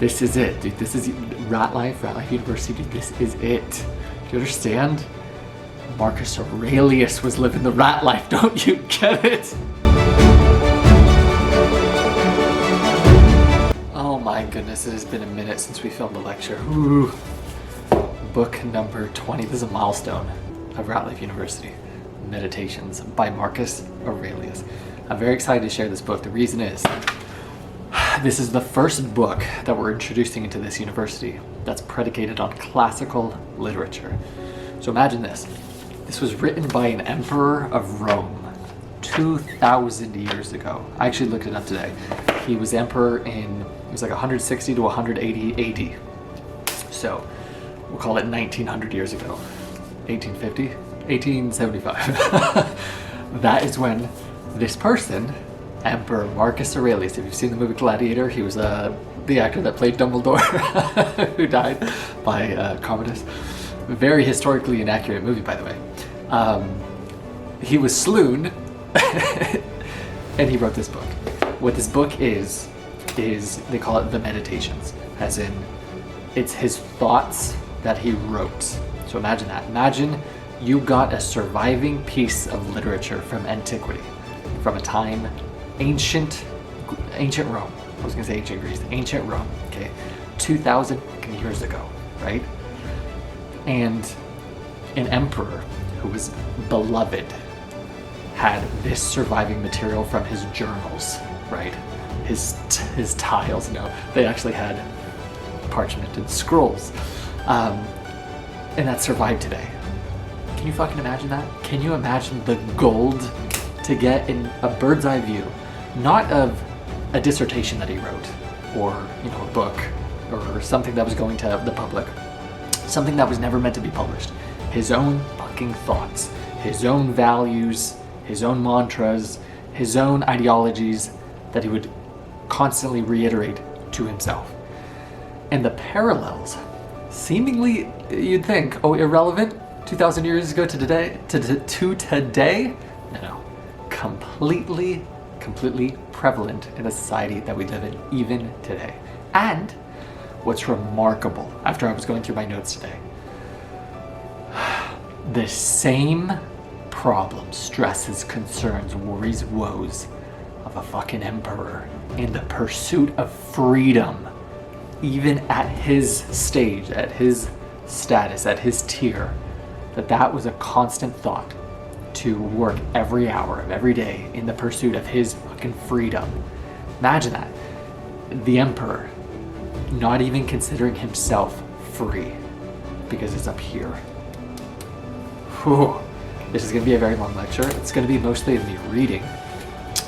This is it, dude. This is Ratlife University. This is it. Do you understand? Marcus Aurelius was living the rat life. Don't you get it? Oh my goodness, it has been a minute since we filmed a lecture. Ooh. Book number 20. This is a milestone of Ratlife University. Meditations by Marcus Aurelius. I'm very excited to share this book. The reason is, this is the first book that we're introducing into this university that's predicated on classical literature. So imagine this. This was written by an emperor of Rome 2,000 years ago. I actually looked it up today. He was emperor in, it was like 160 to 180 AD. So we'll call it 1900 years ago. 1850? 1875. That is when this person, Emperor Marcus Aurelius, if you've seen the movie Gladiator, he was the actor that played Dumbledore, who died by Commodus. Very historically inaccurate movie, by the way. He was swooned, and he wrote this book. What this book is they call it the Meditations, as in it's his thoughts that he wrote. So imagine that. Imagine you got a surviving piece of literature from antiquity, from a time, ancient Rome. I was gonna say ancient Greece, ancient Rome, okay? 2,000 years ago, right? And an emperor who was beloved had this surviving material from his journals, right? His tiles, no, they actually had parchment and scrolls. And that survived today. Can you fucking imagine that? Can you imagine the gold to get in a bird's eye view, not of a dissertation that he wrote, or a book, or something that was going to the public, something that was never meant to be published. His own fucking thoughts, his own values, his own mantras, his own ideologies that he would constantly reiterate to himself. And the parallels, seemingly you'd think, oh, irrelevant, 2,000 years ago to today, no, completely prevalent in a society that we live in even today. And what's remarkable, after I was going through my notes today, the same problems, stresses, concerns, worries, woes of a fucking emperor in the pursuit of freedom, even at his stage, at his status, at his tier, that was a constant thought to work every hour of every day in the pursuit of his fucking freedom. Imagine that. The emperor not even considering himself free because it's up here. Whew. This is going to be a very long lecture. It's going to be mostly of me reading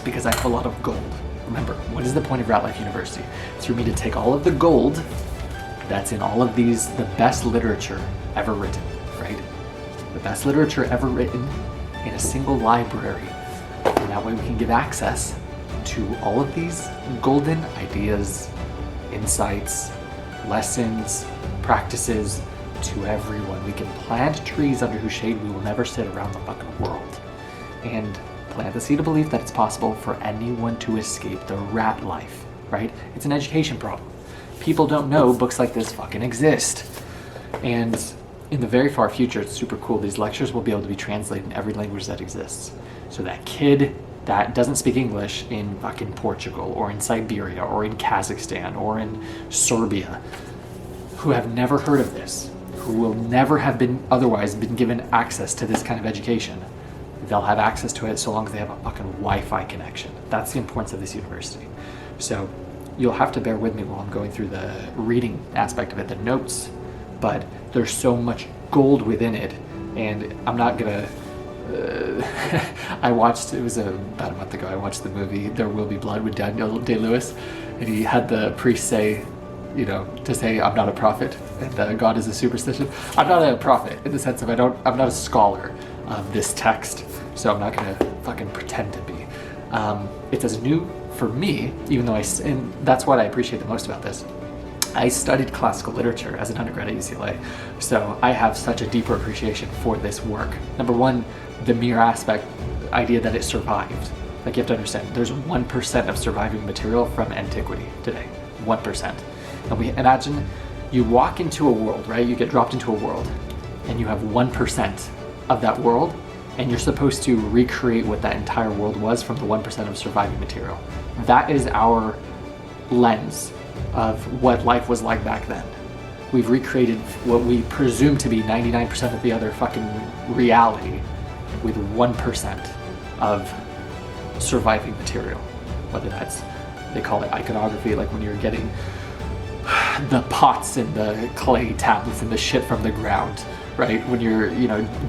because I have a lot of gold. Remember, what is the point of Ratlife University? It's for me to take all of the gold that's in all of these, the best literature ever written, right? The best literature ever written in a single library. And that way we can give access to all of these golden ideas, insights, lessons, practices to everyone. We can plant trees under whose shade we will never sit around the fucking world. And plant the seed of belief that it's possible for anyone to escape the rat life, right? It's an education problem. People don't know books like this fucking exist. And in the very far future, it's super cool. These lectures will be able to be translated in every language that exists. So that kid that doesn't speak English in fucking Portugal or in Siberia or in Kazakhstan or in Serbia, who have never heard of this, who will never have been otherwise been given access to this kind of education, they'll have access to it so long as they have a fucking Wi-Fi connection. That's the importance of this university. So you'll have to bear with me while I'm going through the reading aspect of it, the notes, but there's so much gold within it, and I'm not gonna I watched, it was about a month ago, I watched the movie There Will Be Blood with Daniel Day-Lewis, and he had the priest say, to say I'm not a prophet and God is a superstition. I'm not a prophet in the sense of I'm not a scholar of this text, so I'm not gonna fucking pretend to be. It's as new for me, even though and that's what I appreciate the most about this. I studied classical literature as an undergrad at UCLA, so I have such a deeper appreciation for this work. Number one, the mere idea that it survived. Like, you have to understand, there's 1% of surviving material from antiquity today. 1%. And we imagine you walk into a world, right? You get dropped into a world and you have 1% of that world, and you're supposed to recreate what that entire world was from the 1% of surviving material. That is our lens of what life was like back then. We've recreated what we presume to be 99% of the other fucking reality with 1% of surviving material. Whether that's, they call it iconography, like when you're getting the pots and the clay tablets and the shit from the ground, right? When you're,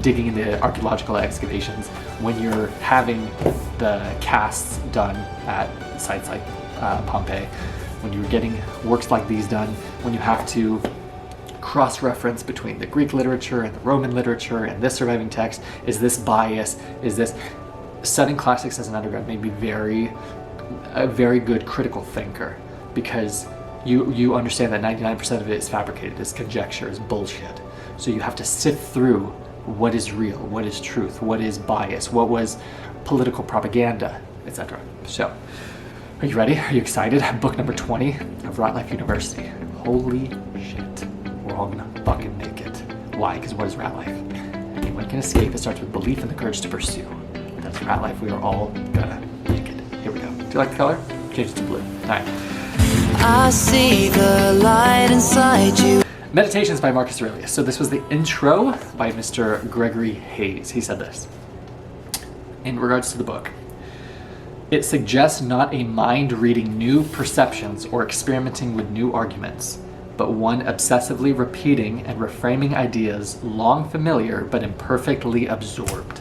digging into archaeological excavations, when you're having the casts done at sites like Pompeii, when you're getting works like these done, when you have to cross-reference between the Greek literature and the Roman literature and this surviving text, is this bias, is this... Studying classics as an undergrad made me a very good critical thinker, because you understand that 99% of it is fabricated, is conjecture, is bullshit. So you have to sift through what is real, what is truth, what is bias, what was political propaganda, etc. So, are you ready? Are you excited? Book number 20 of Ratlife University. Holy shit. We're all gonna fucking make it. Why? Because what is Ratlife? Anyone can escape. It starts with belief and the courage to pursue. That's Ratlife. We are all gonna make it. Here we go. Do you like the color? Change it to blue. Alright. I see the light inside you. Meditations by Marcus Aurelius. So this was the intro by Mr. Gregory Hayes. He said this in regards to the book. It suggests not a mind reading new perceptions or experimenting with new arguments, but one obsessively repeating and reframing ideas long familiar but imperfectly absorbed.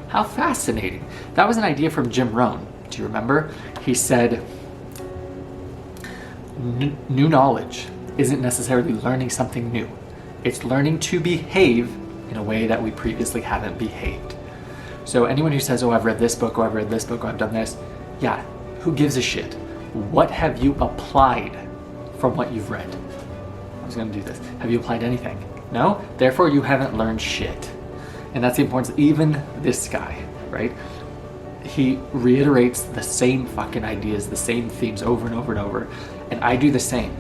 How fascinating. That was an idea from Jim Rohn. Do you remember? He said, new knowledge isn't necessarily learning something new. It's learning to behave in a way that we previously haven't behaved. So anyone who says, oh, I've read this book, or I've read this book, or I've done this, yeah, who gives a shit? What have you applied from what you've read? I was gonna do this. Have you applied anything? No? Therefore, you haven't learned shit. And that's the importance. Even this guy, right? He reiterates the same fucking ideas, the same themes over and over and over. And I do the same.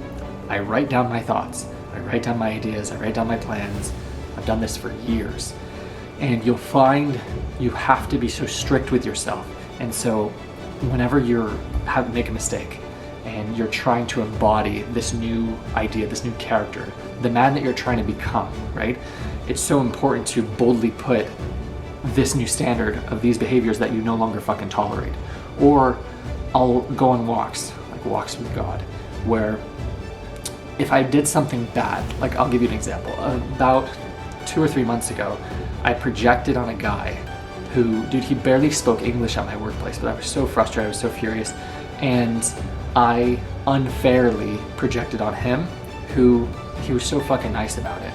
I write down my thoughts. I write down my ideas. I write down my plans. I've done this for years. And you'll find you have to be so strict with yourself. And so whenever make a mistake and you're trying to embody this new idea, this new character, the man that you're trying to become, right? It's so important to boldly put this new standard of these behaviors that you no longer fucking tolerate. Or I'll go on walks, like walks with God, where if I did something bad, like I'll give you an example. About 2 or 3 months ago, I projected on a guy who, dude, he barely spoke English at my workplace, but I was so frustrated, I was so furious, and I unfairly projected on him, who he was so fucking nice about it.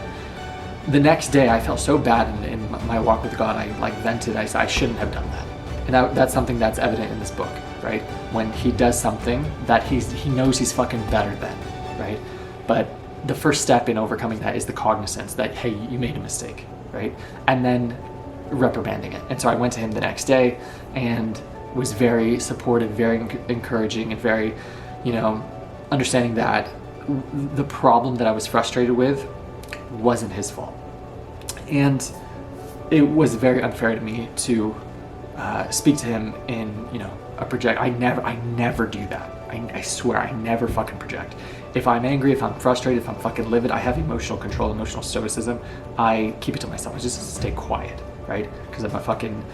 The next day, I felt so bad in my walk with God, I vented, I said, I shouldn't have done that. And that's something that's evident in this book, right? When he does something that he knows he's fucking better than, right? But the first step in overcoming that is the cognizance that, hey, you made a mistake, right? And then reprimanding it. And so I went to him the next day and was very supportive, very encouraging, and very, understanding that the problem that I was frustrated with wasn't his fault. And it was very unfair to me to speak to him in, a project. I never do that. I swear, I never fucking project. If I'm angry, if I'm frustrated, if I'm fucking livid, I have emotional control, emotional stoicism. I keep it to myself. I just stay quiet, right? Because I'm a fucking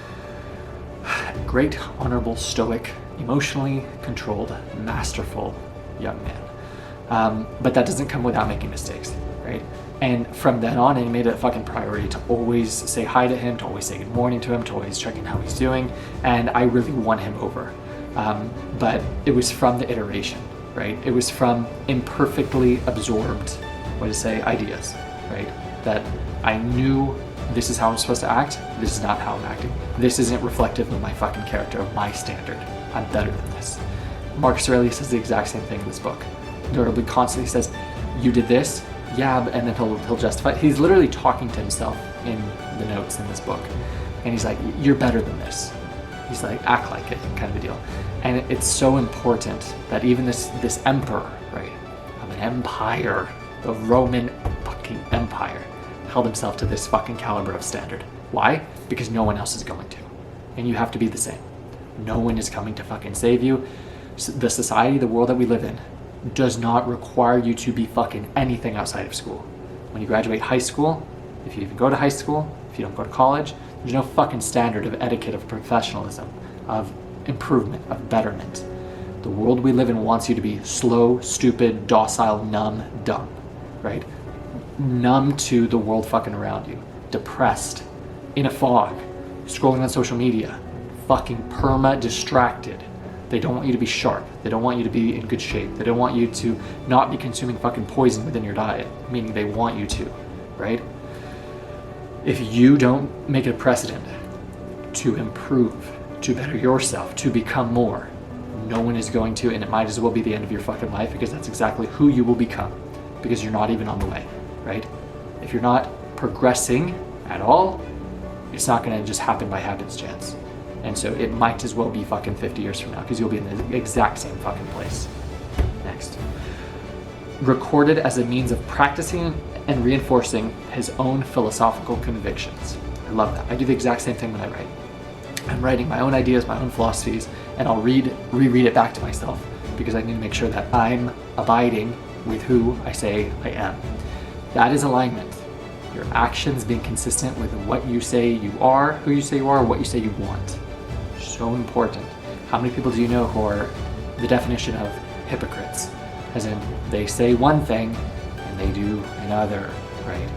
great, honorable, stoic, emotionally controlled, masterful young man. But that doesn't come without making mistakes, right? And from then on, I made it a fucking priority to always say hi to him, to always say good morning to him, to always check in how he's doing. And I really won him over. But it was from the iteration, right? It was from imperfectly absorbed, ideas, right? That I knew this is how I'm supposed to act. This is not how I'm acting. This isn't reflective of my fucking character, of my standard. I'm better than this. Marcus Aurelius says the exact same thing in this book. Notably, constantly says, you did this, yeah, and then he'll justify. He's literally talking to himself in the notes in this book. And he's like, you're better than this. He's like, act like it, kind of a deal. And it's so important that even this emperor, right? Roman Empire, the Roman fucking Empire, held himself to this fucking caliber of standard. Why? Because no one else is going to. And you have to be the same. No one is coming to fucking save you. The society, the world that we live in, does not require you to be fucking anything outside of school. When you graduate high school, if you even go to high school, if you don't go to college, there's no fucking standard of etiquette, of professionalism, of improvement, of betterment. The world we live in wants you to be slow, stupid, docile, numb, dumb, right? Numb to the world fucking around you. Depressed, in a fog, scrolling on social media, fucking perma-distracted. They don't want you to be sharp. They don't want you to be in good shape. They don't want you to not be consuming fucking poison within your diet, meaning they want you to, right? If you don't make it a precedent to improve, to better yourself, to become more, no one is going to, and it might as well be the end of your fucking life, because that's exactly who you will become, because you're not even on the way, right? If you're not progressing at all, it's not going to just happen by happenstance. And so it might as well be fucking 50 years from now, because you'll be in the exact same fucking place. Next. Recorded as a means of practicing and reinforcing his own philosophical convictions. I love that. I do the exact same thing when I write. I'm writing my own ideas, my own philosophies, and I'll reread it back to myself, because I need to make sure that I'm abiding with who I say I am. That is alignment. Your actions being consistent with what you say you are, who you say you are, what you say you want. So important. How many people do you know who are the definition of hypocrites? As in, they say one thing and they do another, right?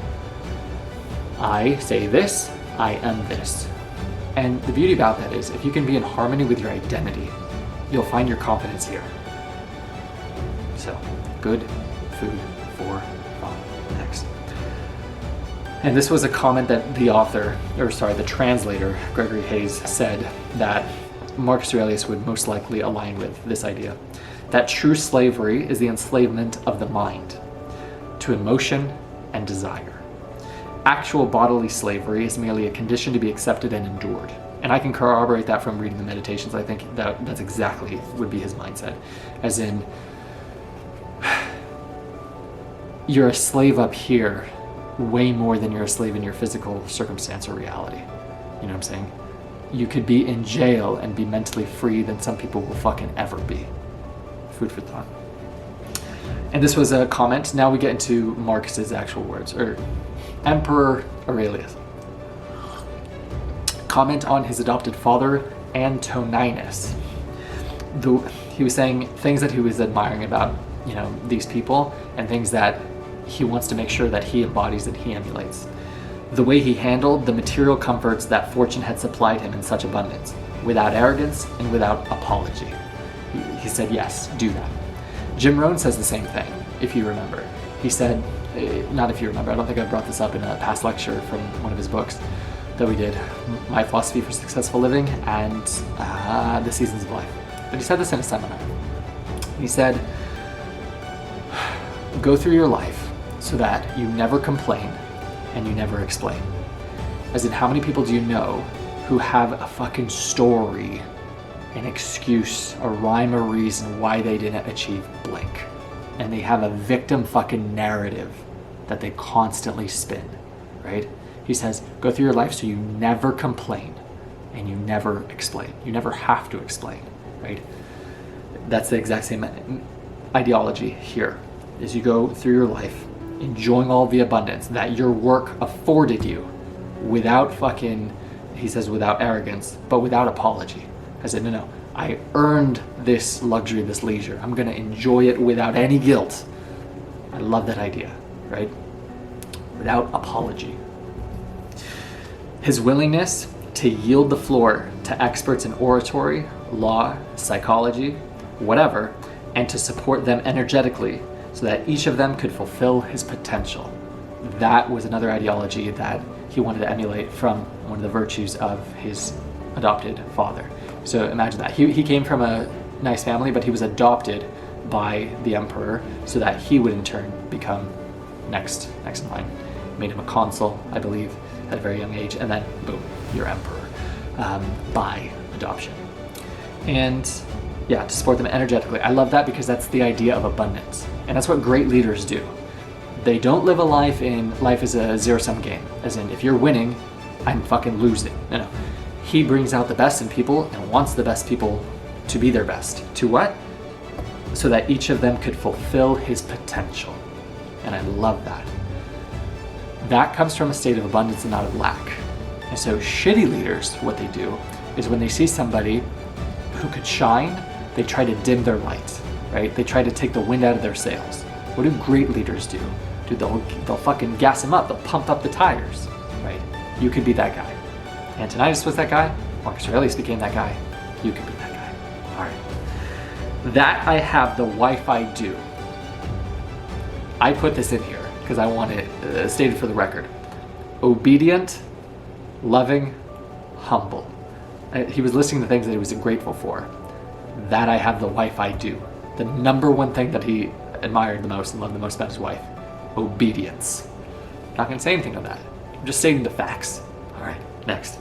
I say this, I am this. And the beauty about that is, if you can be in harmony with your identity, you'll find your confidence here. So, good food for thought. Next. And this was a comment that the translator, Gregory Hayes, said that Marcus Aurelius would most likely align with this idea. That true slavery is the enslavement of the mind to emotion and desire. Actual bodily slavery is merely a condition to be accepted and endured. And I can corroborate that from reading the Meditations. I think that's exactly would be his mindset. As in, you're a slave up here way more than you're a slave in your physical circumstance or reality. You know what I'm saying? You could be in jail and be mentally free than some people will fucking ever be. Food for thought. And this was a comment. Now we get into Marcus's actual words, or Emperor Aurelius. Comment on his adopted father, Antoninus. He was saying things that he was admiring about, these people, and things that he wants to make sure that he embodies and he emulates. The way he handled the material comforts that fortune had supplied him in such abundance, without arrogance and without apology. He said, yes, do that. Jim Rohn says the same thing, if you remember. He said, not if you remember, I don't think I brought this up in a past lecture from one of his books that we did, My Philosophy for Successful Living and The Seasons of Life. But he said this in a seminar. He said, go through your life so that you never complain and you never explain. As in, how many people do you know who have a fucking story, an excuse, a rhyme or reason why they didn't achieve blank? And they have a victim fucking narrative that they constantly spin, right? He says, go through your life so you never complain and you never explain. You never have to explain, right? That's the exact same ideology here. Is you go through your life enjoying all the abundance that your work afforded you without fucking, he says, without arrogance, but without apology. I said, no, I earned this luxury, this leisure. I'm going to enjoy it without any guilt. I love that idea, right? Without apology. His willingness to yield the floor to experts in oratory, law, psychology, whatever, and to support them energetically so that each of them could fulfill his potential. That was another ideology that he wanted to emulate from one of the virtues of his adopted father. So imagine that. He came from a nice family, but he was adopted by the emperor so that he would in turn become next in line. Made him a consul, I believe, at a very young age, and then boom, you're emperor by adoption. And Yeah, to support them energetically. I love that because that's the idea of abundance. And that's what great leaders do. They don't live a life as a zero-sum game. As in, if you're winning, I'm fucking losing. No. He brings out the best in people and wants the best people to be their best. To what? So that each of them could fulfill his potential. And I love that. That comes from a state of abundance and not of lack. And so shitty leaders, what they do is when they see somebody who could shine, they try to dim their light, right? They try to take the wind out of their sails. What do great leaders do? Dude, they'll fucking gas them up. They'll pump up the tires, right? You could be that guy. Antonius was that guy. Marcus Aurelius became that guy. You could be that guy. All right. That I have the Wi-Fi do. I put this in here because I want it stated for the record. Obedient, loving, humble. He was listing the things that he was grateful for. That I have the Wi-Fi do. The number one thing that he admired the most and loved the most about his wife. Obedience. Not going to say anything on that. I'm just stating the facts. All right, next.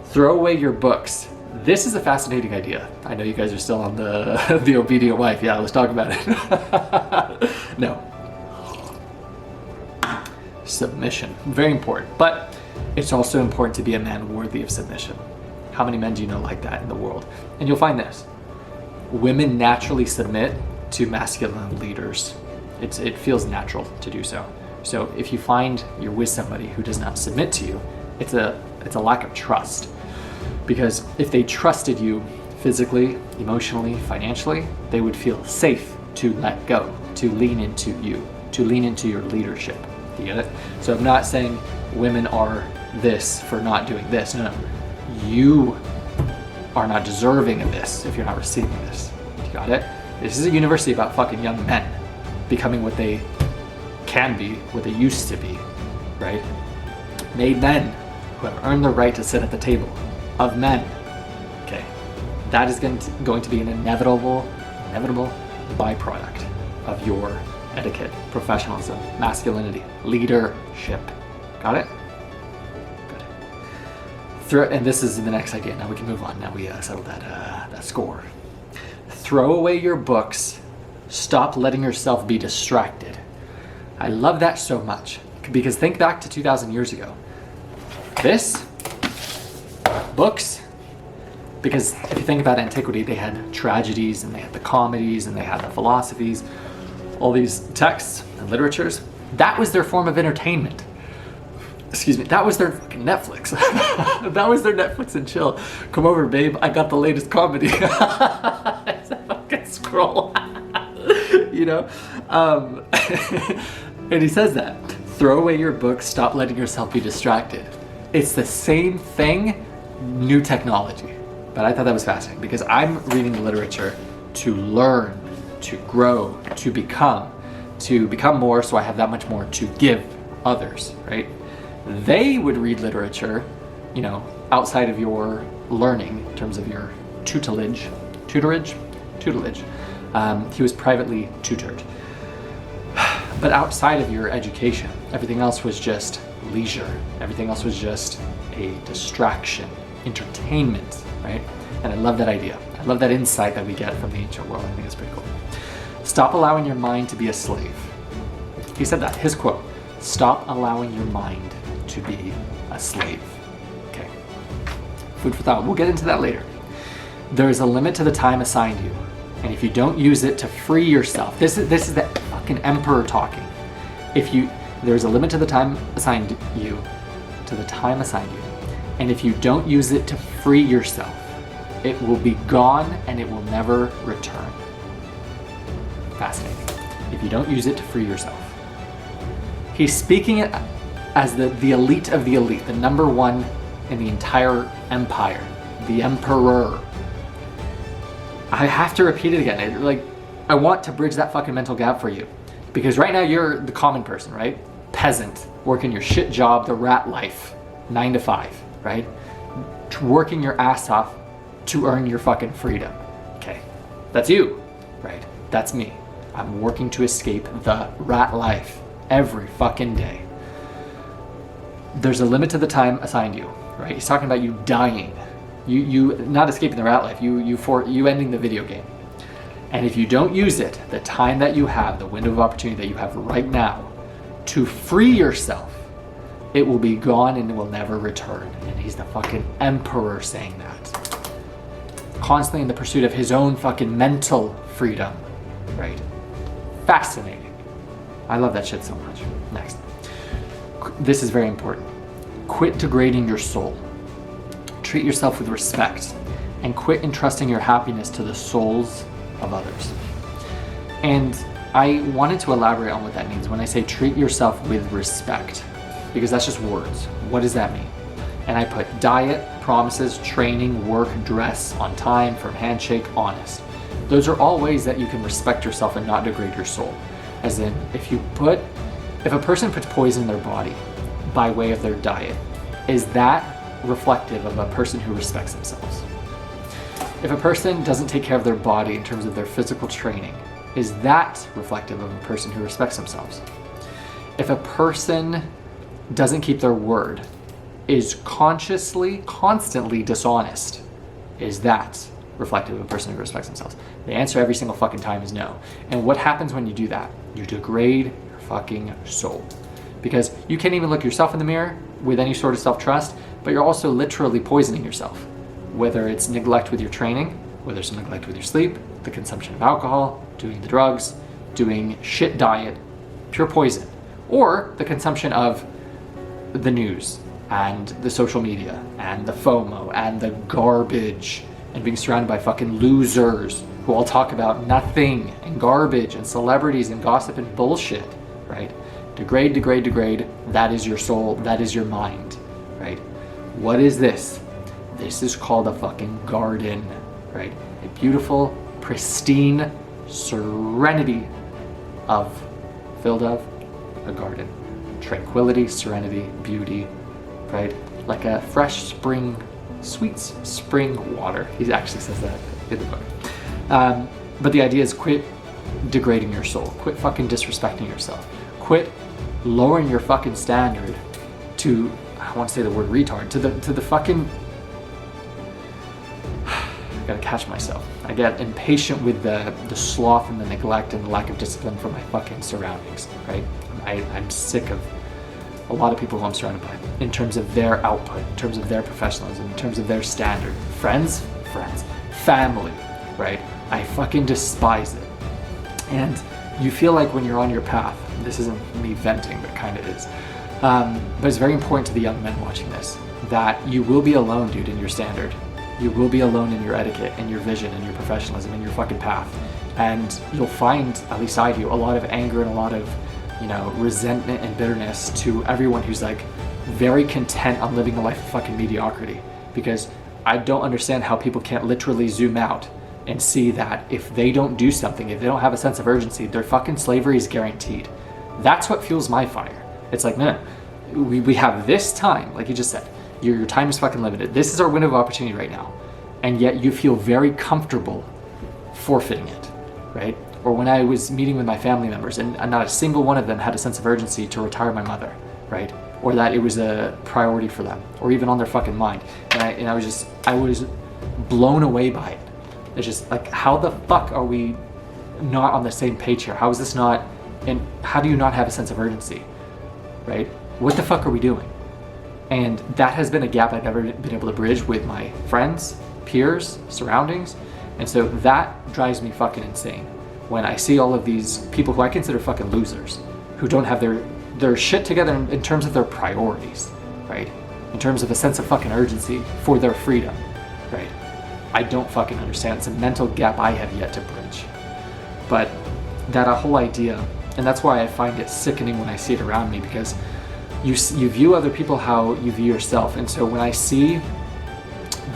Throw away your books. This is a fascinating idea. I know you guys are still on the obedient wife. Yeah, let's talk about it. No. Submission. Very important. But it's also important to be a man worthy of submission. How many men do you know like that in the world? And you'll find this. Women naturally submit to masculine leaders. It feels natural to do so. So if you find you're with somebody who does not submit to you, it's a lack of trust. Because if they trusted you physically, emotionally, financially, they would feel safe to let go, to lean into you, to lean into your leadership. Do you get it? So I'm not saying women are this for not doing this. No. You are not deserving of this if you're not receiving this. You got it? This is a university about fucking young men becoming what they can be, what they used to be, right? Made men who have earned the right to sit at the table of men. Okay, that is going to be an inevitable byproduct of your etiquette, professionalism, masculinity, leadership. Got it? Good. And this is the next idea. Now we can move on. Now we settled that score. Throw away your books. Stop letting yourself be distracted. I love that so much because think back to 2,000 years ago. This, books, because if you think about antiquity, they had tragedies and they had the comedies and they had the philosophies, all these texts and literatures. That was their form of entertainment. Excuse me, that was their fucking Netflix. That was their Netflix and chill. Come over, babe, I got the latest comedy. It's a fucking scroll. You know? And he says that. Throw away your books, stop letting yourself be distracted. It's the same thing, new technology. But I thought that was fascinating because I'm reading the literature to learn, to grow, to become more so I have that much more to give others, right? They would read literature, you know, outside of your learning in terms of your tutelage. He was privately tutored. But outside of your education, everything else was just leisure. Everything else was just a distraction, entertainment, right? And I love that idea. I love that insight that we get from the ancient world. I think it's pretty cool. Stop allowing your mind to be a slave. He said that, his quote, stop allowing your mind to be a slave. Okay. Food for thought. We'll get into that later. There is a limit to the time assigned you. And if you don't use it to free yourself, this is the fucking emperor talking. There's a limit to the time assigned you, and if you don't use it to free yourself, it will be gone and it will never return. Fascinating. If you don't use it to free yourself. He's speaking it as the elite of the elite, the number one in the entire empire, the emperor. I have to repeat it again. I want to bridge that fucking mental gap for you. Because right now you're the common person, right? Peasant, working your shit job, the rat life, 9 to 5, right? Working your ass off to earn your fucking freedom. Okay, that's you, right? That's me. I'm working to escape the rat life every fucking day. There's a limit to the time assigned you, right? He's talking about you dying. You not escaping the rat life, you ending the video game, And if you don't use it, the time that you have, the window of opportunity that you have right now to free yourself, it will be gone and it will never return. And he's the fucking emperor saying that. Constantly in the pursuit of his own fucking mental freedom, right? Fascinating. I love that shit so much. Next. This is very important. Quit degrading your soul. Treat yourself with respect and quit entrusting your happiness to the souls of others. And I wanted to elaborate on what that means when I say treat yourself with respect, because that's just words. What does that mean? And I put diet, promises, training, work, dress, on time, firm handshake, honest. Those are all ways that you can respect yourself and not degrade your soul. As in, if a person puts poison in their body by way of their diet, is that reflective of a person who respects themselves? If a person doesn't take care of their body in terms of their physical training, is that reflective of a person who respects themselves? If a person doesn't keep their word, is consciously, constantly dishonest, is that reflective of a person who respects themselves? The answer every single fucking time is no. And what happens when you do that? You degrade your fucking soul. Because you can't even look yourself in the mirror with any sort of self-trust, but you're also literally poisoning yourself. Whether it's neglect with your training, whether it's neglect with your sleep, the consumption of alcohol, doing the drugs, doing shit diet, pure poison, or the consumption of the news and the social media and the FOMO and the garbage and being surrounded by fucking losers who all talk about nothing and garbage and celebrities and gossip and bullshit, right? Degrade, degrade, degrade. That is your soul. That is your mind, right? What is this? This is called a fucking garden, right? A beautiful, pristine serenity filled of a garden. Tranquility, serenity, beauty, right? Like a fresh spring, sweet spring water. He actually says that in the book. But the idea is quit degrading your soul. Quit fucking disrespecting yourself. Quit lowering your fucking standard to, I want to say the word retard, to the fucking, I gotta catch myself. I get impatient with the sloth and the neglect and the lack of discipline from my fucking surroundings, right? I'm sick of a lot of people who I'm surrounded by in terms of their output, in terms of their professionalism, in terms of their standard. Friends, family, right? I fucking despise it. And you feel like when you're on your path, this isn't me venting, but kind of is. But it's very important to the young men watching this, that you will be alone, dude, in your standard. You will be alone in your etiquette and your vision and your professionalism and your fucking path. And you'll find, at least I do, a lot of anger and a lot of, resentment and bitterness to everyone who's like very content on living a life of fucking mediocrity. Because I don't understand how people can't literally zoom out and see that if they don't do something, if they don't have a sense of urgency, their fucking slavery is guaranteed. That's what fuels my fire. It's like, no, we have this time, like you just said, your time is fucking limited. This is our window of opportunity right now. And yet you feel very comfortable forfeiting it, right? Or when I was meeting with my family members and not a single one of them had a sense of urgency to retire my mother, right? Or that it was a priority for them, or even on their fucking mind. And I was blown away by it. It's just like, how the fuck are we not on the same page here? How is this not, and how do you not have a sense of urgency, right? What the fuck are we doing? And that has been a gap I've never been able to bridge with my friends, peers, surroundings. And so that drives me fucking insane when I see all of these people who I consider fucking losers, who don't have their shit together in terms of their priorities, right? In terms of a sense of fucking urgency for their freedom, right? I don't fucking understand. It's a mental gap I have yet to bridge. But that whole idea, and that's why I find it sickening when I see it around me, because you view other people how you view yourself. And so when I see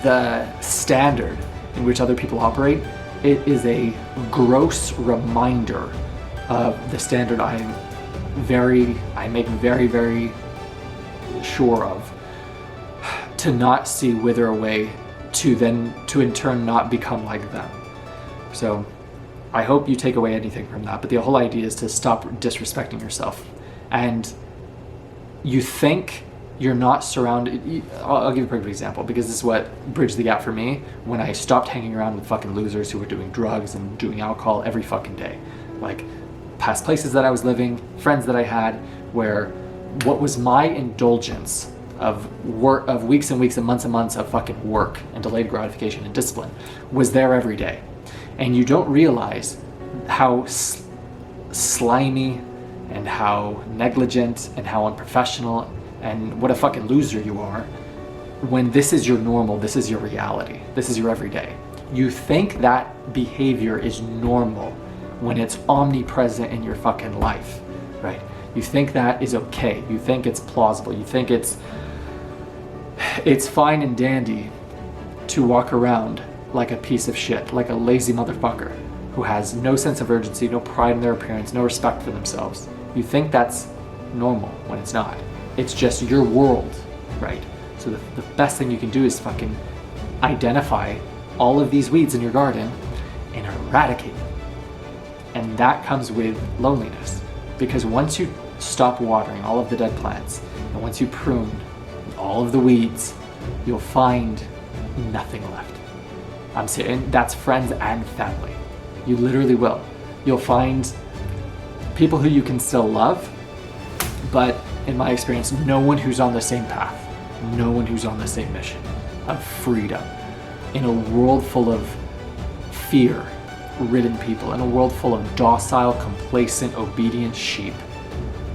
the standard in which other people operate, it is a gross reminder of the standard I make very, very sure of, to not see wither away, to in turn not become like them. So I hope you take away anything from that, but the whole idea is to stop disrespecting yourself. And you think You're not surrounded. I'll give you a perfect example, because this is what bridged the gap for me when I stopped hanging around with fucking losers who were doing drugs and doing alcohol every fucking day. Like, past places that I was living, friends that I had, where what was my indulgence of work, of weeks and weeks and months of fucking work and delayed gratification and discipline, was there every day. And you don't realize how slimy and how negligent and how unprofessional and what a fucking loser you are when this is your normal, this is your reality, this is your everyday. You think that behavior is normal when it's omnipresent in your fucking life, right? You think that is okay. You think it's plausible. You think it's fine and dandy to walk around like a piece of shit, like a lazy motherfucker who has no sense of urgency, no pride in their appearance, no respect for themselves. You think that's normal when it's not. It's just your world, right? So the best thing you can do is fucking identify all of these weeds in your garden and eradicate them. And that comes with loneliness, because once you stop watering all of the dead plants and once you prune all of the weeds, you'll find nothing left. I'm saying that's friends and family. You literally will. You'll find people who you can still love, but in my experience, no one who's on the same path, no one who's on the same mission of freedom. In a world full of fear-ridden people, in a world full of docile, complacent, obedient sheep,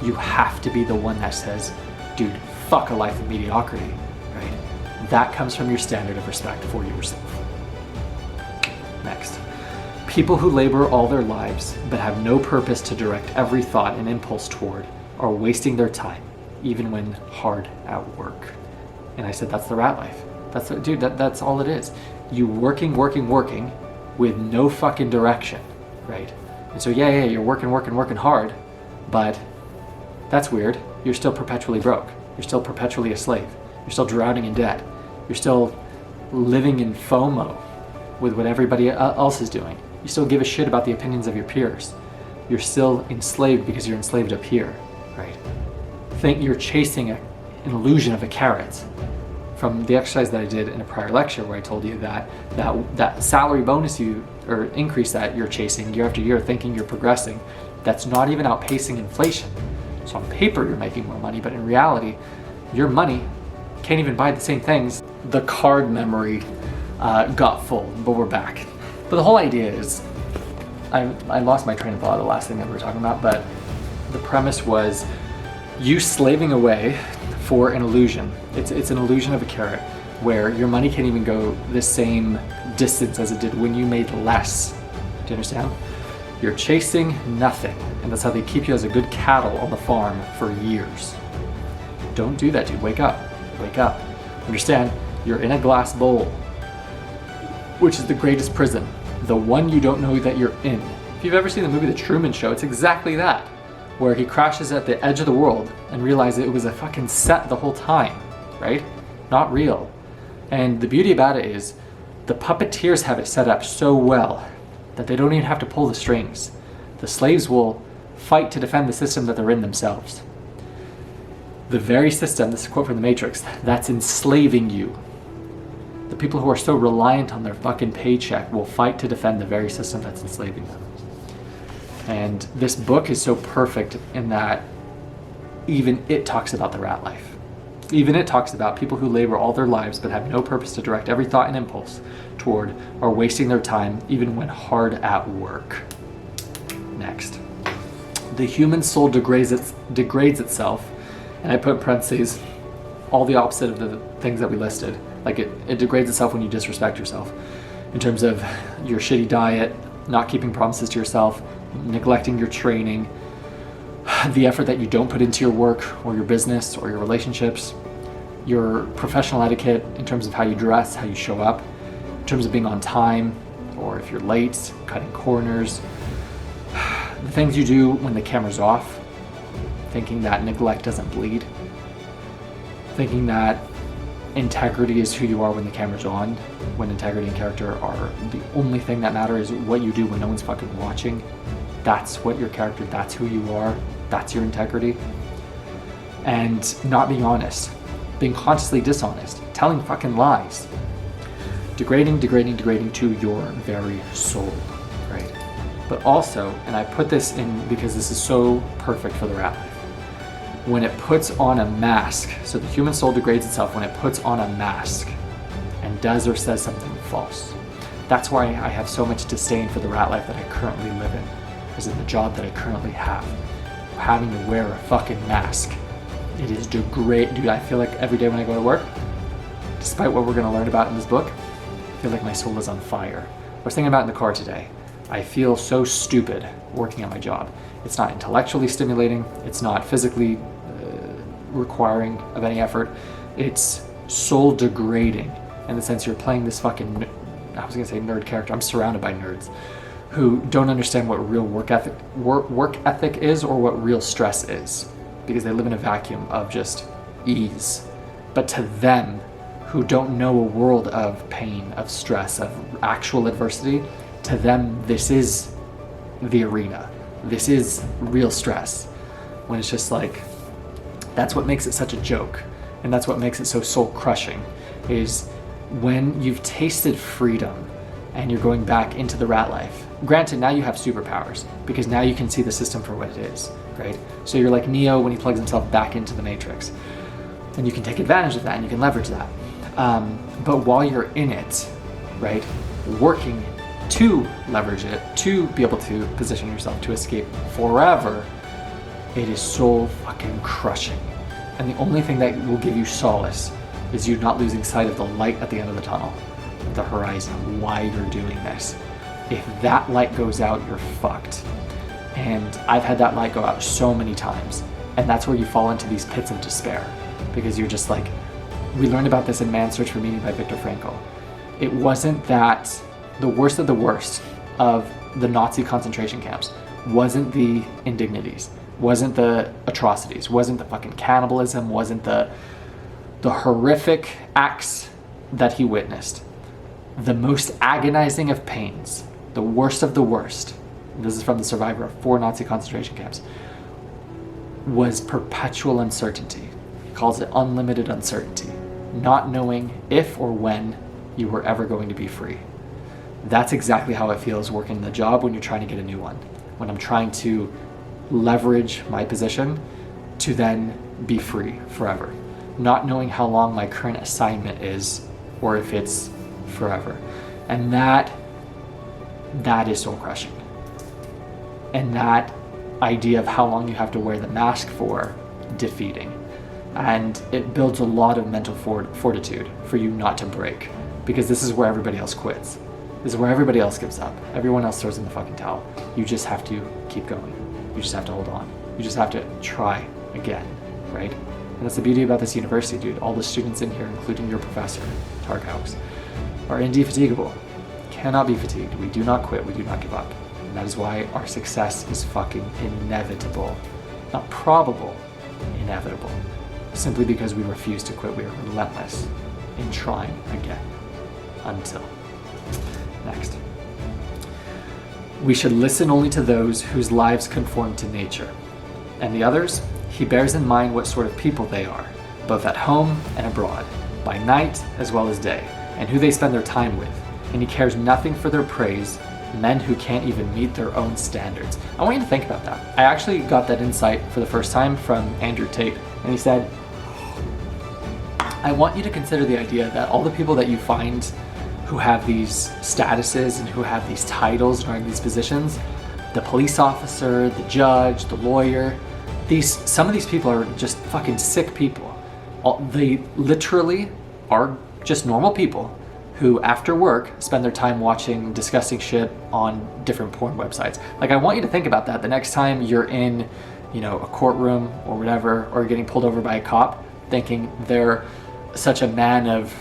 you have to be the one that says, dude, fuck a life of mediocrity, right? That comes from your standard of respect for yourself. Next. People who labor all their lives but have no purpose to direct every thought and impulse toward are wasting their time, even when hard at work. And I said, that's the rat life. That's all it is. You working with no fucking direction, right? And so yeah, you're working hard, but that's weird. You're still perpetually broke. You're still perpetually a slave. You're still drowning in debt. You're still living in FOMO with what everybody else is doing. You still give a shit about the opinions of your peers. You're still enslaved because you're enslaved up here, right? Think you're chasing an illusion of a carrot. From the exercise that I did in a prior lecture where I told you that salary bonus or increase that you're chasing year after year, thinking you're progressing, that's not even outpacing inflation. So on paper you're making more money, but in reality, your money can't even buy the same things. The card memory got full, but we're back. But the whole idea is, I lost my train of thought, the last thing that we were talking about, but the premise was you slaving away for an illusion. It's an illusion of a carrot where your money can't even go the same distance as it did when you made less. Do you understand? You're chasing nothing, and that's how they keep you as a good cattle on the farm for years. Don't do that, dude. Wake up. Understand, you're in a glass bowl, which is the greatest prison, the one you don't know that you're in. If you've ever seen the movie The Truman Show, it's exactly that, where he crashes at the edge of the world and realizes it was a fucking set the whole time, right? Not real. And the beauty about it is the puppeteers have it set up so well that they don't even have to pull the strings. The slaves will fight to defend the system that they're in themselves. The very system, this is a quote from The Matrix, that's enslaving you. The people who are so reliant on their fucking paycheck will fight to defend the very system that's enslaving them. And this book is so perfect in that even it talks about the rat life. Even it talks about people who labor all their lives but have no purpose to direct every thought and impulse toward are wasting their time even when hard at work. Next. The human soul degrades itself, and I put in parentheses all the opposite of the things that we listed. Like it degrades itself when you disrespect yourself in terms of your shitty diet, not keeping promises to yourself, neglecting your training, the effort that you don't put into your work or your business or your relationships, your professional etiquette in terms of how you dress, how you show up, in terms of being on time, or if you're late, cutting corners, the things you do when the camera's off, thinking that neglect doesn't bleed, thinking that integrity is who you are when the camera's on, when integrity and character are the only thing that matter is what you do when no one's fucking watching. That's what your character, that's who you are, that's your integrity. And not being honest. being consciously dishonest, telling fucking lies, degrading to your very soul, right? But also, and I put this in because this is so perfect for the Ratlife, when it puts on a mask, so the human soul degrades itself when it puts on a mask and does or says something false. That's why I have so much disdain for the Ratlife that I currently live in, is in the job that I currently have. Having to wear a fucking mask. It is dude, I feel like every day when I go to work, despite what we're going to learn about in this book, I feel like my soul is on fire. I was thinking about it in the car today. I feel so stupid working at my job. It's not intellectually stimulating. It's not physically requiring of any effort. It's soul degrading in the sense you're playing this fucking, I was gonna say nerd character. I'm surrounded by nerds who don't understand what real work ethic is or what real stress is, because they live in a vacuum of just ease. But to them, who don't know a world of pain, of stress, of actual adversity, to them this is the arena. This is real stress. When it's just like, that's what makes it such a joke, and that's what makes it so soul crushing, is when you've tasted freedom and you're going back into the Ratlife. Granted, now you have superpowers because now you can see the system for what it is, right? So you're like Neo when he plugs himself back into the Matrix, and you can take advantage of that and you can leverage that. But while you're in it, right, working to leverage it, to be able to position yourself to escape forever, it is so fucking crushing. And the only thing that will give you solace is you not losing sight of the light at the end of the tunnel, the horizon, why you're doing this. If that light goes out, you're fucked. And I've had that light go out so many times. And that's where you fall into these pits of despair, because you're just like, we learned about this in Man's Search for Meaning by Viktor Frankl. It wasn't that the worst of the worst of the Nazi concentration camps wasn't the indignities, wasn't the atrocities, wasn't the fucking cannibalism, wasn't the horrific acts that he witnessed. The most agonizing of pains, the worst of the worst, this is from the survivor of 4 Nazi concentration camps, was perpetual uncertainty. He calls it unlimited uncertainty, not knowing if or when you were ever going to be free. That's exactly how it feels working the job when you're trying to get a new one. When I'm trying to leverage my position to then be free forever. Not knowing how long my current assignment is or if it's forever. And that is soul crushing. And that idea of how long you have to wear the mask for, defeating. And it builds a lot of mental fortitude for you not to break, because this is where everybody else quits. This is where everybody else gives up. Everyone else throws in the fucking towel. You just have to keep going. You just have to hold on. You just have to try again, right? And that's the beauty about this university, dude. All the students in here, including your professor, Tarkhouse, are indefatigable. Cannot be fatigued. We do not quit. We do not give up. And that is why our success is fucking inevitable. Not probable, inevitable. Simply because we refuse to quit. We are relentless in trying again. Until. Next. We should listen only to those whose lives conform to nature. And the others, he bears in mind what sort of people they are, both at home and abroad, by night as well as day, and who they spend their time with. And he cares nothing for their praise, men who can't even meet their own standards. I want you to think about that. I actually got that insight for the first time from Andrew Tate, and he said, I want you to consider the idea that all the people that you find who have these statuses and who have these titles during these positions, the police officer, the judge, the lawyer, some of these people are just fucking sick people. They literally are just normal people who after work spend their time watching disgusting shit on different porn websites. Like, I want you to think about that the next time you're in, a courtroom or whatever, or getting pulled over by a cop, thinking they're such a man of,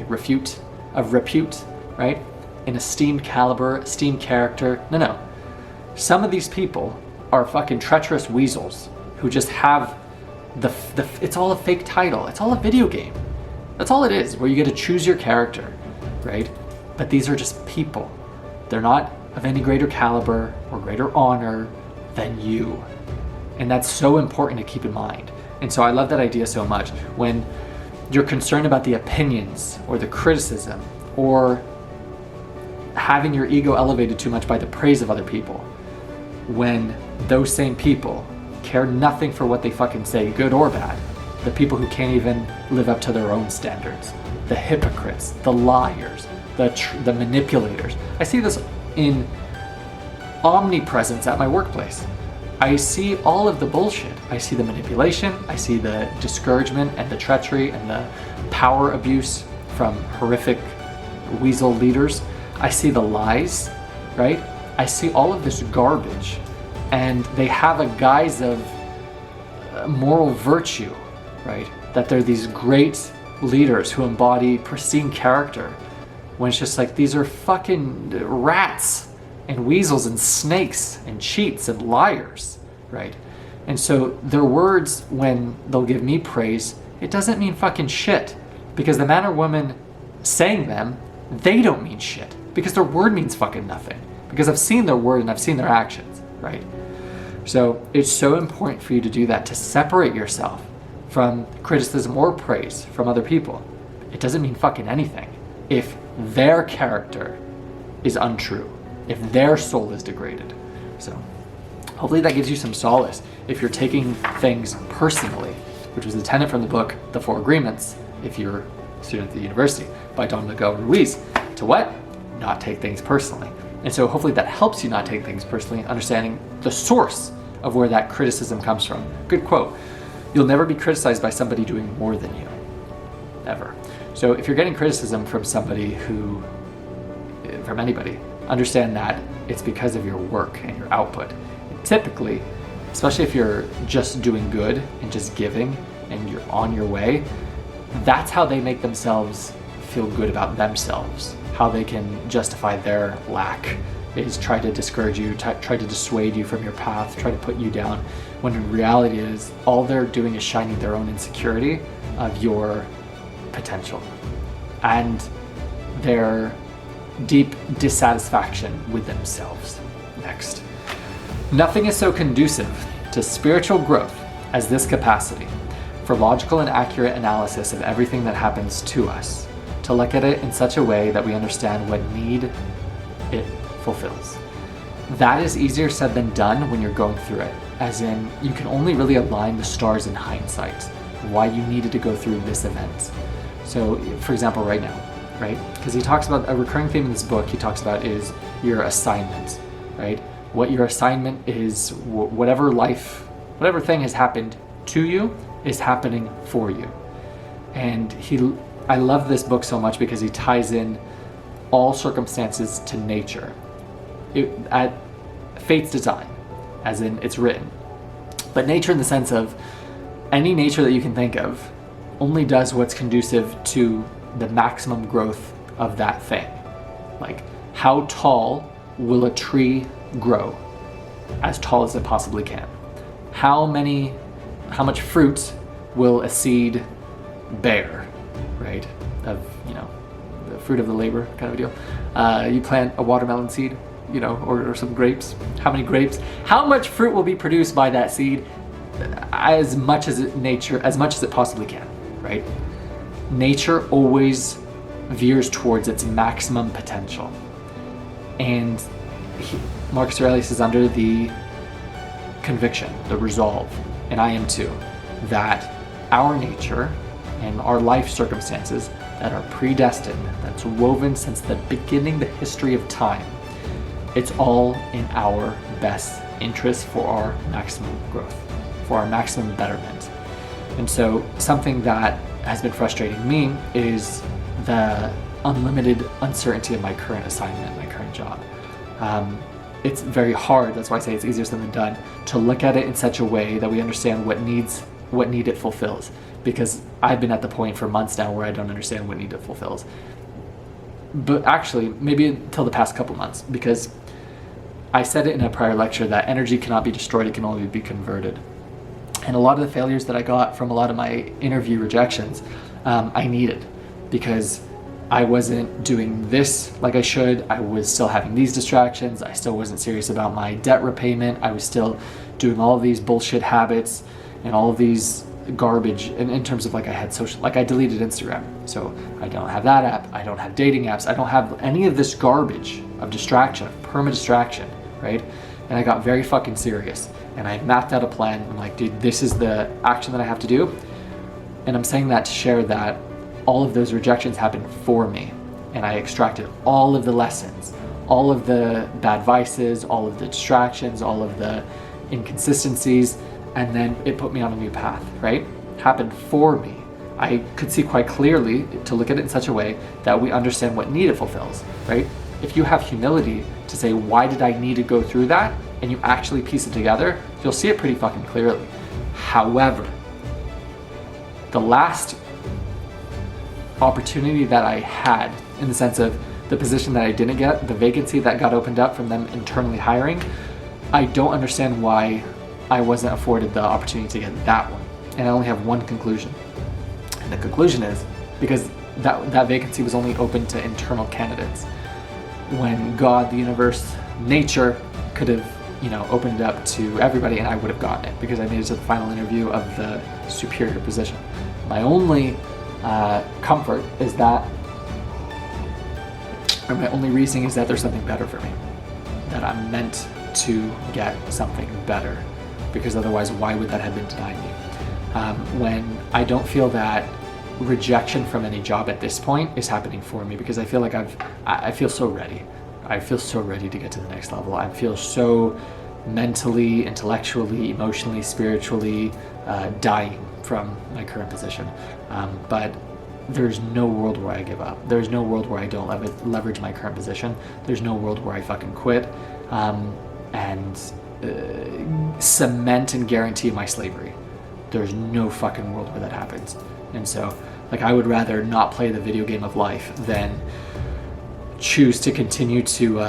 repute, right? An esteemed caliber, esteemed character. No. Some of these people are fucking treacherous weasels who just have it's all a fake title. It's all a video game. That's all it is, where you get to choose your character, right? But these are just people. They're not of any greater caliber or greater honor than you. And that's so important to keep in mind. And so I love that idea so much. When you're concerned about the opinions or the criticism or having your ego elevated too much by the praise of other people, when those same people care nothing for what they fucking say, good or bad, the people who can't even live up to their own standards, the hypocrites, the liars, the manipulators. I see this in omnipresence at my workplace. I see all of the bullshit. I see the manipulation, I see the discouragement and the treachery and the power abuse from horrific weasel leaders. I see the lies, right? I see all of this garbage, and they have a guise of moral virtue, right? That they're these great leaders who embody pristine character, when it's just like, these are fucking rats and weasels and snakes and cheats and liars, right? And so their words, when they'll give me praise, it doesn't mean fucking shit, because the man or woman saying them, they don't mean shit, because their word means fucking nothing, because I've seen their word and I've seen their actions, right? So it's so important for you to do that, to separate yourself from criticism or praise from other people. It doesn't mean fucking anything if their character is untrue, if their soul is degraded. So hopefully that gives you some solace if you're taking things personally, which was the tenet from the book, The Four Agreements, if you're a student at the university, by Don Miguel Ruiz, to what? Not take things personally. And so hopefully that helps you not take things personally, understanding the source of where that criticism comes from. Good quote. You'll never be criticized by somebody doing more than you. Ever. So if you're getting criticism from somebody from anybody, understand that it's because of your work and your output. And typically, especially if you're just doing good and just giving and you're on your way, that's how they make themselves feel good about themselves. How they can justify their lack is try to discourage you, try to dissuade you from your path, try to put you down, when in reality is all they're doing is shining their own insecurity of your potential and their deep dissatisfaction with themselves. Next. Nothing is so conducive to spiritual growth as this capacity for logical and accurate analysis of everything that happens to us, to look at it in such a way that we understand what need it fulfills. That is easier said than done when you're going through it, as in you can only really align the stars in hindsight, why you needed to go through this event. So for example, right now, right? Because he talks about a recurring theme in this book, he talks about is your assignment, right? What your assignment is, whatever thing has happened to you is happening for you. And I love this book so much because he ties in all circumstances to nature. At fate's design, as in it's written. But nature in the sense of any nature that you can think of only does what's conducive to the maximum growth of that thing. Like, how tall will a tree grow? As tall as it possibly can. How much fruit will a seed bear, right? Of, the fruit of the labor kind of a deal. You plant a watermelon seed, or some grapes. How many grapes? How much fruit will be produced by that seed? As much as it possibly can, right? Nature always veers towards its maximum potential. And Marcus Aurelius is under the conviction, the resolve, and I am too, that our nature and our life circumstances that are predestined, that's woven since the beginning, the history of time, it's all in our best interest for our maximum growth, for our maximum betterment. And so something that has been frustrating me is the unlimited uncertainty of my current assignment, my current job. It's very hard, that's why I say it's easier said than done, to look at it in such a way that we understand what need it fulfills. Because I've been at the point for months now where I don't understand what need it fulfills. But actually, maybe until the past couple months, because I said it in a prior lecture that energy cannot be destroyed, it can only be converted. And a lot of the failures that I got from a lot of my interview rejections, I needed, because I wasn't doing this like I should. I was still having these distractions. I still wasn't serious about my debt repayment. I was still doing all of these bullshit habits and all of these garbage in terms of like I had social, like I deleted Instagram. So I don't have that app. I don't have dating apps. I don't have any of this garbage of distraction, of perma-distraction, right? And I got very fucking serious. And I mapped out a plan. I'm like, dude, this is the action that I have to do. And I'm saying that to share that all of those rejections happened for me. And I extracted all of the lessons, all of the bad vices, all of the distractions, all of the inconsistencies, and then it put me on a new path, right? Happened for me. I could see quite clearly to look at it in such a way that we understand what need it fulfills, right? If you have humility to say, why did I need to go through that? And you actually piece it together, you'll see it pretty fucking clearly. However, the last opportunity that I had, in the sense of the position that I didn't get, the vacancy that got opened up from them internally hiring, I don't understand why I wasn't afforded the opportunity to get that one. And I only have one conclusion. And the conclusion is because that vacancy was only open to internal candidates. When God, the universe, nature could have, opened it up to everybody, and I would have gotten it because I made it to the final interview of the superior position. My only comfort is that, or my only reasoning is that there's something better for me, that I'm meant to get something better, because otherwise why would that have been denied me? When I don't feel that rejection from any job at this point is happening for me, because I feel like I feel so ready. I feel so ready to get to the next level. I feel so mentally, intellectually, emotionally, spiritually dying from my current position. But there's no world where I give up. There's no world where I don't leverage my current position. There's no world where I fucking quit and cement and guarantee my slavery. There's no fucking world where that happens. And so, I would rather not play the video game of life than choose to continue to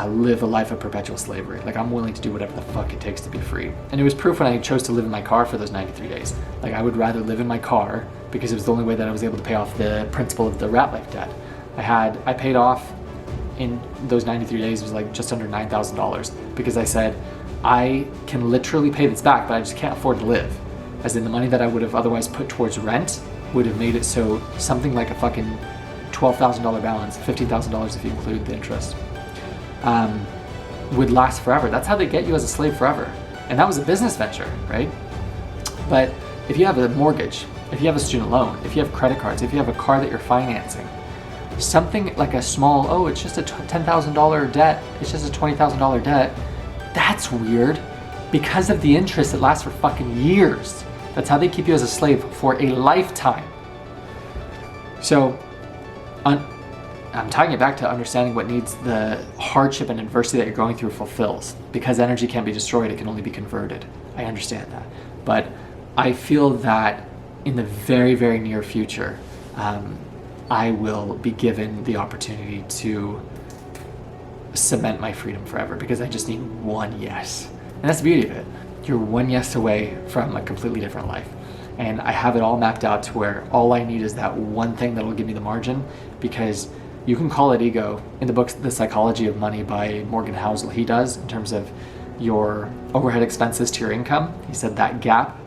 live a life of perpetual slavery. I'm willing to do whatever the fuck it takes to be free. And it was proof when I chose to live in my car for those 93 days. I would rather live in my car because it was the only way that I was able to pay off the principal of the Ratlife debt. I paid off in those 93 days, it was just under $9,000, because I said, I can literally pay this back, but I just can't afford to live. As in, the money that I would have otherwise put towards rent would have made it so something like a fucking $12,000 balance, $15,000 if you include the interest, would last forever. That's how they get you as a slave forever. And that was a business venture, right? But if you have a mortgage, if you have a student loan, if you have credit cards, if you have a car that you're financing, something like a small, it's just a $10,000 debt, it's just a $20,000 debt, that's weird. Because of the interest, it lasts for fucking years. That's how they keep you as a slave for a lifetime. So, I'm tying it back to understanding what needs the hardship and adversity that you're going through fulfills. Because energy can't be destroyed, it can only be converted. I understand that. But I feel that in the very, very near future, I will be given the opportunity to cement my freedom forever, because I just need one yes. And that's the beauty of it. You're one yes away from a completely different life. And I have it all mapped out to where all I need is that one thing that'll give me the margin, because you can call it ego. In the book, The Psychology of Money by Morgan Housel, he does, in terms of your overhead expenses to your income. He said that gap,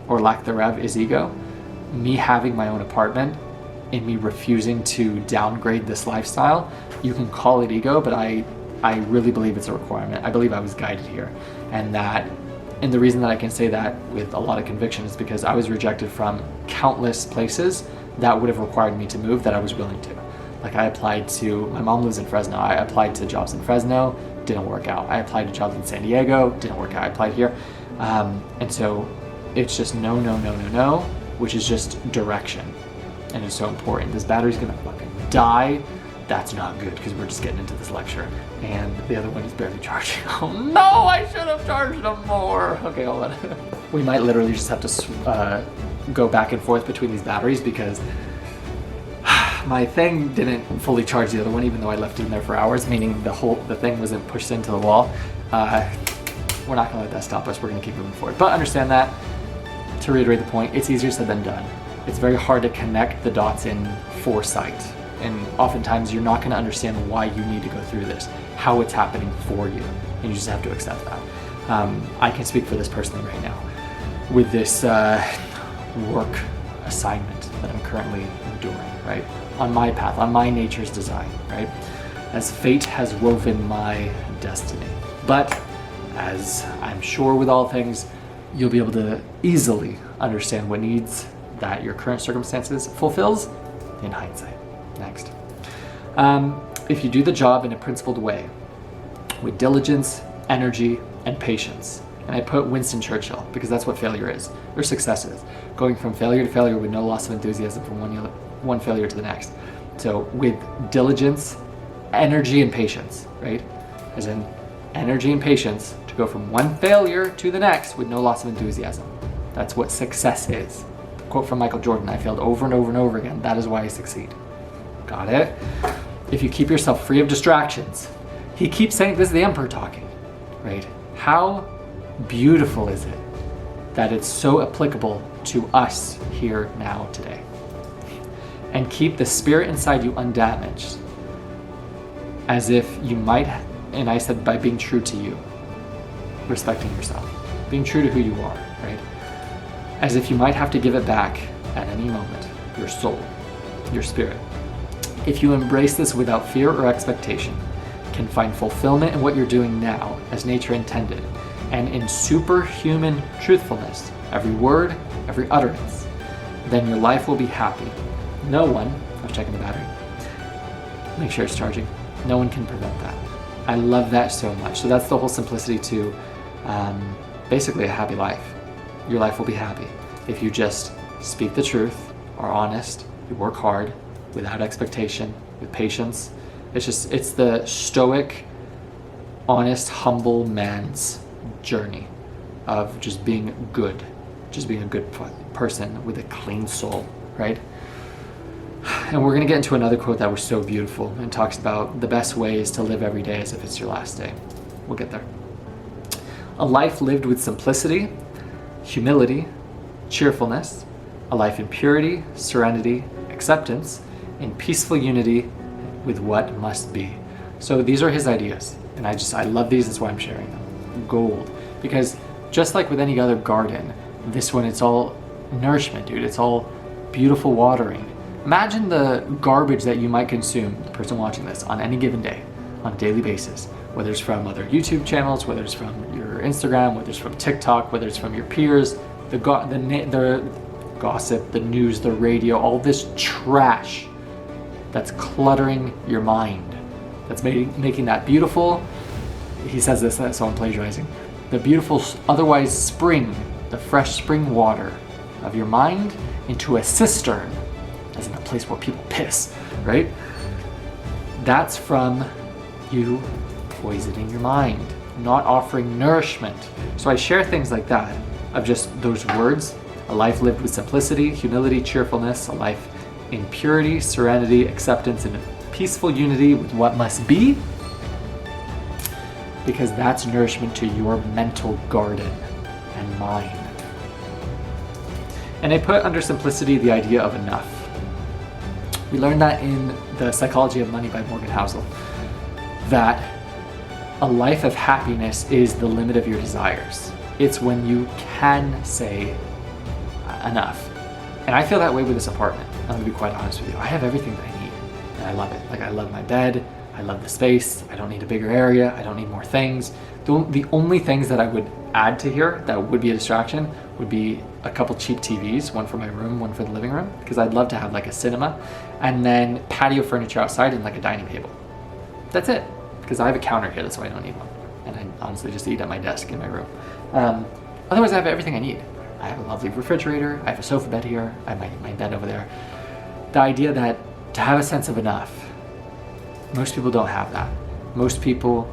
or lack thereof, is ego. Me having my own apartment and me refusing to downgrade this lifestyle, you can call it ego, but I really believe it's a requirement. I believe I was guided here. And the reason that I can say that with a lot of conviction is because I was rejected from countless places that would have required me to move that I was willing to. I applied to, my mom lives in Fresno, I applied to jobs in Fresno, didn't work out. I applied to jobs in San Diego, didn't work out. I applied here. And so it's just no, which is just direction. And it's so important. This battery's gonna fucking die. That's not good, because we're just getting into this lecture. And the other one is barely charging. Oh no, I should have charged them more. Okay, hold on. We might literally just have to go back and forth between these batteries, because my thing didn't fully charge the other one, even though I left it in there for hours, meaning the thing wasn't pushed into the wall. We're not gonna let that stop us. We're gonna keep moving forward. But understand that, to reiterate the point, it's easier said than done. It's very hard to connect the dots in foresight. And oftentimes you're not going to understand why you need to go through this, how it's happening for you. And you just have to accept that. I can speak for this personally right now. with this work assignment that I'm currently doing, right? On my path, on my nature's design, right? As fate has woven my destiny. But as I'm sure with all things, you'll be able to easily understand what needs that your current circumstances fulfills in hindsight. Next. If you do the job in a principled way, with diligence, energy, and patience, and I put Winston Churchill because that's what failure is, or success is, going from failure to failure with no loss of enthusiasm from one failure to the next. So with diligence, energy, and patience, right? As in energy and patience to go from one failure to the next with no loss of enthusiasm. That's what success is. The quote from Michael Jordan, I failed over and over and over again. That is why I succeed. Got it? If you keep yourself free of distractions, he keeps saying, this is the emperor talking, right? How beautiful is it that it's so applicable to us here now today? And keep the spirit inside you undamaged, as if you might, and I said by being true to you, respecting yourself, being true to who you are, right? As if you might have to give it back at any moment, your soul, your spirit. If you embrace this without fear or expectation, can find fulfillment in what you're doing now as nature intended, and in superhuman truthfulness, every word, every utterance, then your life will be happy. No one, I was checking the battery, make sure it's charging, no one can prevent that. I love that so much. So that's the whole simplicity to basically a happy life. Your life will be happy if you just speak the truth, are honest, you work hard, without expectation, with patience. It's the stoic, honest, humble man's journey of just being good, just being a good person with a clean soul, right? And we're going to get into another quote that was so beautiful and talks about the best ways to live every day as if it's your last day. We'll get there. A life lived with simplicity, humility, cheerfulness, a life in purity, serenity, acceptance, in peaceful unity with what must be. So these are his ideas, and I love these. That's why I'm sharing them. Gold, because just like with any other garden, this one, it's all nourishment, dude. It's all beautiful watering. Imagine the garbage that you might consume, the person watching this, on any given day, on a daily basis, whether it's from other YouTube channels, whether it's from your Instagram, whether it's from TikTok, whether it's from your peers, the gossip, the news, the radio, all this trash that's cluttering your mind, that's making that beautiful, he says this, so I'm plagiarizing, the beautiful, otherwise spring, the fresh spring water of your mind into a cistern, as in a place where people piss, right? That's from you poisoning your mind, not offering nourishment. So I share things like that, of just those words, a life lived with simplicity, humility, cheerfulness, a life in purity, serenity, acceptance, and peaceful unity with what must be, because that's nourishment to your mental garden and mind. And I put under simplicity the idea of enough. We learned that in The Psychology of Money by Morgan Housel, that a life of happiness is the limit of your desires. It's when you can say enough. And I feel that way with this apartment. I'm gonna be quite honest with you. I have everything that I need, and I love it. Like, I love my bed, I love the space, I don't need a bigger area, I don't need more things. The only things that I would add to here that would be a distraction would be a couple cheap TVs, one for my room, one for the living room, because I'd love to have like a cinema, and then patio furniture outside and like a dining table. That's it, because I have a counter here, that's why I don't need one. And I honestly just eat at my desk in my room. Otherwise, I have everything I need. I have a lovely refrigerator, I have a sofa bed here, I have my bed over there. The idea that to have a sense of enough, most people don't have that. Most people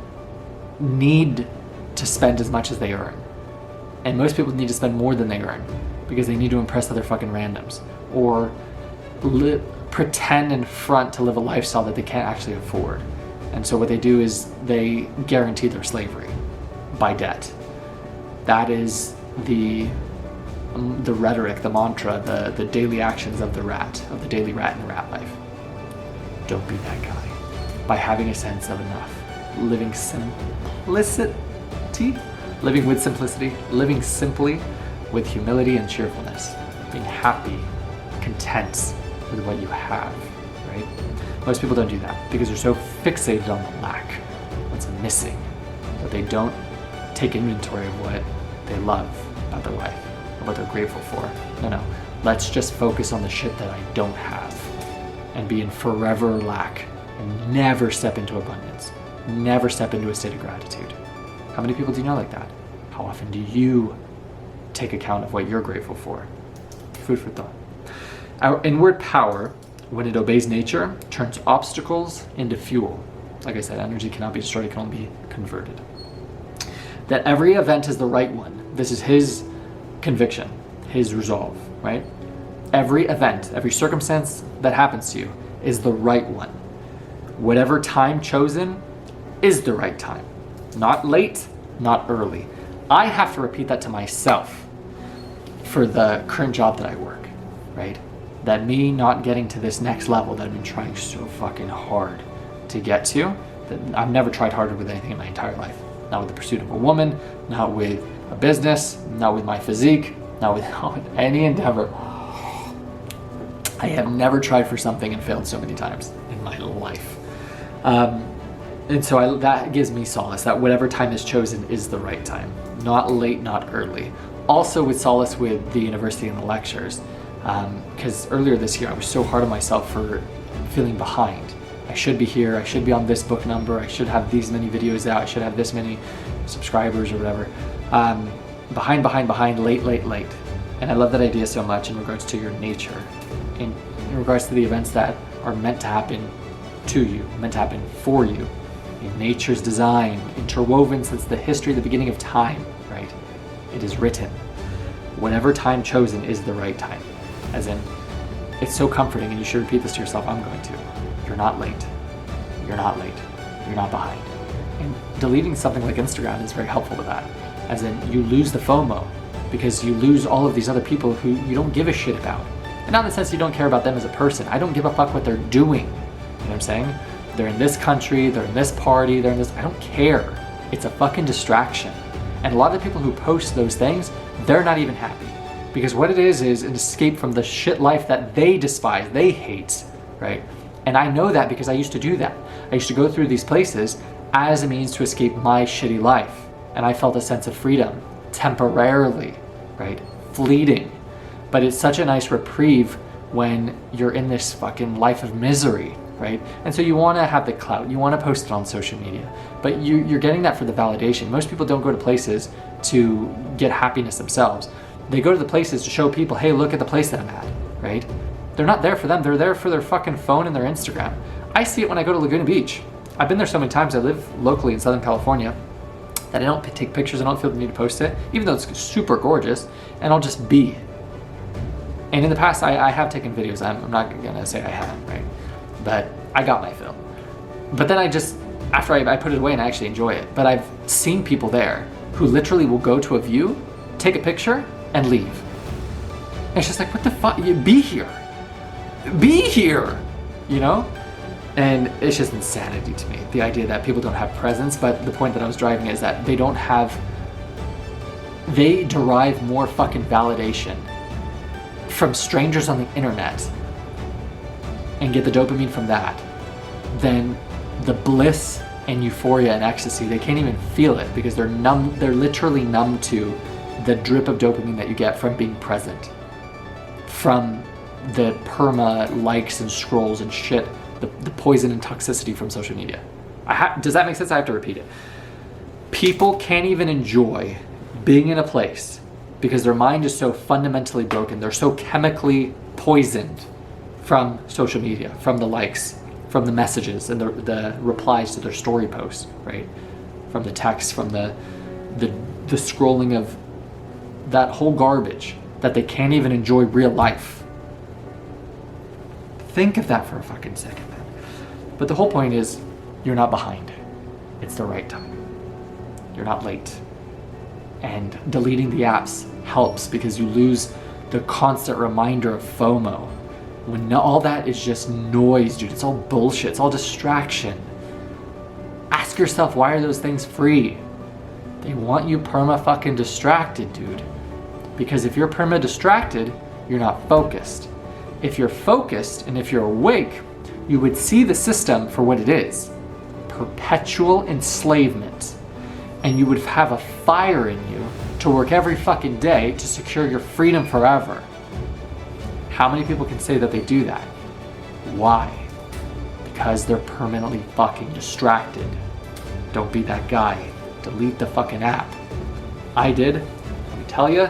need to spend as much as they earn. And most people need to spend more than they earn because they need to impress other fucking randoms or pretend and front to live a lifestyle that they can't actually afford. And so what they do is they guarantee their slavery by debt. That is the rhetoric, the mantra, the daily actions of the daily rat in the rat life. Don't be that guy. By having a sense of enough, living with simplicity, living simply, with humility and cheerfulness, being happy, content with what you have, right? Most people don't do that because they're so fixated on the lack, what's missing, that they don't take inventory of what they love about their life, or what they're grateful for. No, let's just focus on the shit that I don't have and be in forever lack and never step into abundance, never step into a state of gratitude. How many people do you know like that? How often do you take account of what you're grateful for? Food for thought. Our inward power, when it obeys nature, turns obstacles into fuel. Like I said, energy cannot be destroyed, it can only be converted. That every event is the right one. This is his conviction, his resolve, right? Every event, every circumstance that happens to you is the right one. Whatever time chosen is the right time. Not late, not early. I have to repeat that to myself for the current job that I work, right? That me not getting to this next level that I've been trying so fucking hard to get to, that I've never tried harder with anything in my entire life. Not with the pursuit of a woman, not with a business, not with my physique, not with any endeavor. I have never tried for something and failed so many times in my life. And so that gives me solace, that whatever time is chosen is the right time. Not late, not early. Also with solace with the university and the lectures. Because earlier this year I was so hard on myself for feeling behind. I should be here, I should be on this book number, I should have these many videos out, I should have this many subscribers or whatever. Behind, late. And I love that idea so much in regards to your nature. In regards to the events that are meant to happen to you, meant to happen for you. In nature's design, interwoven since the history, the beginning of time, right? It is written. Whatever time chosen is the right time. As in, it's so comforting, and you should repeat this to yourself. I'm going to. You're not late. You're not late. You're not behind. And deleting something like Instagram is very helpful with that. As in, you lose the FOMO because you lose all of these other people who you don't give a shit about. And not in the sense you don't care about them as a person. I don't give a fuck what they're doing. You know what I'm saying? They're in this country, they're in this party, they're in this, I don't care. It's a fucking distraction. And a lot of the people who post those things, they're not even happy. Because what it is an escape from the shit life that they despise, they hate, right? And I know that because I used to do that. I used to go through these places as a means to escape my shitty life. And I felt a sense of freedom, temporarily, right? Fleeting. But it's such a nice reprieve when you're in this fucking life of misery, right? And so you want to have the clout, you want to post it on social media, but you're getting that for the validation. Most people don't go to places to get happiness themselves. They go to the places to show people, hey, look at the place that I'm at, right? They're not there for them, they're there for their fucking phone and their Instagram. I see it when I go to Laguna Beach. I've been there so many times. I live locally in Southern California that I don't take pictures, I don't feel the need to post it, even though it's super gorgeous, and I'll just be. And in the past, I have taken videos. I'm not gonna say I haven't, right? But I got my fill. But then after I put it away and I actually enjoy it. But I've seen people there who literally will go to a view, take a picture, and leave. And it's just like, what the fuck? Be here. Be here, you know? And it's just insanity to me, the idea that people don't have presence. But the point that I was driving is that they derive more fucking validation from strangers on the internet and get the dopamine from that than the bliss and euphoria and ecstasy. They can't even feel it because they're numb. They're literally numb to the drip of dopamine that you get from being present, from the perma likes and scrolls and shit, the poison and toxicity from social media. Does that make sense? I have to repeat it. People can't even enjoy being in a place because their mind is so fundamentally broken. They're so chemically poisoned from social media, from the likes, from the messages and the replies to their story posts, right? From the text, from the scrolling of that whole garbage, that they can't even enjoy real life. Think of that for a fucking second, man. But the whole point is, you're not behind. It's the right time. You're not late. And deleting the apps helps because you lose the constant reminder of FOMO. When all that is just noise, dude, it's all bullshit, it's all distraction. Ask yourself, why are those things free? They want you perma fucking distracted, dude. Because if you're perma-distracted, you're not focused. If you're focused and if you're awake, you would see the system for what it is. Perpetual enslavement. And you would have a fire in you to work every fucking day to secure your freedom forever. How many people can say that they do that? Why? Because they're permanently fucking distracted. Don't be that guy. Delete the fucking app. I did. Let me tell you,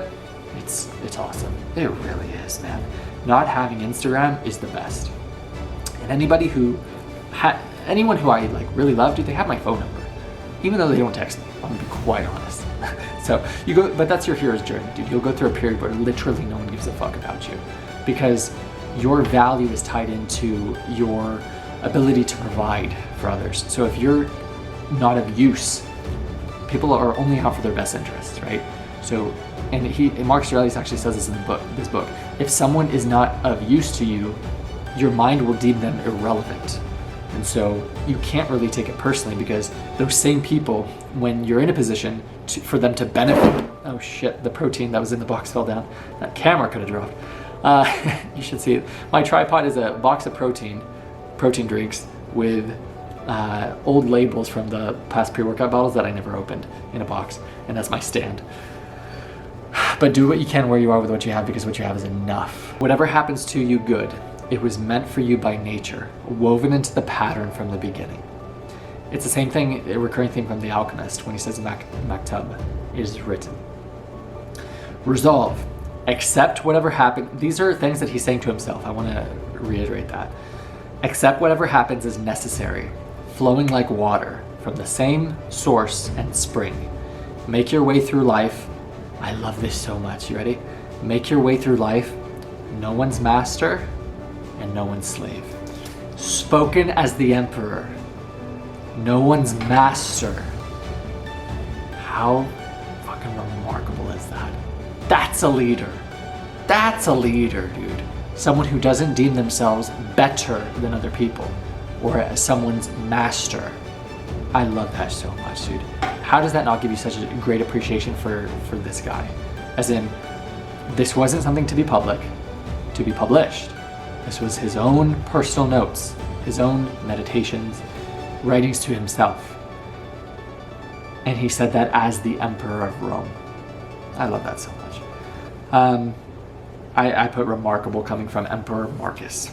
it's awesome. It really is, man. Not having Instagram is the best. And anybody who anyone who I like really love, dude, they have my phone number. Even though they don't text me, I'm gonna be quite honest. So you go, but that's your hero's journey, dude. You'll go through a period where literally no one gives a fuck about you, because your value is tied into your ability to provide for others. So if you're not of use, people are only out for their best interests, right? So, and Marcus Aurelius actually says this in this book. If someone is not of use to you, your mind will deem them irrelevant. And so you can't really take it personally, because those same people, when you're in a position for them to benefit, oh shit, the protein that was in the box fell down. That camera could have dropped. You should see it. My tripod is a box of protein drinks with old labels from the past pre-workout bottles that I never opened in a box, and that's my stand. But do what you can where you are with what you have, because what you have is enough. Whatever happens to you good, it was meant for you by nature, woven into the pattern from the beginning. It's the same thing, a recurring theme from The Alchemist when he says Maktub is written. Resolve. Accept whatever happened. These are things that he's saying to himself. I want to reiterate that. Accept whatever happens as necessary, flowing like water from the same source and spring. Make your way through life. I love this so much. You ready? Make your way through life. No one's master and no one's slave. Spoken as the emperor. No one's master. How fucking remarkable is that? That's a leader. That's a leader, dude. Someone who doesn't deem themselves better than other people, or as someone's master. I love that so much, dude. How does that not give you such a great appreciation for this guy? As in, this wasn't something to be public, to be published. This was his own personal notes, his own meditations, writings to himself. And he said that as the Emperor of Rome. I love that so much. I put remarkable coming from Emperor Marcus.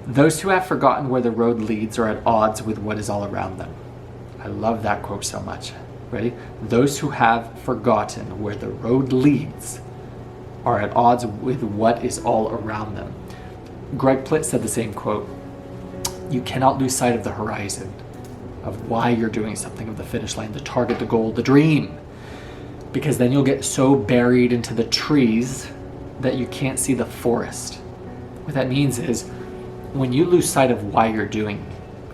Those who have forgotten where the road leads are at odds with what is all around them. I love that quote so much. Ready? Those who have forgotten where the road leads are at odds with what is all around them. Greg Plitt said the same quote. You cannot lose sight of the horizon, of why you're doing something, of the finish line, the target, the goal, the dream. Because then you'll get so buried into the trees that you can't see the forest. What that means is, when you lose sight of why you're doing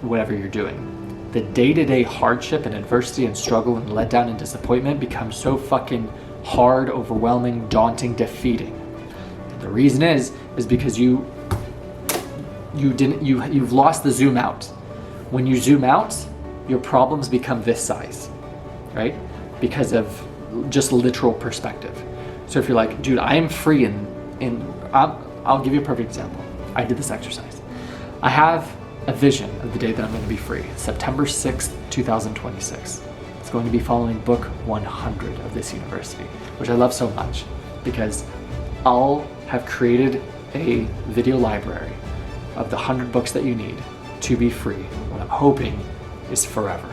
whatever you're doing, the day-to-day hardship and adversity and struggle and letdown and disappointment becomes so fucking hard, overwhelming, daunting, defeating. And the reason is because you've lost the zoom out. When you zoom out, your problems become this size, right? Because of just literal perspective. So if you're like, dude, I am free I'll give you a perfect example. I did this exercise. I have a vision of the day that I'm going to be free. September 6th, 2026. It's going to be following book 100 of this university, which I love so much because I'll have created a video library of the 100 books that you need to be free. What I'm hoping is forever.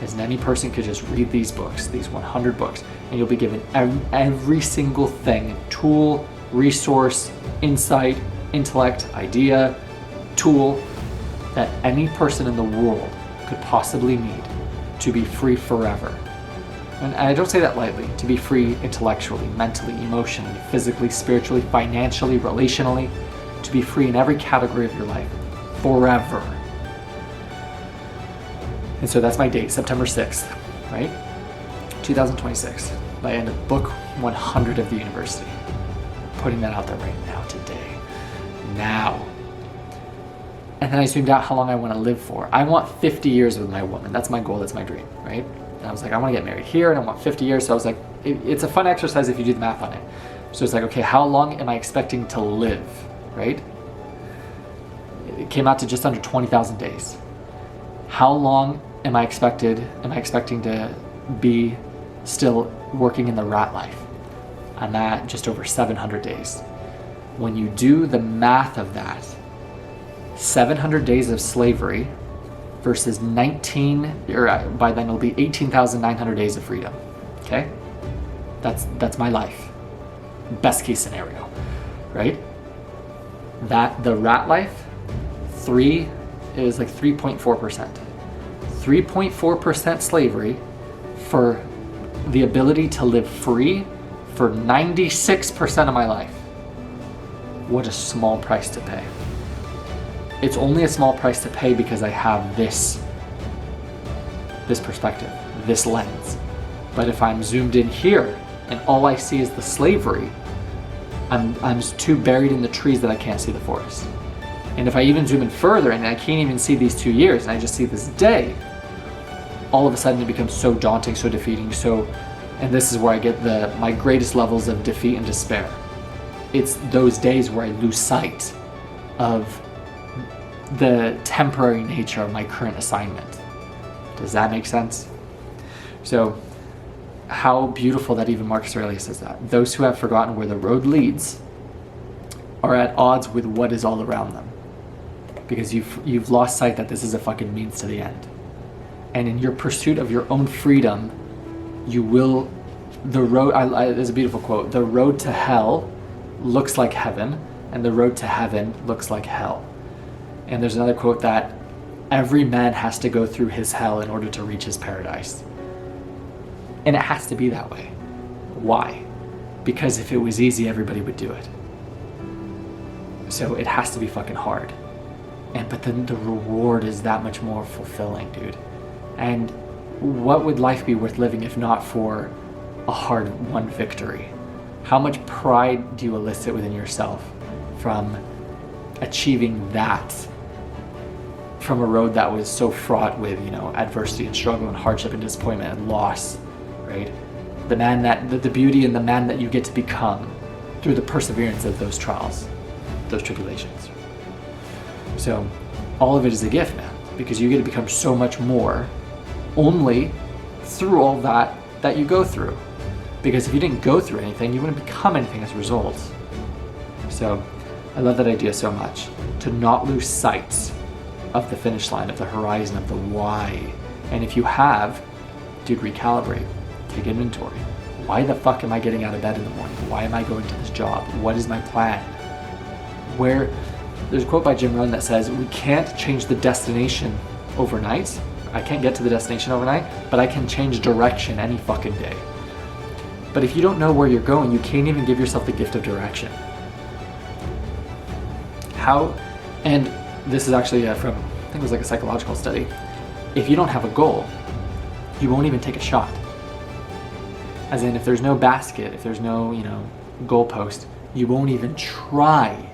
As any person could just read these books, these 100 books, and you'll be given every single thing, tool, resource, insight, intellect, idea, tool that any person in the world could possibly need to be free forever. And I don't say that lightly, to be free intellectually, mentally, emotionally, physically, spiritually, financially, relationally, to be free in every category of your life, forever. And so that's my date, September 6th, right? 2026, by end of book 100 of the university. Putting that out there right now, today. Now. And then I zoomed out how long I want to live for. I want 50 years with my woman. That's my goal, that's my dream, right? And I was like, I want to get married here and I want 50 years. So I was like, it's a fun exercise if you do the math on it. So it's like, okay, how long am I expecting to live, right? It came out to just under 20,000 days. How long am I expecting to be still working in the rat life? I'm at just over 700 days. When you do the math of that, 700 days of slavery versus by then it'll be 18,900 days of freedom. Okay? That's my life. Best case scenario, right? That the rat life, it was like 3.4%. 3.4% slavery for the ability to live free for 96% of my life. What a small price to pay. It's only a small price to pay because I have this perspective, this lens. But if I'm zoomed in here and all I see is the slavery, I'm too buried in the trees that I can't see the forest. And if I even zoom in further and I can't even see these 2 years and I just see this day, all of a sudden it becomes so daunting, so defeating, and this is where I get my greatest levels of defeat and despair. It's those days where I lose sight of the temporary nature of my current assignment. Does that make sense? So, how beautiful that even Marcus Aurelius says that. Those who have forgotten where the road leads are at odds with what is all around them. Because you've lost sight that this is a fucking means to the end. And in your pursuit of your own freedom, there's a beautiful quote, the road to hell looks like heaven, and the road to heaven looks like hell. And there's another quote that every man has to go through his hell in order to reach his paradise. And it has to be that way. Why? Because if it was easy, everybody would do it. So it has to be fucking hard. But then the reward is that much more fulfilling, dude. And what would life be worth living if not for a hard-won victory? How much pride do you elicit within yourself from achieving that from a road that was so fraught with, adversity and struggle and hardship and disappointment and loss, right? The beauty and the man that you get to become through the perseverance of those trials, those tribulations. So all of it is a gift, man, because you get to become so much more only through all that you go through. Because if you didn't go through anything, you wouldn't become anything as a result. So I love that idea so much. To not lose sight of the finish line, of the horizon, of the why. And if you have, dude, recalibrate. Take inventory. Why the fuck am I getting out of bed in the morning? Why am I going to this job? What is my plan? There's a quote by Jim Rohn that says, we can't change the destination overnight. I can't get to the destination overnight, but I can change direction any fucking day. But if you don't know where you're going, you can't even give yourself the gift of direction. And this is actually from, I think it was like a psychological study. If you don't have a goal, you won't even take a shot. As in, if there's no basket, if there's no, goal post, you won't even try.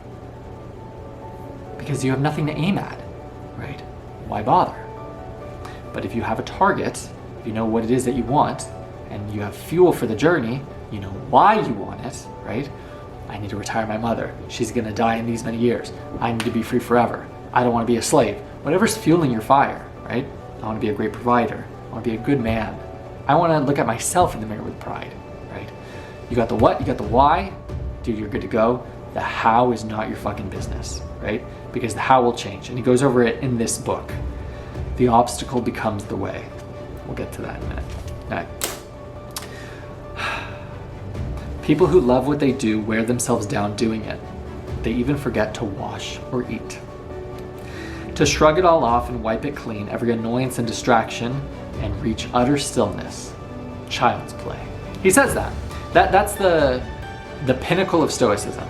Because you have nothing to aim at, right? Why bother? But if you have a target, if you know what it is that you want, and you have fuel for the journey, you know why you want it, right? I need to retire my mother. She's gonna die in these many years. I need to be free forever. I don't want to be a slave. Whatever's fueling your fire, right? I want to be a great provider. I want to be a good man. I want to look at myself in the mirror with pride, right? You got the what, you got the why, dude, you're good to go. The how is not your fucking business, right? Because the how will change. And he goes over it in this book. The obstacle becomes the way. We'll get to that in a minute. All right. People who love what they do wear themselves down doing it. They even forget to wash or eat. To shrug it all off and wipe it clean, every annoyance and distraction, and reach utter stillness. Child's play. He says that. That's the pinnacle of Stoicism.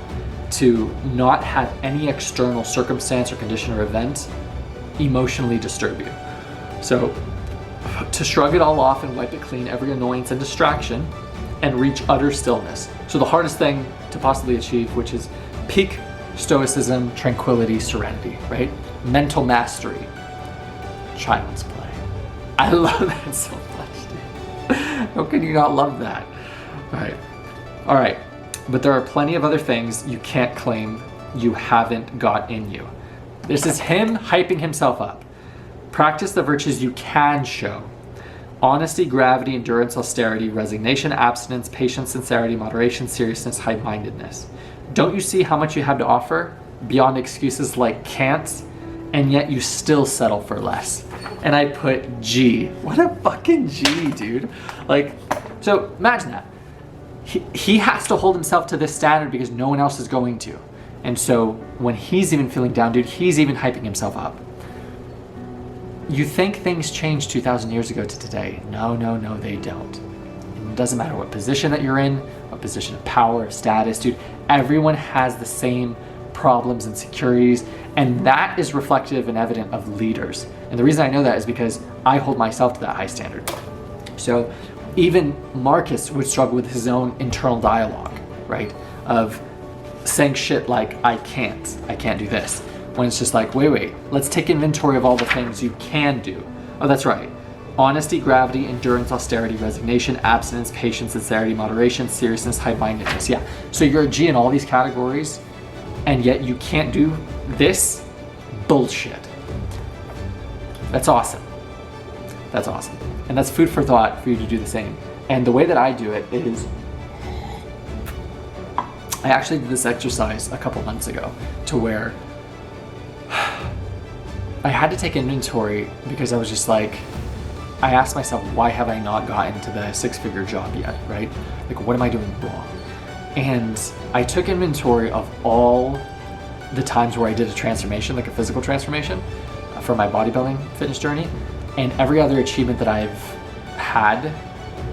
To not have any external circumstance or condition or event emotionally disturb you. So, to shrug it all off and wipe it clean, every annoyance and distraction, and reach utter stillness. So the hardest thing to possibly achieve, which is peak stoicism, tranquility, serenity, right? Mental mastery. Child's play. I love that so much, dude. How can you not love that? All right. but there are plenty of other things you can't claim you haven't got in you. This is him hyping himself up. Practice the virtues you can show. Honesty, gravity, endurance, austerity, resignation, abstinence, patience, sincerity, moderation, seriousness, high-mindedness. Don't you see how much you have to offer beyond excuses like can't, and yet you still settle for less? And I put G. What a fucking G, dude. Like, so imagine that. He has to hold himself to this standard because no one else is going to. And so when he's even feeling down, dude, he's even hyping himself up. You think things changed 2,000 years ago to today. No, they don't. It doesn't matter what position that you're in, what position of power, status, dude. Everyone has the same problems and insecurities, and that is reflective and evident of leaders. And the reason I know that is because I hold myself to that high standard. So even Marcus would struggle with his own internal dialogue, right? Of saying shit like, I can't do this. When it's just like, wait, let's take inventory of all the things you can do. Oh, that's right. Honesty, gravity, endurance, austerity, resignation, abstinence, patience, sincerity, moderation, seriousness, high-mindedness. Yeah, so you're a G in all these categories, and yet you can't do this? Bullshit. That's awesome. That's awesome. And that's food for thought for you to do the same. And the way that I do it is, I actually did this exercise a couple months ago to where I had to take inventory because I was just like, I asked myself, why have I not gotten to the six-figure job yet, right? Like, what am I doing wrong? And I took inventory of all the times where I did a transformation, like a physical transformation for my bodybuilding fitness journey, and every other achievement that I've had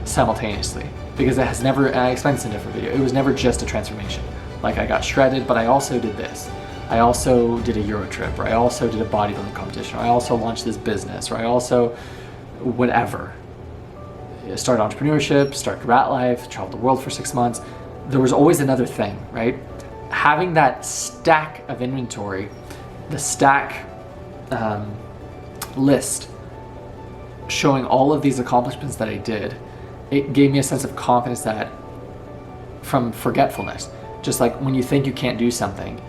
simultaneously. Because it has never, and I explained this in a different video, it was never just a transformation. Like, I got shredded, but I also did this. I also did a Euro trip, or I also did a bodybuilding competition, or I also launched this business, or I also, whatever. Started entrepreneurship, started Ratlife, traveled the world for 6 months. There was always another thing, right? Having that stack of inventory, the stack list showing all of these accomplishments that I did, it gave me a sense of confidence that from forgetfulness, just like when you think you can't do something,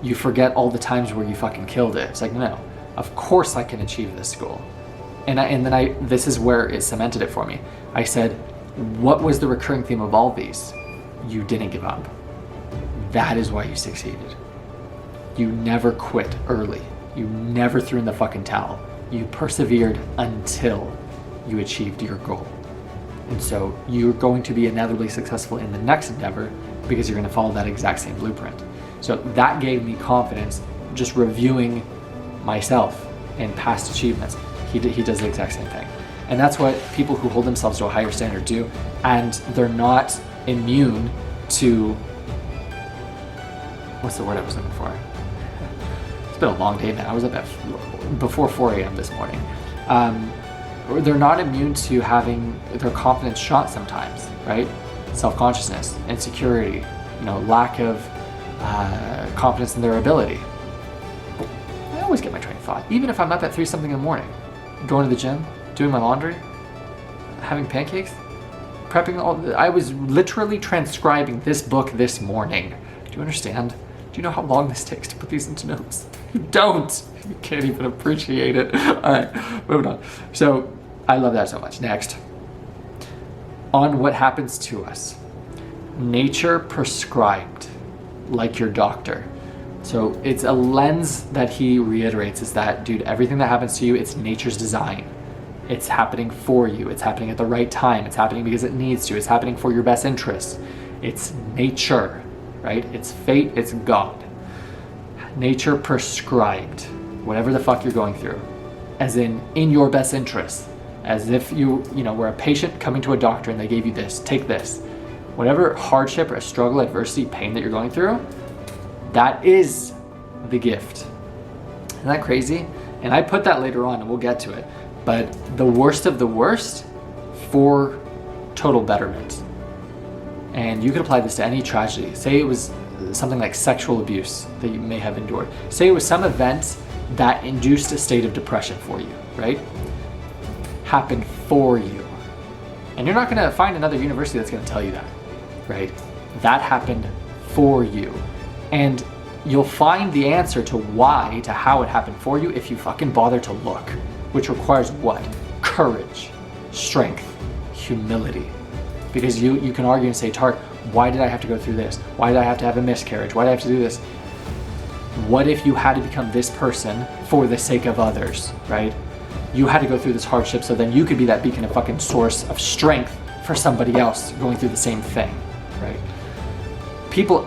you forget all the times where you fucking killed it. It's like, no, of course I can achieve this goal. And then this is where it cemented it for me. I said, what was the recurring theme of all these? You didn't give up. That is why you succeeded. You never quit early. You never threw in the fucking towel. You persevered until you achieved your goal. And so you're going to be inevitably successful in the next endeavor because you're going to follow that exact same blueprint. So that gave me confidence just reviewing myself and past achievements. He does the exact same thing. And that's what people who hold themselves to a higher standard do. And they're not immune to, what's the word I was looking for? It's been a long day now. I was up at before 4 a.m. this morning. They're not immune to having their confidence shot sometimes, right? Self-consciousness, insecurity, lack of confidence in their ability. I always get my train of thought, even if I'm up at 3 something in the morning, going to the gym, doing my laundry, having pancakes, prepping I was literally transcribing this book this morning. Do you understand? Do you know how long this takes to put these into notes? You don't. You can't even appreciate it. All right, moving on. So I love that so much. Next, on what happens to us. Nature prescribed, like your doctor. So it's a lens that he reiterates is that, dude, everything that happens to you, it's nature's design. It's happening for you. It's happening at the right time. It's happening because it needs to. It's happening for your best interests. It's nature, right? It's fate. It's God. Nature prescribed whatever the fuck you're going through, as in your best interest, as if you were a patient coming to a doctor and they gave you this, take this. Whatever hardship or struggle, adversity, pain that you're going through, that is the gift. Isn't that crazy? And I put that later on and we'll get to it. But the worst of the worst for total betterment. And you could apply this to any tragedy. Say it was something like sexual abuse that you may have endured. Say it was some event that induced a state of depression for you, right? Happened for you. And you're not going to find another university that's going to tell you that, right? That happened for you. And you'll find the answer to why, to how it happened for you if you fucking bother to look, which requires what? Courage, strength, humility. Because you can argue and say, Tark, why did I have to go through this? Why did I have to have a miscarriage? Why did I have to do this? What if you had to become this person for the sake of others, right? You had to go through this hardship so then you could be that beacon of fucking source of strength for somebody else going through the same thing, right?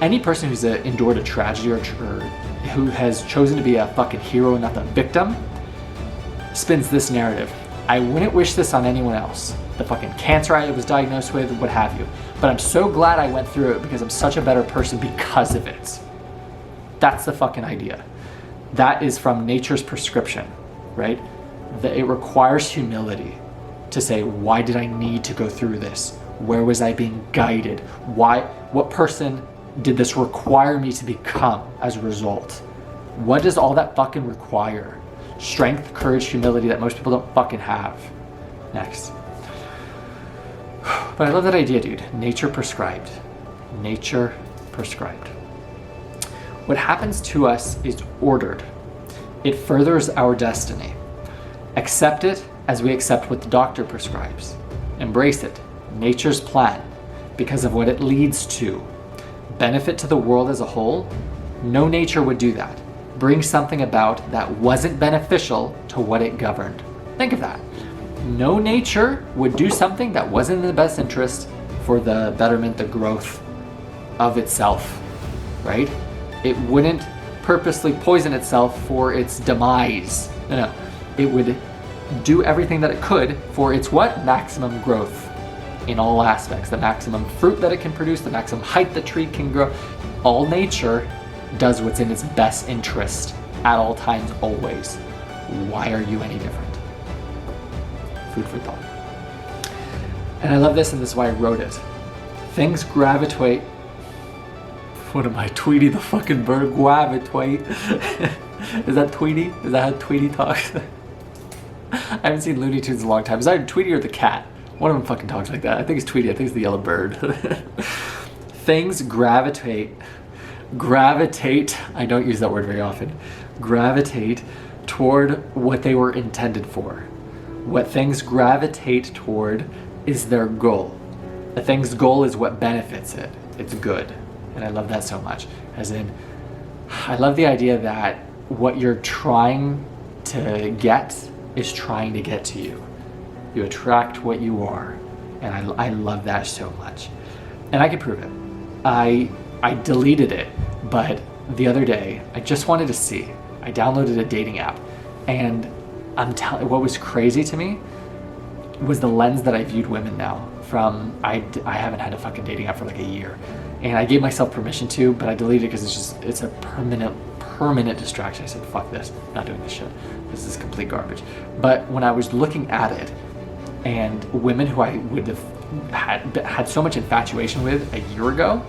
Any person who's endured a tragedy or who has chosen to be a fucking hero and not the victim spins this narrative. I wouldn't wish this on anyone else. The fucking cancer I was diagnosed with, what have you. But I'm so glad I went through it because I'm such a better person because of it. That's the fucking idea. That is from nature's prescription, right? That it requires humility to say, why did I need to go through this? Where was I being guided? What person did this require me to become as a result? What does all that fucking require? Strength, courage, humility that most people don't fucking have. Next. But I love that idea, dude. Nature prescribed. Nature prescribed. What happens to us is ordered. It furthers our destiny. Accept it as we accept what the doctor prescribes. Embrace it. Nature's plan. Because of what it leads to. Benefit to the world as a whole? No nature would do that. Bring something about that wasn't beneficial to what it governed. Think of that. No nature would do something that wasn't in the best interest for the betterment, the growth of itself, right? It wouldn't purposely poison itself for its demise. No. It would do everything that it could for its what? Maximum growth in all aspects. The maximum fruit that it can produce, the maximum height the tree can grow. All nature does what's in its best interest at all times, always. Why are you any different? Food for thought. And I love this, and this is why I wrote it. Things gravitate. What am I, Tweety the fucking bird? Gravitate. Is that Tweety? Is that how Tweety talks? I haven't seen Looney Tunes in a long time. Is that Tweety or the cat? One of them fucking talks like that. I think it's Tweety. I think it's the yellow bird. Things gravitate. I don't use that word very often. Gravitate toward what they were intended for. What things gravitate toward is their goal. A thing's goal is what benefits it. It's good. And I love that so much. As in, I love the idea that what you're trying to get is trying to get to you. You attract what you are. And I love that so much. And I can prove it. I deleted it, but the other day, I just wanted to see. I downloaded a dating app, and what was crazy to me was the lens that I viewed women now from. I haven't had a fucking dating app for like a year, and I gave myself permission to, but I deleted it because it's a permanent distraction. I said, fuck this, I'm not doing this shit. This is complete garbage. But when I was looking at it, and women who I would have had so much infatuation with a year ago,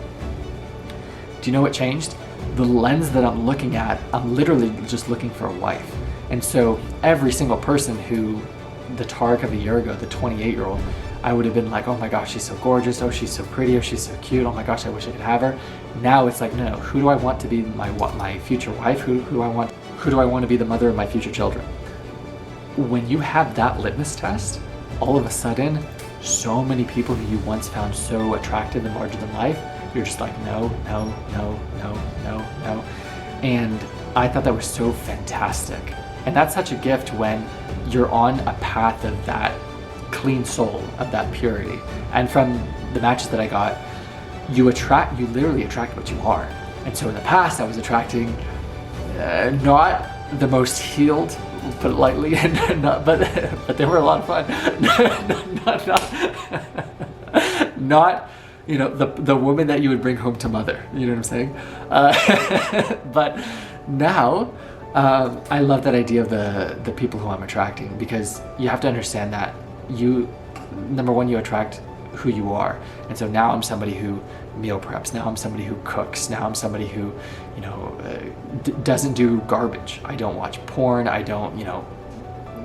do you know what changed? The lens that I'm looking at, I'm literally just looking for a wife. And so every single person who, the Tarek of a year ago, the 28-year-old, I would have been like, oh my gosh, she's so gorgeous, oh she's so pretty, oh she's so cute, oh my gosh, I wish I could have her. Now it's like, no, who do I want to be my future wife? Who do I want to be the mother of my future children? When you have that litmus test, all of a sudden, so many people who you once found so attractive and larger than life, you're just like, no. And I thought that was so fantastic. And that's such a gift when you're on a path of that clean soul, of that purity. And from the matches that I got, you literally attract what you are. And so in the past, I was attracting not the most healed, put it lightly, but they were a lot of fun. not the woman that you would bring home to mother. You know what I'm saying? But now, I love that idea of the people who I'm attracting, because you have to understand that number one, you attract who you are. And so now I'm somebody who meal preps. Now I'm somebody who cooks. Now I'm somebody who, doesn't do garbage. I don't watch porn. I don't,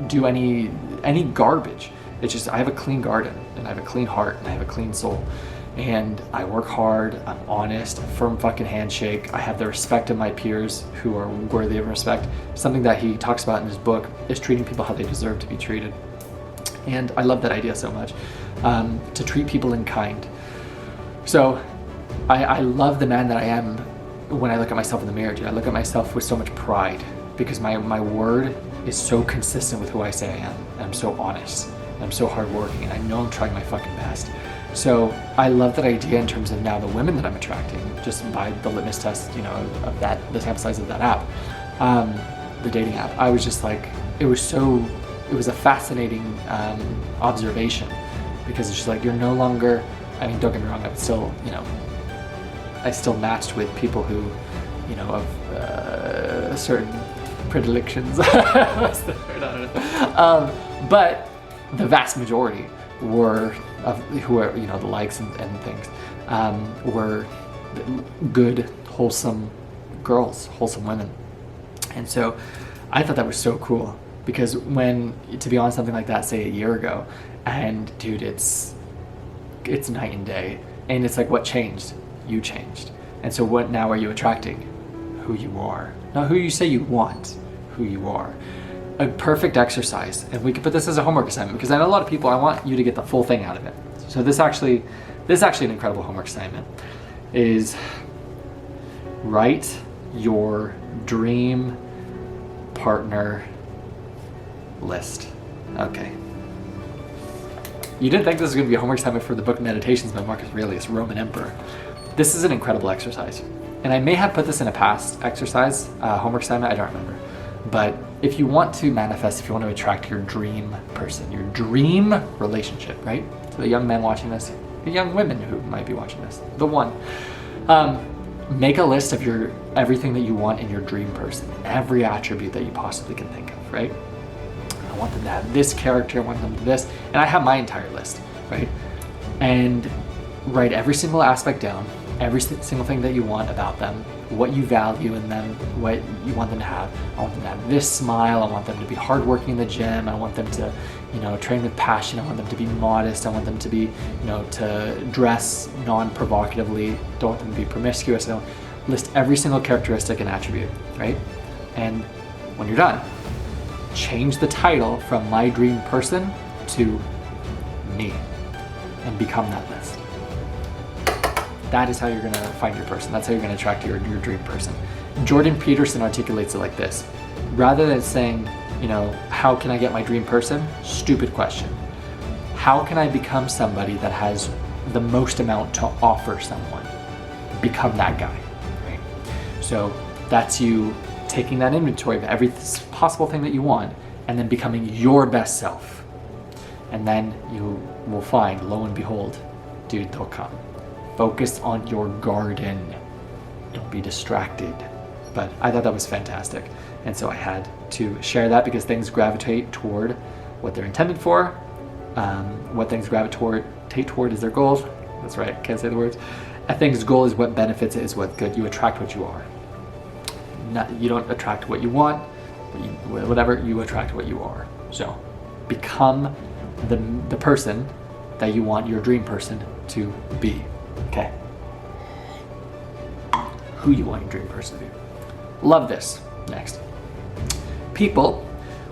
do any garbage. It's just, I have a clean garden, and I have a clean heart, and I have a clean soul. And I work hard, I'm honest, a firm fucking handshake. I have the respect of my peers who are worthy of respect. Something that he talks about in his book is treating people how they deserve to be treated. And I love that idea so much, to treat people in kind. So I love the man that I am when I look at myself in the mirror, dude. I look at myself with so much pride because my word is so consistent with who I say I am. And I'm so honest, and I'm so hardworking, and I know I'm trying my fucking best. So I love that idea in terms of now the women that I'm attracting, just by the litmus test, you know, of that, the sample size of that app, the dating app. I was just like, it was a fascinating observation, because it's just like, you're no longer, I mean, don't get me wrong, I'm still, you know, I still matched with people who, you know, of certain predilections. What's the word? I don't know. But the vast majority were of who are, you know, the likes and things, were good, wholesome girls, wholesome women. And so I thought that was so cool, because when, to be on something like that, say a year ago, and dude, it's night and day. And it's like, what changed? You changed. And so what now are you attracting? Who you are. Not who you say you want, who you are. A perfect exercise, and we could put this as a homework assignment, because I know a lot of people, I want you to get the full thing out of it. So this is actually an incredible homework assignment, is write your dream partner list. Okay. You didn't think this was going to be a homework assignment for the book Meditations by Marcus Aurelius, Roman Emperor. This is an incredible exercise. And I may have put this in a past exercise, homework assignment, I don't remember. But if you want to manifest, if you want to attract your dream person, your dream relationship, right? So the young men watching this, the young women who might be watching this, the one. Make a list of everything that you want in your dream person, every attribute that you possibly can think of, right? I want them to have this character, I want them to this, and I have my entire list, right? And write every single aspect down, every single thing that you want about them, what you value in them, what you want them to have. I want them to have this smile, I want them to be hardworking in the gym, I want them to, you know, train with passion, I want them to be modest, I want them to be, you know, to dress non-provocatively, don't want them to be promiscuous. I don't list every single characteristic and attribute, right? And when you're done, change the title from My Dream Person to Me, and become that list. That is how you're going to find your person. That's how you're going to attract your dream person. Jordan Peterson articulates it like this. Rather than saying, you know, how can I get my dream person? Stupid question. How can I become somebody that has the most amount to offer someone? Become that guy, right? So that's you taking that inventory of every possible thing that you want and then becoming your best self. And then you will find, lo and behold, dude, they'll come. Focus on your garden. Don't be distracted. But I thought that was fantastic. And so I had to share that, because things gravitate toward what they're intended for. What things gravitate toward is their goals. That's right, can't say the words. A thing's goal is what benefits it, is what good. You attract what you are. You don't attract what you want, whatever, you attract what you are. So become the person that you want your dream person to be. Okay. Who you want your dream person to be. Love this. Next. People,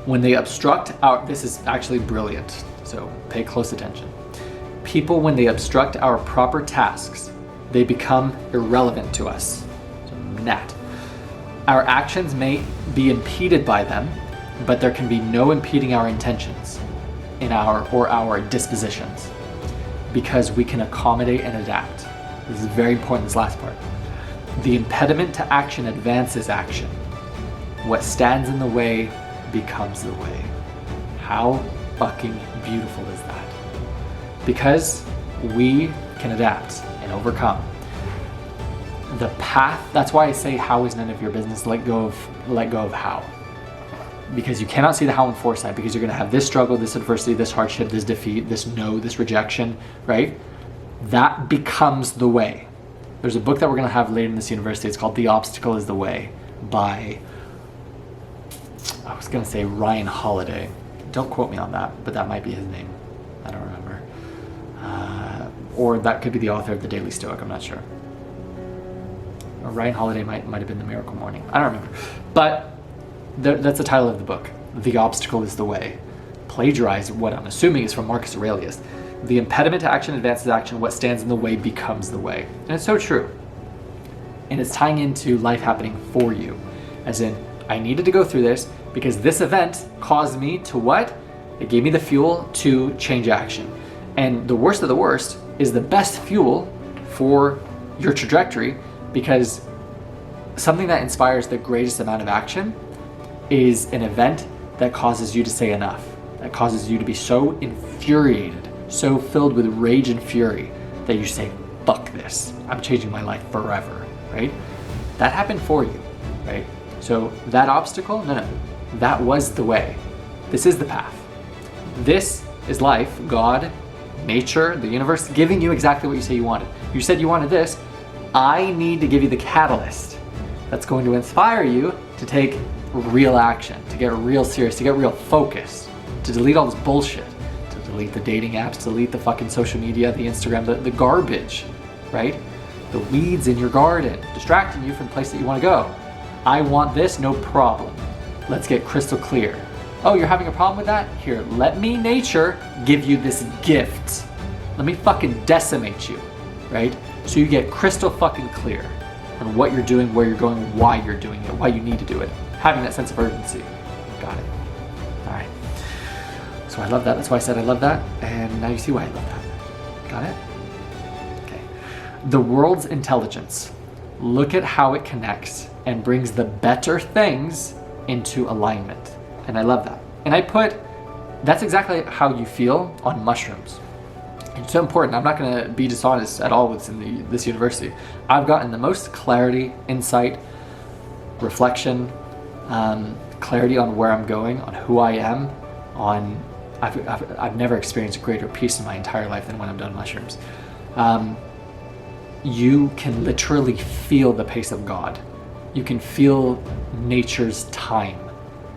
when they obstruct this is actually brilliant, so pay close attention. People, when they obstruct our proper tasks, they become irrelevant to us. So, Nat. Our actions may be impeded by them, but there can be no impeding our intentions or our dispositions, because we can accommodate and adapt. This is very important, this last part. The impediment to action advances action. What stands in the way becomes the way. How fucking beautiful is that? Because we can adapt and overcome. The path, that's why I say how is none of your business. Let go of how. Because you cannot see the how in foresight, because you're going to have this struggle, this adversity, this hardship, this defeat, this no, this rejection, right? That becomes the way. There's a book that we're going to have later in this university. It's called The Obstacle is the Way by, I was going to say Ryan Holiday. Don't quote me on that, but that might be his name. I don't remember. or that could be the author of the Daily Stoic, I'm not sure. Or Ryan Holiday might have been the Miracle Morning. I don't remember. But that's the title of the book. The obstacle is the way. Plagiarized what I'm assuming is from Marcus Aurelius. The impediment to action advances action. What stands in the way becomes the way. And it's so true. And it's tying into life happening for you. As in, I needed to go through this because this event caused me to what? It gave me the fuel to change action. And the worst of the worst is the best fuel for your trajectory, because something that inspires the greatest amount of action is an event that causes you to say enough, that causes you to be so infuriated, so filled with rage and fury that you say, fuck this, I'm changing my life forever, right? That happened for you, right? So that obstacle, no, that was the way. This is the path. This is life, God, nature, the universe, giving you exactly what you say you wanted. You said you wanted this. I need to give you the catalyst that's going to inspire you to take real action, to get real serious, to get real focused, to delete all this bullshit, to delete the dating apps, to delete the fucking social media, the Instagram, the garbage, right? The weeds in your garden, distracting you from the place that you want to go. I want this, no problem. Let's get crystal clear. Oh, you're having a problem with that? Here, let me, nature, give you this gift. Let me fucking decimate you, right? So you get crystal fucking clear on what you're doing, where you're going, why you're doing it, why you need to do it. Having that sense of urgency. Got it. All right. So I love that. That's why I said I love that. And now you see why I love that. Got it? Okay. The world's intelligence. Look at how it connects and brings the better things into alignment. And I love that. And that's exactly how you feel on mushrooms. It's so important. I'm not going to be dishonest at all with this university. I've gotten the most clarity, insight, reflection, clarity on where I'm going, on who I am, I've never experienced greater peace in my entire life than when I've done mushrooms. You can literally feel the pace of God. You can feel nature's time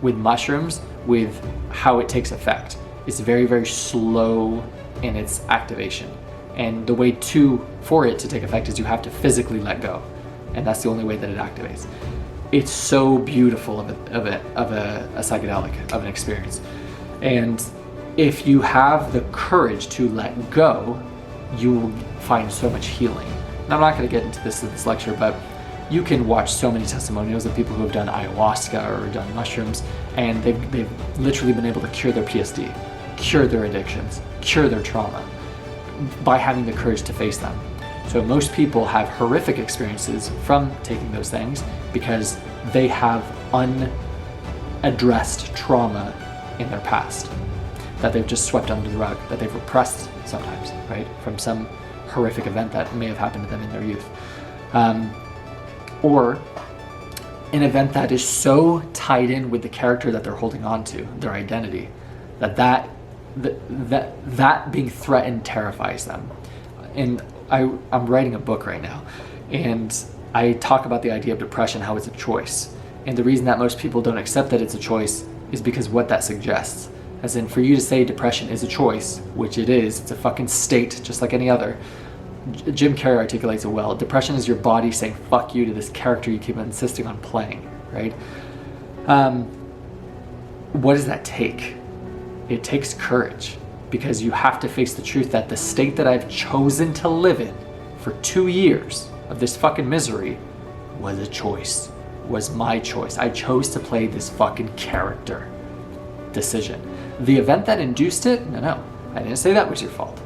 with mushrooms, with how it takes effect. It's very, very slow in its activation. And the way for it to take effect is you have to physically let go. And that's the only way that it activates. It's so beautiful of a psychedelic, of an experience. And if you have the courage to let go, you will find so much healing. And I'm not going to get into this lecture, but you can watch so many testimonials of people who have done ayahuasca or done mushrooms, and they've literally been able to cure their PSD, cure their addictions, cure their trauma by having the courage to face them. So most people have horrific experiences from taking those things because they have unaddressed trauma in their past that they've just swept under the rug, that they've repressed sometimes, right? From some horrific event that may have happened to them in their youth. Or an event that is so tied in with the character that they're holding on to, their identity, that being threatened terrifies them. And I'm writing a book right now, and I talk about the idea of depression, how it's a choice. And the reason that most people don't accept that it's a choice is because what that suggests. As in, for you to say depression is a choice, which it is, it's a fucking state just like any other. Jim Carrey articulates it well. Depression is your body saying fuck you to this character you keep insisting on playing, right? What does that take? It takes courage, because you have to face the truth that the state that I've chosen to live in for 2 years of this fucking misery was a choice, was my choice. I chose to play this fucking character. Decision. The event that induced it, no, I didn't say that was your fault.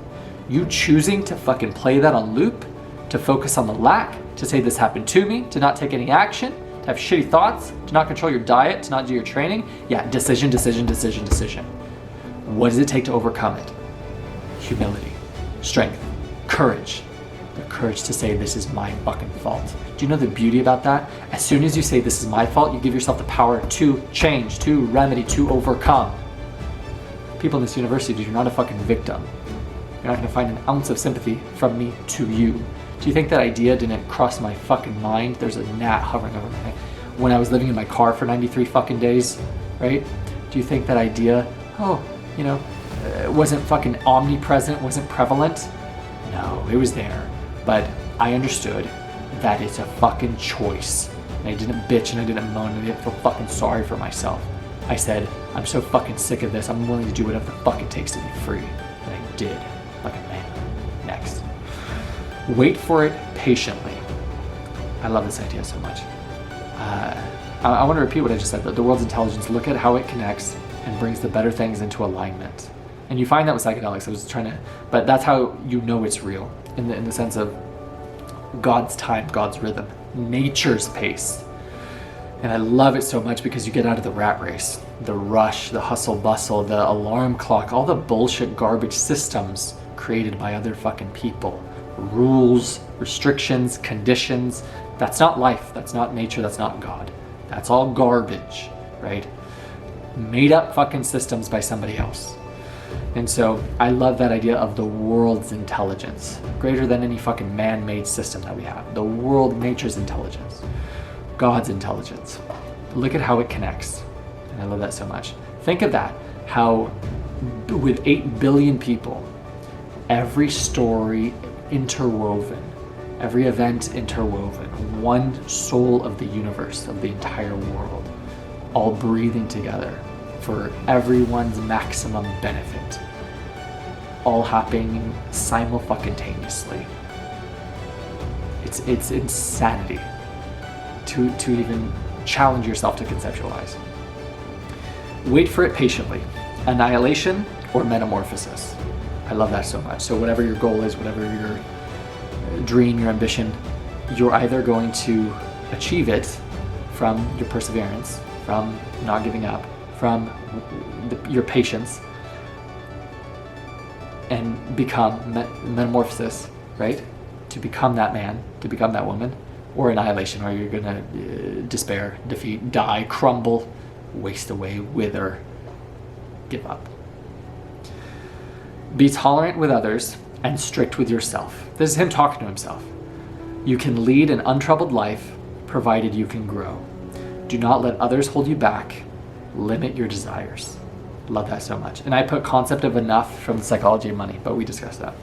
You choosing to fucking play that on loop, to focus on the lack, to say this happened to me, to not take any action, to have shitty thoughts, to not control your diet, to not do your training. Yeah, decision. What does it take to overcome it? Humility, strength, courage. The courage to say this is my fucking fault. Do you know the beauty about that? As soon as you say this is my fault, you give yourself the power to change, to remedy, to overcome. People in this university, you're not a fucking victim. You're not going to find an ounce of sympathy from me to you. Do you think that idea didn't cross my fucking mind? There's a gnat hovering over my head. When I was living in my car for 93 fucking days, right? Do you think that idea, wasn't fucking omnipresent, wasn't prevalent? No, it was there. But I understood that it's a fucking choice. And I didn't bitch and I didn't moan and I didn't feel fucking sorry for myself. I said, I'm so fucking sick of this. I'm willing to do whatever the fuck it takes to be free. And I did, like a man. Next. Wait for it patiently. I love this idea so much. I want to repeat what I just said. The world's intelligence, look at how it connects and brings the better things into alignment. And you find that with psychedelics. I was trying to, but that's how you know it's real. In the sense of God's time, God's rhythm, nature's pace. And I love it so much because you get out of the rat race, the rush, the hustle bustle, the alarm clock, all the bullshit garbage systems created by other fucking people. Rules, restrictions, conditions. That's not life. That's not nature. That's not God. That's all garbage, right? Made up fucking systems by somebody else. And so I love that idea of the world's intelligence, greater than any fucking man-made system that we have. The world, nature's intelligence, God's intelligence. Look at how it connects. And I love that so much. Think of that, how with 8 billion people, every story interwoven, every event interwoven, one soul of the universe, of the entire world, all breathing together for everyone's maximum benefit, all happening simultaneously. It's insanity to even challenge yourself to conceptualize. Wait for it patiently. Annihilation or metamorphosis. I love that so much. So whatever your goal is, whatever your dream, your ambition, you're either going to achieve it from your perseverance, from not giving up, from your patience, and become metamorphosis, right? To become that man, to become that woman, or annihilation, where you're gonna despair, defeat, die, crumble, waste away, wither, give up. Be tolerant with others and strict with yourself. This is him talking to himself. You can lead an untroubled life, provided you can grow. Do not let others hold you back. Limit your desires. Love that so much. And I put concept of enough from the psychology of money, but we discussed that.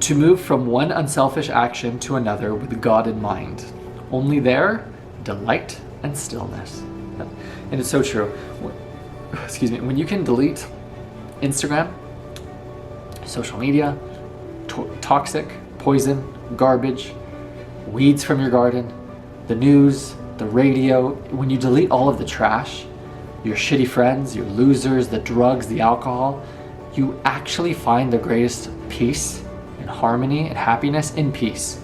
To move from one unselfish action to another with God in mind. Only there, delight and stillness. And it's so true. Excuse me. When you can delete Instagram, social media, toxic, poison, garbage, weeds from your garden, the news, the radio, when you delete all of the trash, your shitty friends, your losers, the drugs, the alcohol, you actually find the greatest peace and harmony and happiness in peace.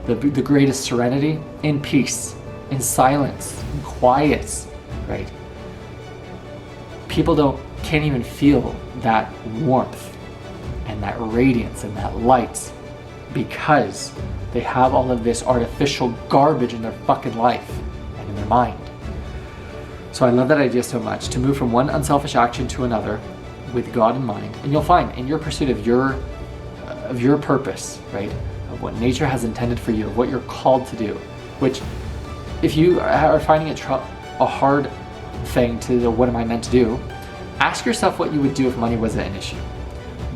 The greatest serenity in peace, in silence, in quiet, right? People can't even feel that warmth and that radiance and that light because they have all of this artificial garbage in their fucking life and in their mind. So I love that idea so much, to move from one unselfish action to another with God in mind. And you'll find in your pursuit of your purpose, right, of what nature has intended for you, of what you're called to do, which if you are finding it a hard thing to what am I meant to do, ask yourself what you would do if money wasn't an issue.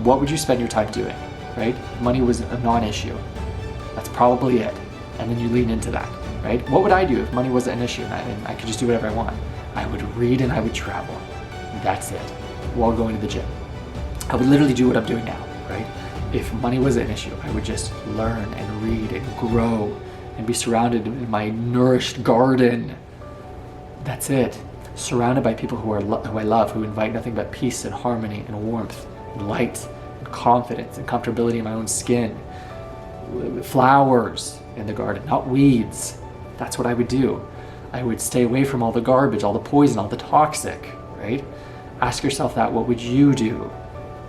What would you spend your time doing, right? If money was a non-issue. That's probably it. And then you lean into that, right? What would I do if money wasn't an issue and I could just do whatever I want? I would read and I would travel. That's it. While going to the gym. I would literally do what I'm doing now, right? If money was an issue, I would just learn and read and grow and be surrounded in my nourished garden. That's it. Surrounded by people who I love, who invite nothing but peace and harmony and warmth and light and confidence and comfortability in my own skin. Flowers in the garden, not weeds. That's what I would do. I would stay away from all the garbage, all the poison, all the toxic, right? Ask yourself that, what would you do?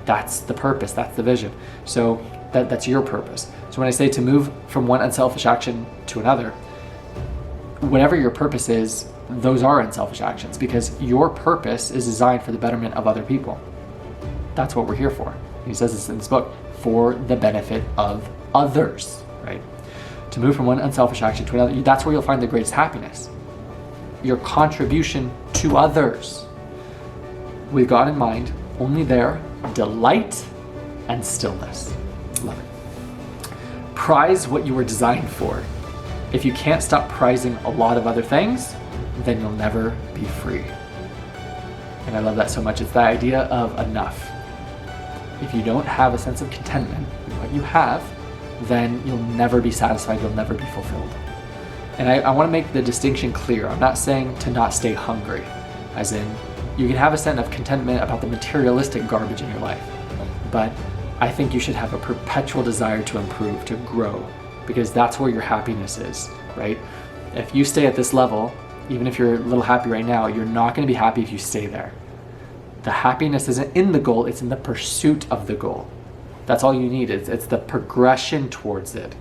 That's the purpose, that's the vision. So that's your purpose. So when I say to move from one unselfish action to another, whatever your purpose is, those are unselfish actions because your purpose is designed for the betterment of other people. That's what we're here for. He says this in this book, for the benefit of others, right? To move from one unselfish action to another, that's where you'll find the greatest happiness. Your contribution to others. With God in mind, only there, delight and stillness. Love it. Prize what you were designed for. If you can't stop prizing a lot of other things, then you'll never be free. And I love that so much. It's the idea of enough. If you don't have a sense of contentment with what you have, then you'll never be satisfied, you'll never be fulfilled. And I want to make the distinction clear. I'm not saying to not stay hungry, as in you can have a sense of contentment about the materialistic garbage in your life, but I think you should have a perpetual desire to improve, to grow, because that's where your happiness is, right? If you stay at this level, even if you're a little happy right now, you're not going to be happy if you stay there. The happiness isn't in the goal, it's in the pursuit of the goal. That's all you need. It's the progression towards it.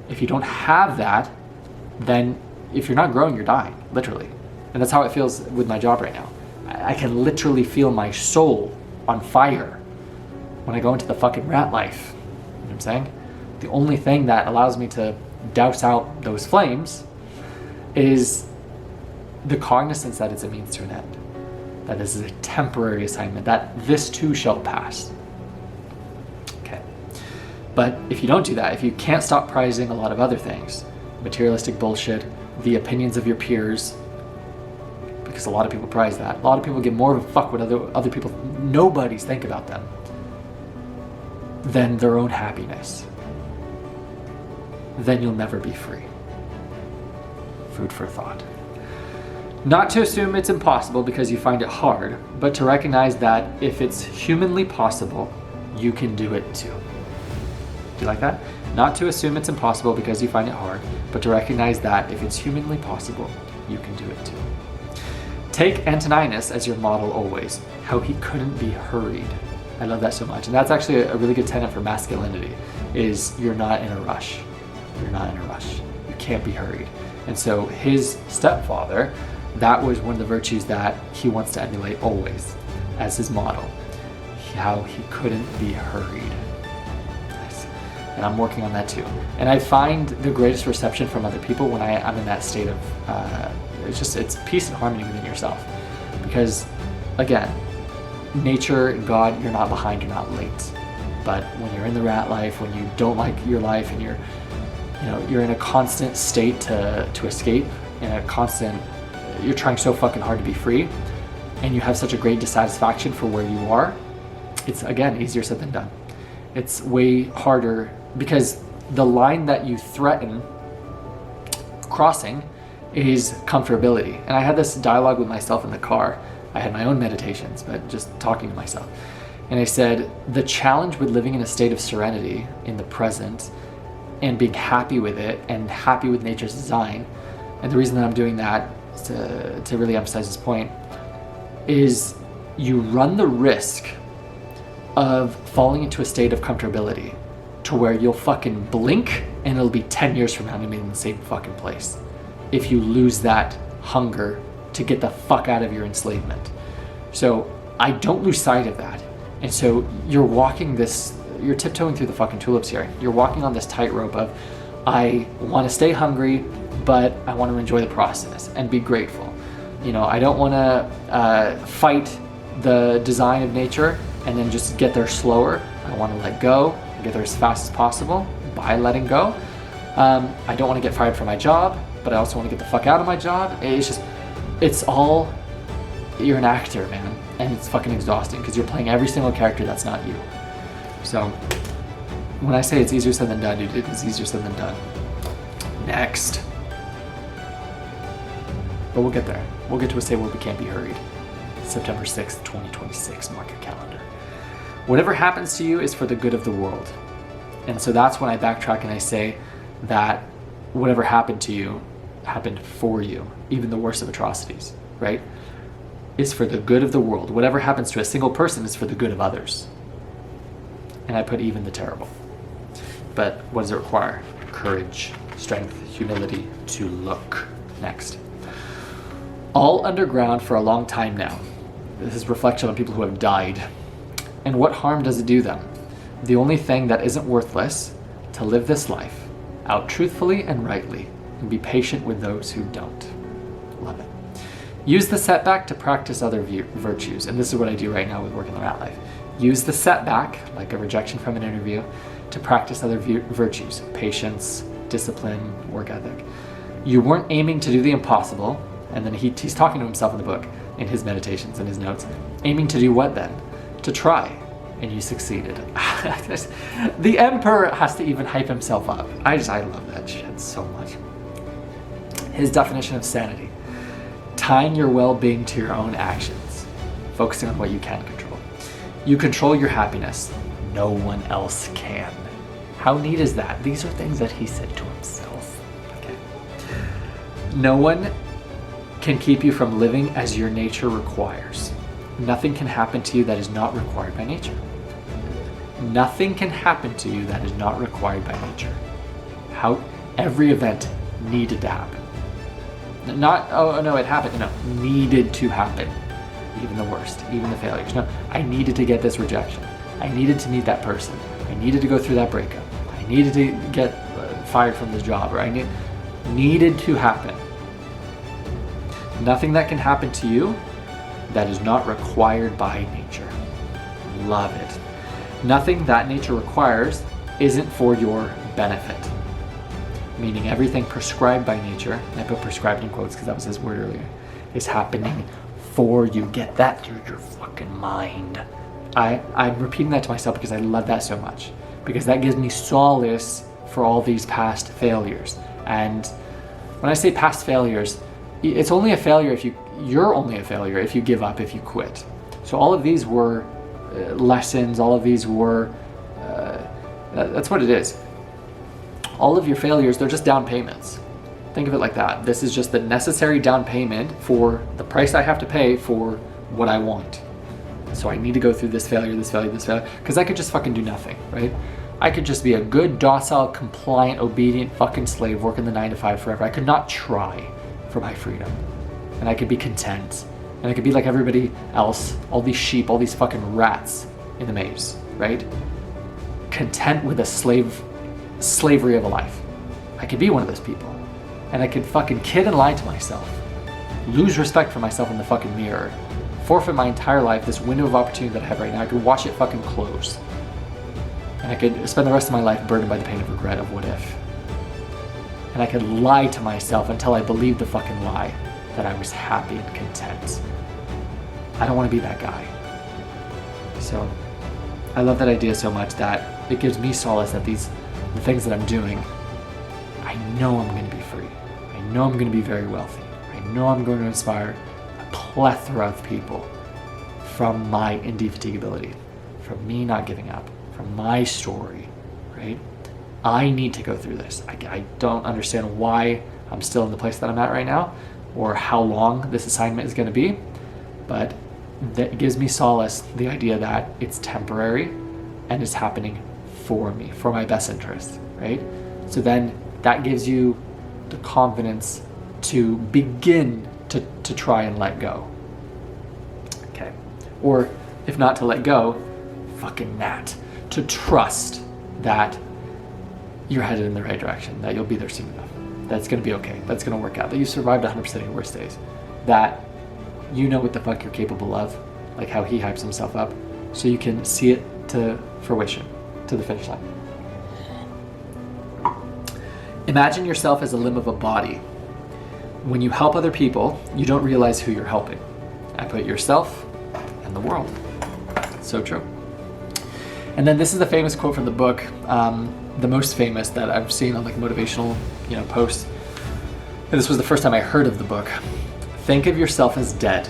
If you don't have that, then if you're not growing, you're dying, literally. And that's how it feels with my job right now. I can literally feel my soul on fire when I go into the fucking rat life. You know what I'm saying? The only thing that allows me to douse out those flames is the cognizance that it's a means to an end. That this is a temporary assignment, that this too shall pass. Okay. But if you don't do that, if you can't stop prizing a lot of other things, materialistic bullshit, the opinions of your peers, because a lot of people prize that. A lot of people give more of a fuck what other people, nobody's think about them, than their own happiness. Then you'll never be free. Food for thought. Not to assume it's impossible because you find it hard, but to recognize that if it's humanly possible, you can do it too. Do you like that? Not to assume it's impossible because you find it hard, but to recognize that if it's humanly possible, you can do it too. Take Antoninus as your model always, how he couldn't be hurried. I love that so much. And that's actually a really good tenet for masculinity, is you're not in a rush. You're not in a rush. You can't be hurried. And so his stepfather, that was one of the virtues that he wants to emulate always as his model, how he couldn't be hurried. Nice. And I'm working on that too. And I find the greatest reception from other people when I'm in that state of, it's peace and harmony within yourself. Because again, nature and God, you're not behind, you're not late. But when you're in the rat life, when you don't like your life and you're in a constant state to escape, in a constant, you're trying so fucking hard to be free, and you have such a great dissatisfaction for where you are, it's again easier said than done. It's way harder because the line that you threaten crossing is comfortability. And I had this dialogue with myself in the car. I had my own meditations, but just talking to myself. And I said, the challenge with living in a state of serenity in the present and being happy with it and happy with nature's design, and the reason that I'm doing that to really emphasize this point, is you run the risk of falling into a state of comfortability to where you'll fucking blink and it'll be 10 years from now and you'll be in the same fucking place if you lose that hunger to get the fuck out of your enslavement. So I don't lose sight of that. And so you're tiptoeing through the fucking tulips here. You're walking on this tightrope of, I want to stay hungry, but I want to enjoy the process and be grateful. I don't want to fight the design of nature and then just get there slower. I want to let go and get there as fast as possible by letting go. I don't want to get fired from my job, but I also want to get the fuck out of my job. You're an actor, man, and it's fucking exhausting because you're playing every single character that's not you. So when I say it's easier said than done, it is easier said than done. Next. But we'll get there. We'll get to a state where we can't be hurried. September 6th, 2026, mark your calendar. Whatever happens to you is for the good of the world. And so that's when I backtrack and I say that whatever happened to you happened for you, even the worst of atrocities, right? Is for the good of the world. Whatever happens to a single person is for the good of others. And I put even the terrible. But what does it require? Courage, strength, humility to look. Next. All underground for a long time now. This is reflection on people who have died. And what harm does it do them? The only thing that isn't worthless, to live this life out truthfully and rightly, and be patient with those who don't. Love it. Use the setback to practice other virtues. And this is what I do right now with working the Ratlife. Use the setback, like a rejection from an interview, to practice other virtues, patience, discipline, work ethic. You weren't aiming to do the impossible, and then he's talking to himself in the book, in his meditations and his notes. Aiming to do what then? To try, and you succeeded. The emperor has to even hype himself up. I love that shit so much. His definition of sanity: tying your well-being to your own actions, focusing on what you can control. You control your happiness. No one else can. How neat is that? These are things that he said to himself. Okay. No one can keep you from living as your nature requires. Nothing can happen to you that is not required by nature. Nothing can happen to you that is not required by nature. Every event needed to happen. Not, oh no, it happened. No, needed to happen. Even the worst, even the failures. No, I needed to get this rejection. I needed to meet that person. I needed to go through that breakup. I needed to get fired from this job, or needed to happen. Nothing that can happen to you that is not required by nature. Love it. Nothing that nature requires isn't for your benefit. Meaning everything prescribed by nature, and I put prescribed in quotes because that was his word earlier, is happening for you. Get that through your fucking mind. I'm repeating that to myself because I love that so much. Because that gives me solace for all these past failures. And when I say past failures, it's only a failure if you're only a failure if you give up, if you quit. So all of these were lessons, all of these were, that's what it is. All of your failures, they're just down payments. Think of it like that. This is just the necessary down payment for the price I have to pay for what I want. So I need to go through this failure, because I could just fucking do nothing, right? I could just be a good, docile, compliant, obedient fucking slave working the 9 to 5 forever. I could not try for my freedom. And I could be content. And I could be like everybody else, all these sheep, all these fucking rats in the maze, right? Content with a slavery of a life. I could be one of those people. And I could fucking kid and lie to myself. Lose respect for myself in the fucking mirror. Forfeit my entire life, this window of opportunity that I have right now. I could watch it fucking close. And I could spend the rest of my life burdened by the pain of regret of what if. And I could lie to myself until I believed the fucking lie that I was happy and content. I don't want to be that guy. So I love that idea so much that it gives me solace that the things that I'm doing, I know I'm going to be free. I know I'm going to be very wealthy. I know I'm going to inspire a plethora of people from my indefatigability, from me not giving up, from my story, right? I need to go through this. I don't understand why I'm still in the place that I'm at right now, or how long this assignment is going to be, but that gives me solace, the idea that it's temporary and it's happening for me, for my best interest, right? So then that gives you the confidence to begin to try and let go. Okay. Or if not to let go, fucking that. To trust that you're headed in the right direction, that you'll be there soon enough. That's going to be okay. That's going to work out. That you survived 100% of your worst days. That you know what the fuck you're capable of, like how he hypes himself up, so you can see it to fruition, to the finish line. Imagine yourself as a limb of a body. When you help other people, you don't realize who you're helping. I put yourself and the world. So true. And then this is the famous quote from the book, the most famous that I've seen on like motivational, posts. And this was the first time I heard of the book. Think of yourself as dead.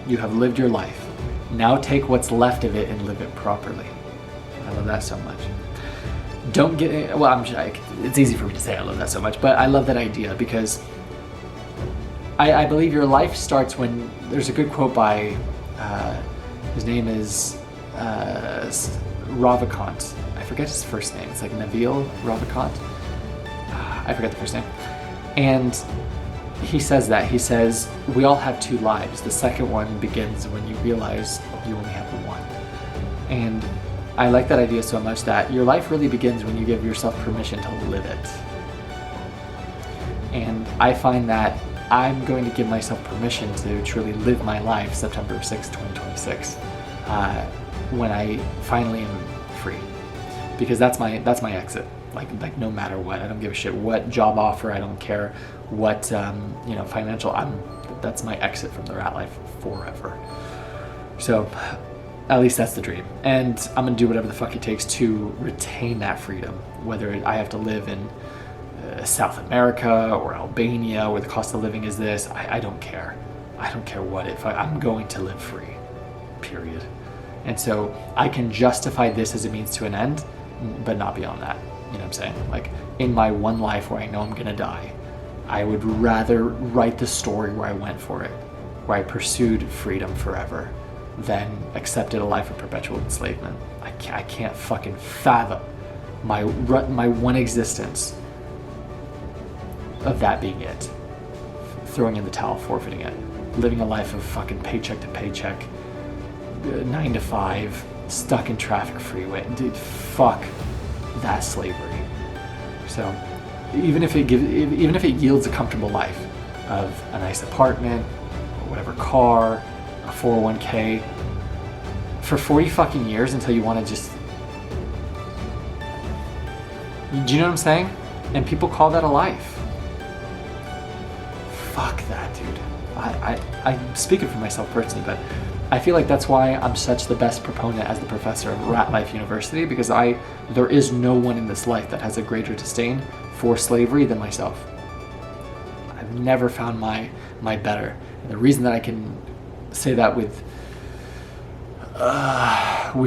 You have lived your life. Now take what's left of it and live it properly. I love that so much. Don't get, well, it's easy for me to say I love that so much, but I love that idea because I believe your life starts when, there's a good quote by, his name is Ravikant. I forget his first name. It's like Nabil Ravikant. I forget the first name. And he says that. He says, we all have two lives. The second one begins when you realize you only have one. And I like that idea so much that your life really begins when you give yourself permission to live it. And I find that I'm going to give myself permission to truly live my life September 6, 2026. when I finally am free, because that's my exit. Like no matter what, I don't give a shit what job offer, I don't care what financial. That's my exit from the rat life forever. So at least that's the dream, and I'm gonna do whatever the fuck it takes to retain that freedom, whether I have to live in South America or Albania where the cost of living is this. I don't care. I don't care what. If I'm going to live free, period. And so I can justify this as a means to an end, but not beyond that. You know what I'm saying? Like, in my one life where I know I'm gonna die, I would rather write the story where I went for it, where I pursued freedom forever, than accepted a life of perpetual enslavement. I can't fucking fathom my one existence of that being it. Throwing in the towel, forfeiting it, living a life of fucking paycheck to paycheck, 9 to 5, stuck in traffic freeway. Dude, fuck that slavery. So even if it yields a comfortable life of a nice apartment or whatever car, a 401k, for 40 fucking years until you want to just, do you know what I'm saying? And people call that a life. Fuck that, dude. I'm speaking for myself personally, but I feel like that's why I'm such the best proponent as the professor of Ratlife University, because there is no one in this life that has a greater disdain for slavery than myself. I've never found my better. And the reason that I can say that with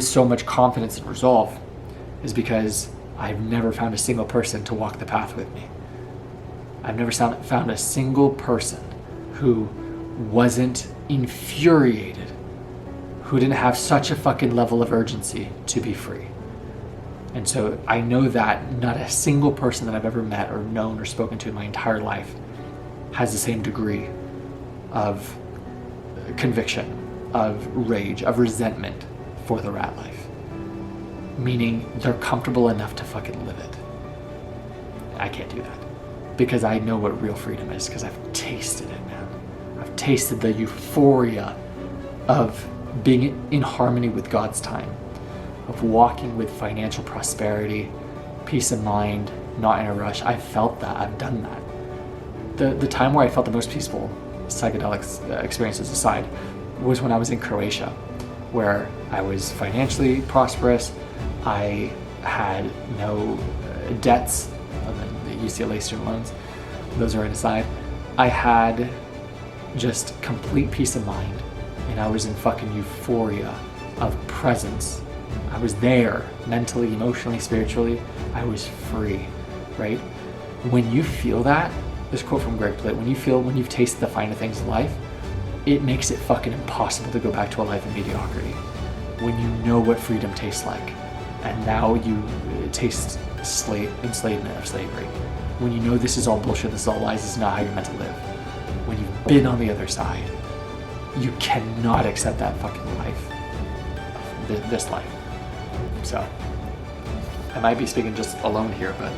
so much confidence and resolve is because I've never found a single person to walk the path with me. I've never found a single person who wasn't infuriated, who didn't have such a fucking level of urgency to be free. And so I know that not a single person that I've ever met or known or spoken to in my entire life has the same degree of conviction, of rage, of resentment for the rat life. Meaning they're comfortable enough to fucking live it. I can't do that. Because I know what real freedom is, because I've tasted it, man. I've tasted the euphoria of being in harmony with God's time, of walking with financial prosperity, peace of mind, not in a rush. I've felt that. I've done that. The time where I felt the most peaceful, psychedelic experiences aside, was when I was in Croatia, where I was financially prosperous. I had no debts other than the UCLA student loans. Those are an aside. I had just complete peace of mind, and I was in fucking euphoria of presence. I was there mentally, emotionally, spiritually. I was free, right? When you feel that, this quote from Greg Plitt, when you've tasted the finer things in life, it makes it fucking impossible to go back to a life of mediocrity. When you know what freedom tastes like, and now you taste enslavement of slavery. When you know this is all bullshit, this is all lies, this is not how you're meant to live. When you've been on the other side, you cannot accept that fucking life, this life. So, I might be speaking just alone here, but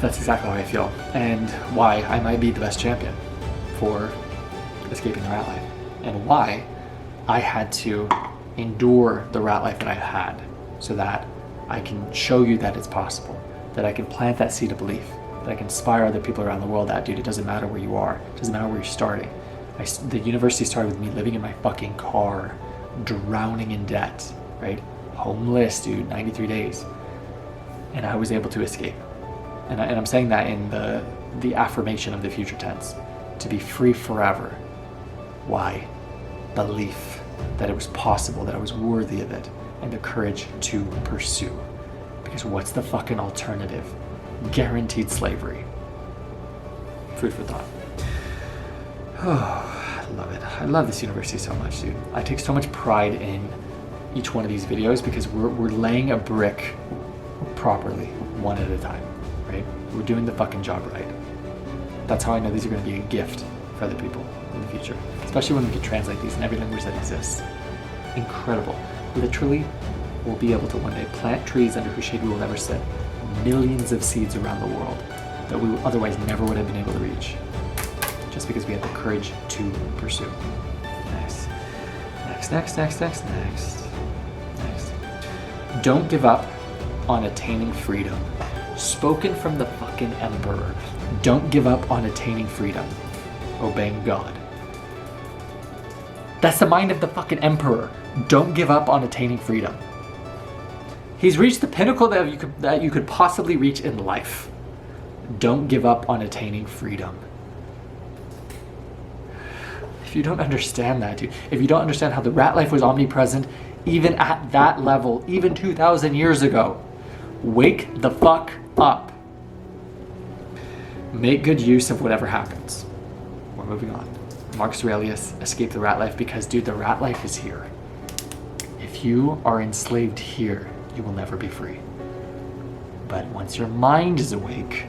that's exactly how I feel, and why I might be the best champion for escaping the rat life, and why I had to endure the rat life that I had, so that I can show you that it's possible, that I can plant that seed of belief, that I can inspire other people around the world that, dude, it doesn't matter where you are, it doesn't matter where you're starting. The university started with me living in my fucking car, drowning in debt, right? Homeless, dude, 93 days. And I was able to escape. And I'm saying that in the affirmation of the future tense, to be free forever. Why? Belief that it was possible, that I was worthy of it, and the courage to pursue. Because what's the fucking alternative? Guaranteed slavery. Food for thought. Oh, I love it. I love this university so much, dude. I take so much pride in each one of these videos because we're laying a brick properly, one at a time, right? We're doing the fucking job right. That's how I know these are going to be a gift for other people in the future, especially when we can translate these in every language that exists. Incredible. Literally, we'll be able to one day plant trees under whose shade we will never sit. Millions of seeds around the world that we otherwise never would have been able to reach, just because we had the courage to pursue. Next. Don't give up on attaining freedom. Spoken from the fucking emperor. Don't give up on attaining freedom. Obeying God. That's the mind of the fucking emperor. Don't give up on attaining freedom. He's reached the pinnacle that you could possibly reach in life. Don't give up on attaining freedom. If you don't understand that, dude, if you don't understand how the rat life was omnipresent, even at that level, even 2,000 years ago, wake the fuck up. Make good use of whatever happens. We're moving on. Marcus Aurelius escaped the rat life because, dude, the rat life is here. If you are enslaved here, you will never be free. But once your mind is awake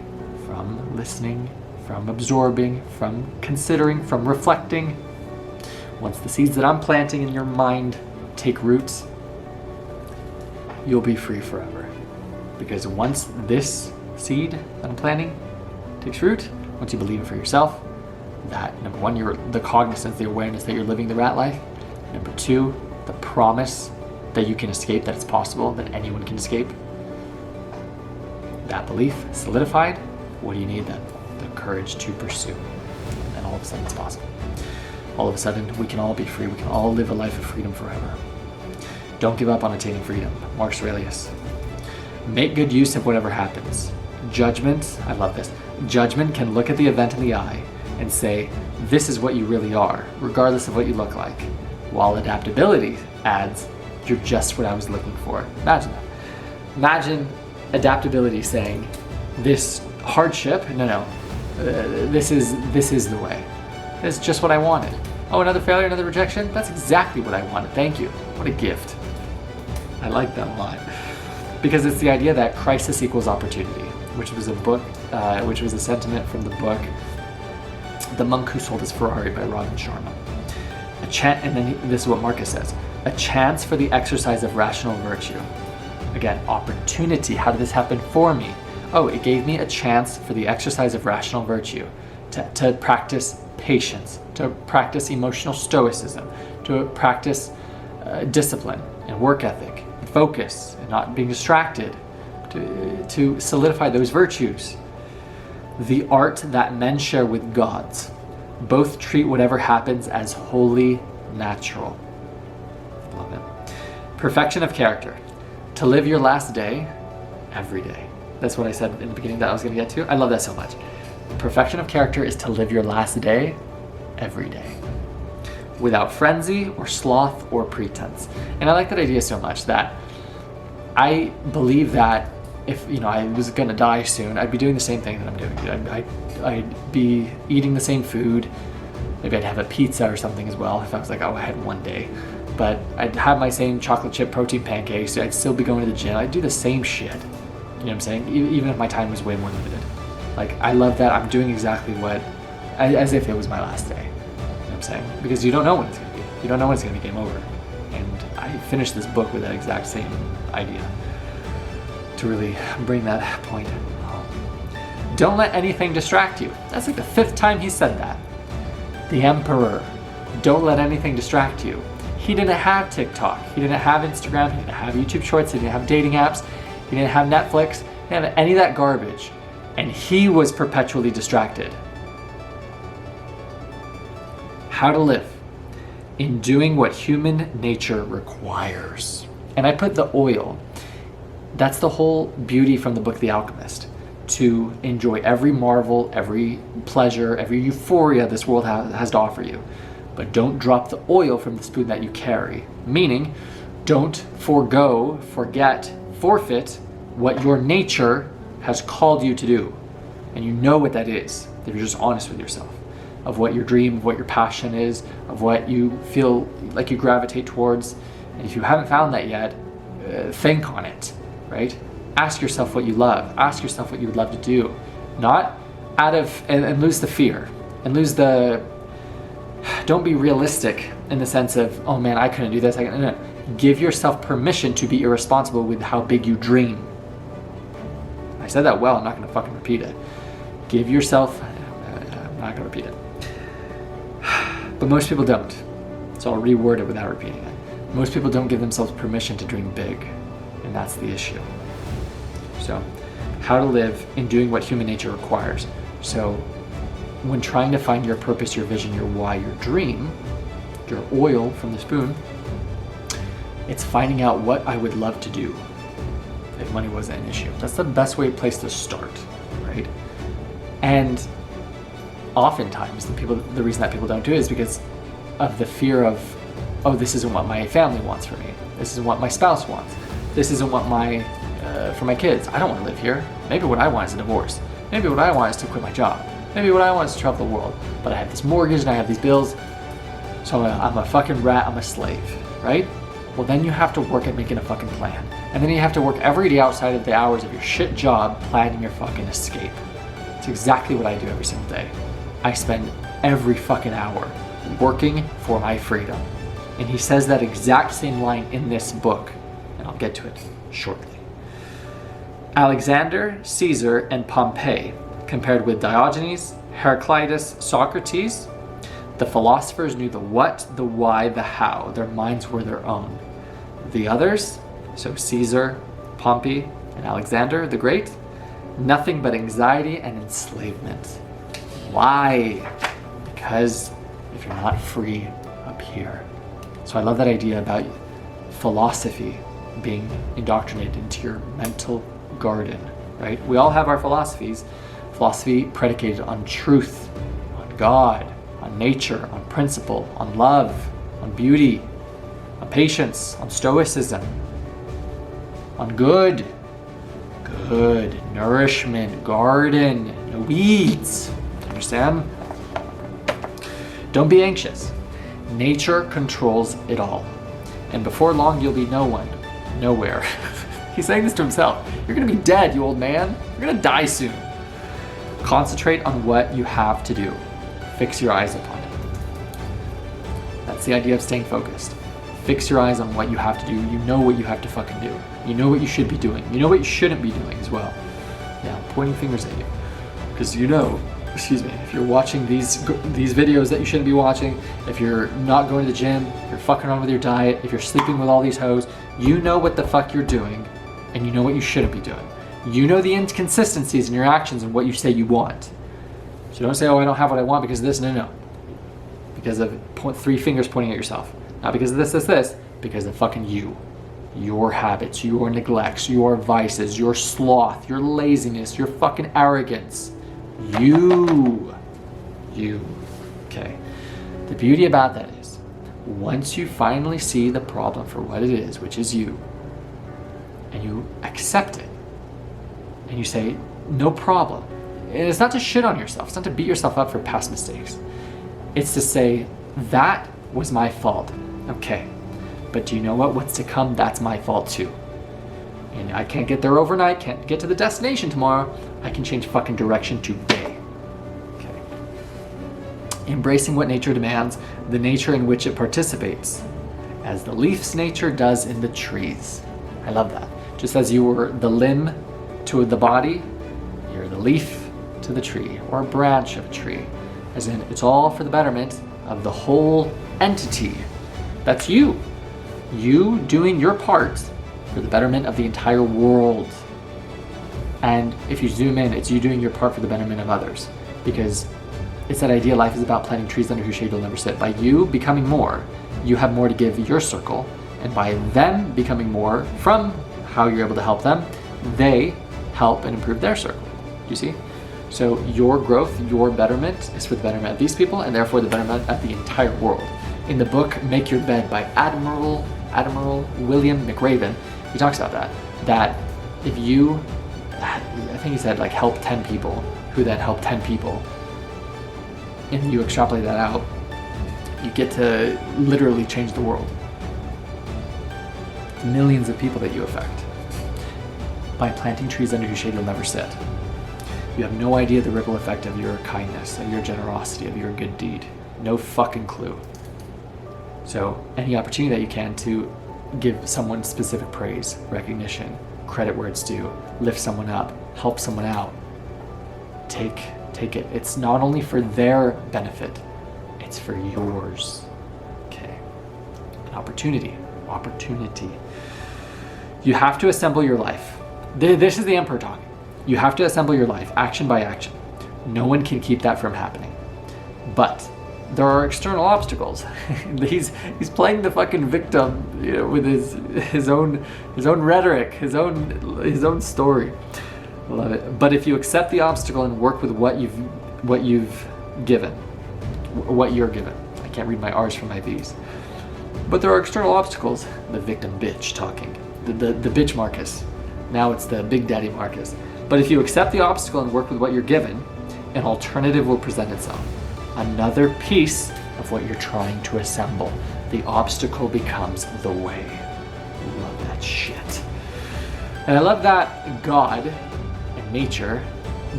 from listening, from absorbing, from considering, from reflecting, once the seeds that I'm planting in your mind take roots, you'll be free forever. Because once this seed that I'm planting takes root, once you believe it for yourself, that number one, you're the cognizance, the awareness that you're living the rat life. Number two, the promise that you can escape, that it's possible, that anyone can escape. That belief solidified, what do you need then? The courage to pursue. And all of a sudden it's possible. All of a sudden we can all be free. We can all live a life of freedom forever. Don't give up on attaining freedom. Marcus Aurelius. Make good use of whatever happens. Judgment, I love this. Judgment can look at the event in the eye and say, this is what you really are, regardless of what you look like. While adaptability adds, you're just what I was looking for. Imagine that. Imagine adaptability saying, this hardship, this is the way. It's just what I wanted. Oh, another failure, another rejection? That's exactly what I wanted. Thank you. What a gift. I like that a lot. Because it's the idea that crisis equals opportunity, which was a sentiment from the book The Monk Who Sold His Ferrari by Robin Sharma. And then this is what Marcus says. A chance for the exercise of rational virtue. Again, opportunity. How did this happen for me? Oh, it gave me a chance for the exercise of rational virtue. To practice patience, to practice emotional stoicism, to practice discipline and work ethic and focus and not being distracted, to solidify those virtues. The art that men share with gods. Both treat whatever happens as wholly natural. Love it. Perfection of character. To live your last day every day. That's what I said in the beginning that I was going to get to. I love that so much. Perfection of character is to live your last day every day. Without frenzy or sloth or pretense. And I like that idea so much that I believe that if I was going to die soon, I'd be doing the same thing that I'm doing. I'd be eating the same food. Maybe I'd have a pizza or something as well if I was like, oh, I had one day. But I'd have my same chocolate chip protein pancakes. I'd still be going to the gym. I'd do the same shit. You know what I'm saying? Even if my time was way more limited. Like, I love that I'm doing exactly what, as if it was my last day. You know what I'm saying? Because you don't know when it's going to be. You don't know when it's going to be game over. And I finished this book with that exact same idea. To really bring that point home. Don't let anything distract you. That's like the 5th time he said that. The emperor. Don't let anything distract you. He didn't have TikTok. He didn't have Instagram. He didn't have YouTube Shorts. He didn't have dating apps. He didn't have Netflix. He didn't have any of that garbage. And he was perpetually distracted. How to live. In doing what human nature requires. And I put the oil. That's the whole beauty from the book The Alchemist. To enjoy every marvel, every pleasure, every euphoria this world has to offer you. But don't drop the oil from the spoon that you carry. Meaning, don't forget, forfeit what your nature has called you to do. And you know what that is. If you're just honest with yourself. Of what your dream, of what your passion is, of what you feel like you gravitate towards. And if you haven't found that yet, think on it. Right? Ask yourself what you love. Ask yourself what you would love to do. Not out of, and lose the fear. And lose the, don't be realistic in the sense of, oh man, I couldn't do this. No. Give yourself permission to be irresponsible with how big you dream. I said that well, I'm not going to fucking repeat it. Give yourself, I'm not going to repeat it. But most people don't. So I'll reword it without repeating it. Most people don't give themselves permission to dream big. And that's the issue. So, how to live in doing what human nature requires. So, when trying to find your purpose, your vision, your why, your dream, your oil from the spoon, it's finding out what I would love to do if money wasn't an issue. That's the best place to start, right? And oftentimes the reason that people don't do it is because of the fear of, oh, this isn't what my family wants for me. This isn't what my spouse wants. This isn't what for my kids. I don't want to live here. Maybe what I want is a divorce. Maybe what I want is to quit my job. Maybe what I want is to travel the world. But I have this mortgage and I have these bills. So I'm a fucking rat, I'm a slave, right? Well, then you have to work at making a fucking plan. And then you have to work every day outside of the hours of your shit job planning your fucking escape. It's exactly what I do every single day. I spend every fucking hour working for my freedom. And he says that exact same line in this book, and I'll get to it shortly. Alexander, Caesar, and Pompey, compared with Diogenes, Heraclitus, Socrates, the philosophers knew the what, the why, the how. Their minds were their own. The others, so Caesar, Pompey, and Alexander the Great, nothing but anxiety and enslavement. Why? Because if you're not free up here. So I love that idea about philosophy being indoctrinated into your mental garden, right? We all have our philosophies. Philosophy predicated on truth, on God, on nature, on principle, on love, on beauty, on patience, on stoicism, on good, nourishment, garden, no weeds. Understand? Don't be anxious. Nature controls it all. And before long, you'll be nowhere. He's saying this to himself. You're gonna be dead, you old man. You're gonna die soon. Concentrate on what you have to do. Fix your eyes upon it. That's the idea of staying focused. Fix your eyes on what you have to do. You know what you have to fucking do. You know what you should be doing. You know what you shouldn't be doing as well. Yeah, I'm pointing fingers at you. Because if you're watching these videos that you shouldn't be watching, if you're not going to the gym, if you're fucking around with your diet, if you're sleeping with all these hoes, you know what the fuck you're doing, and you know what you shouldn't be doing. You know the inconsistencies in your actions and what you say you want. So don't say, oh, I don't have what I want because of this. No. Because of 3 fingers pointing at yourself. Not because of this, because of fucking you. Your habits, your neglects, your vices, your sloth, your laziness, your fucking arrogance. You. Okay. The beauty about that is, once you finally see the problem for what it is, which is you, and you accept it, and you say, no problem. And it's not to shit on yourself. It's not to beat yourself up for past mistakes. It's to say, that was my fault. Okay. But do you know what? What's to come, that's my fault too. And I can't get there overnight, can't get to the destination tomorrow. I can change fucking direction today. Okay. Embracing what nature demands, the nature in which it participates, as the leaf's nature does in the trees. I love that. Just as you were the limb to the body, you're the leaf to the tree, or a branch of a tree. As in, it's all for the betterment of the whole entity. That's you. You doing your part for the betterment of the entire world. And if you zoom in, it's you doing your part for the betterment of others. Because it's that idea, life is about planting trees under whose shade you'll never sit. By you becoming more, you have more to give your circle. And by them becoming more from how you're able to help them, they help and improve their circle. Do you see? So your growth, your betterment is for the betterment of these people, and therefore the betterment of the entire world. In the book Make Your Bed by Admiral William McRaven, he talks about that if you, I think he said, like, help 10 people, who then help 10 people, and you extrapolate that out, you get to literally change the world. It's millions of people that you affect by planting trees under whose shade you'll never sit. You have no idea the ripple effect of your kindness, of your generosity, of your good deed. No fucking clue. So any opportunity that you can to give someone specific praise, recognition, credit where it's due, lift someone up, help someone out, take it. It's not only for their benefit, it's for yours. Okay. An opportunity. You have to assemble your life. This is the Emperor talking. You have to assemble your life, action by action. No one can keep that from happening. But there are external obstacles. he's playing the fucking victim, with his own rhetoric, his own story. I love it. But if you accept the obstacle and work with what you're given. I can't read my R's from my V's. But there are external obstacles. The victim bitch talking. The bitch Marcus. Now it's the Big Daddy Marcus. But if you accept the obstacle and work with what you're given, an alternative will present itself. Another piece of what you're trying to assemble. The obstacle becomes the way. Love that shit. And I love that God and nature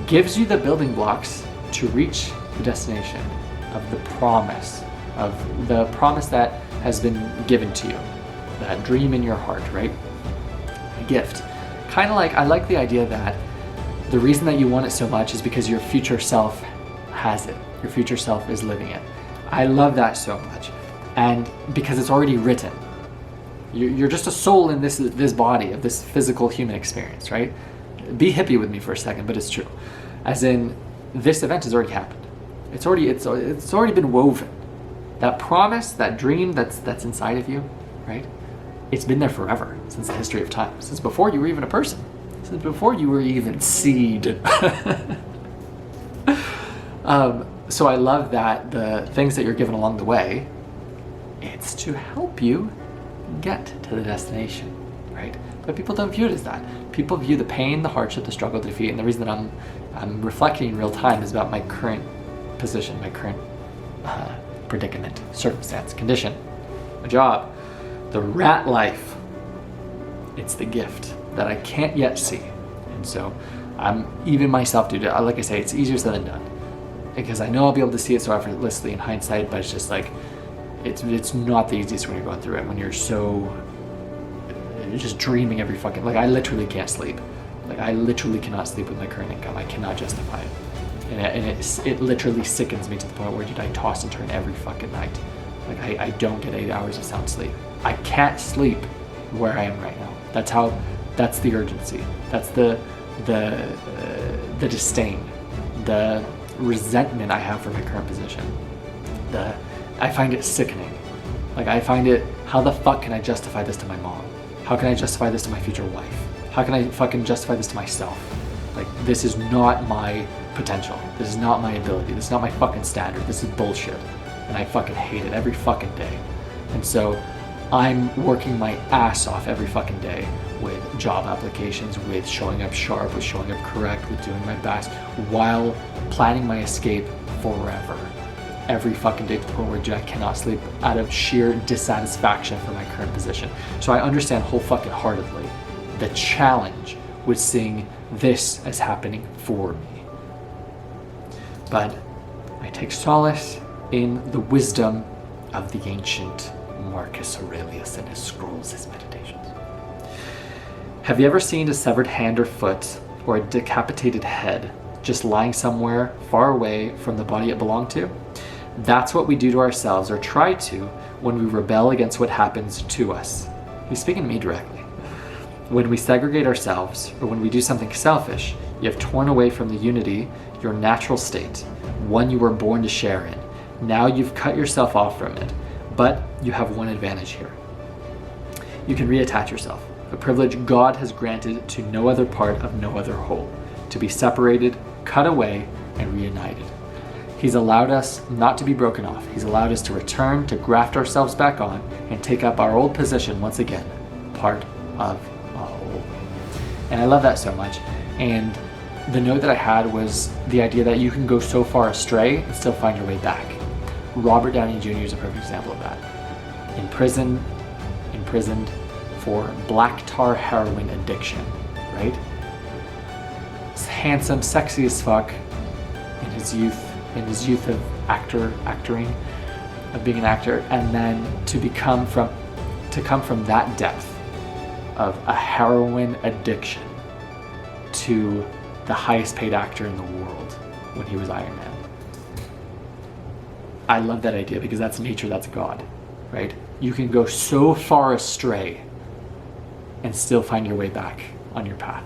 gives you the building blocks to reach the destination of the promise that has been given to you. That dream in your heart, right? A gift. Kind of like, I like the idea that the reason that you want it so much is because your future self has it. Your future self is living it. I love that so much. And because it's already written. You're just a soul in this body of this physical human experience, right? Be hippie with me for a second, but it's true. As in, this event has already happened. It's already been woven. That promise, that dream that's inside of you, right? It's been there forever, since the history of time. Since before you were even a person. Since before you were even seed. So I love that the things that you're given along the way, it's to help you get to the destination, right? But people don't view it as that. People view the pain, the hardship, the struggle, the defeat, and the reason that I'm reflecting in real time is about my current position, my current predicament, circumstance, condition, my job, the rat life. It's the gift that I can't yet see. And so I'm even myself, dude, like I say, it's easier said than done. Because I know I'll be able to see it so effortlessly in hindsight, but it's just like, it's not the easiest when you're going through it, when you're just dreaming every fucking, like I literally can't sleep. Like I literally cannot sleep with my current income. I cannot justify it. And it literally sickens me to the point where, dude, I toss and turn every fucking night. Like I don't get 8 hours of sound sleep. I can't sleep where I am right now. That's the urgency. That's the disdain, the resentment I have for my current position. I find it sickening. Like I find it, how the fuck can I justify this to my mom? How can I justify this to my future wife? How can I fucking justify this to myself? Like this is not my potential. This is not my ability. This is not my fucking standard. This is bullshit. And I fucking hate it every fucking day. And so I'm working my ass off every fucking day with job applications, with showing up sharp, with showing up correct, with doing my best, while planning my escape forever. Every fucking day to the point where I cannot sleep out of sheer dissatisfaction for my current position. So I understand whole fucking heartedly the challenge with seeing this as happening for me. But I take solace in the wisdom of the ancient Marcus Aurelius and his scrolls, his meditations. Have you ever seen a severed hand or foot or a decapitated head just lying somewhere far away from the body it belonged to? That's what we do to ourselves, or try to, when we rebel against what happens to us. He's speaking to me directly. When we segregate ourselves, or when we do something selfish, you have torn away from the unity, your natural state, one you were born to share in. Now you've cut yourself off from it, but you have one advantage here. You can reattach yourself, a privilege God has granted to no other part of no other whole, to be separated, cut away, and reunited. He's allowed us not to be broken off. He's allowed us to return, to graft ourselves back on, and take up our old position once again, part of a whole. And I love that so much. And the note that I had was the idea that you can go so far astray and still find your way back. Robert Downey Jr. is a perfect example of that. Imprisoned for black tar heroin addiction, right? He's handsome, sexy as fuck in his youth of acting, of being an actor, and then to come from that depth of a heroin addiction to the highest paid actor in the world when he was Iron Man. I love that idea because that's nature, that's God, right? You can go so far astray and still find your way back on your path.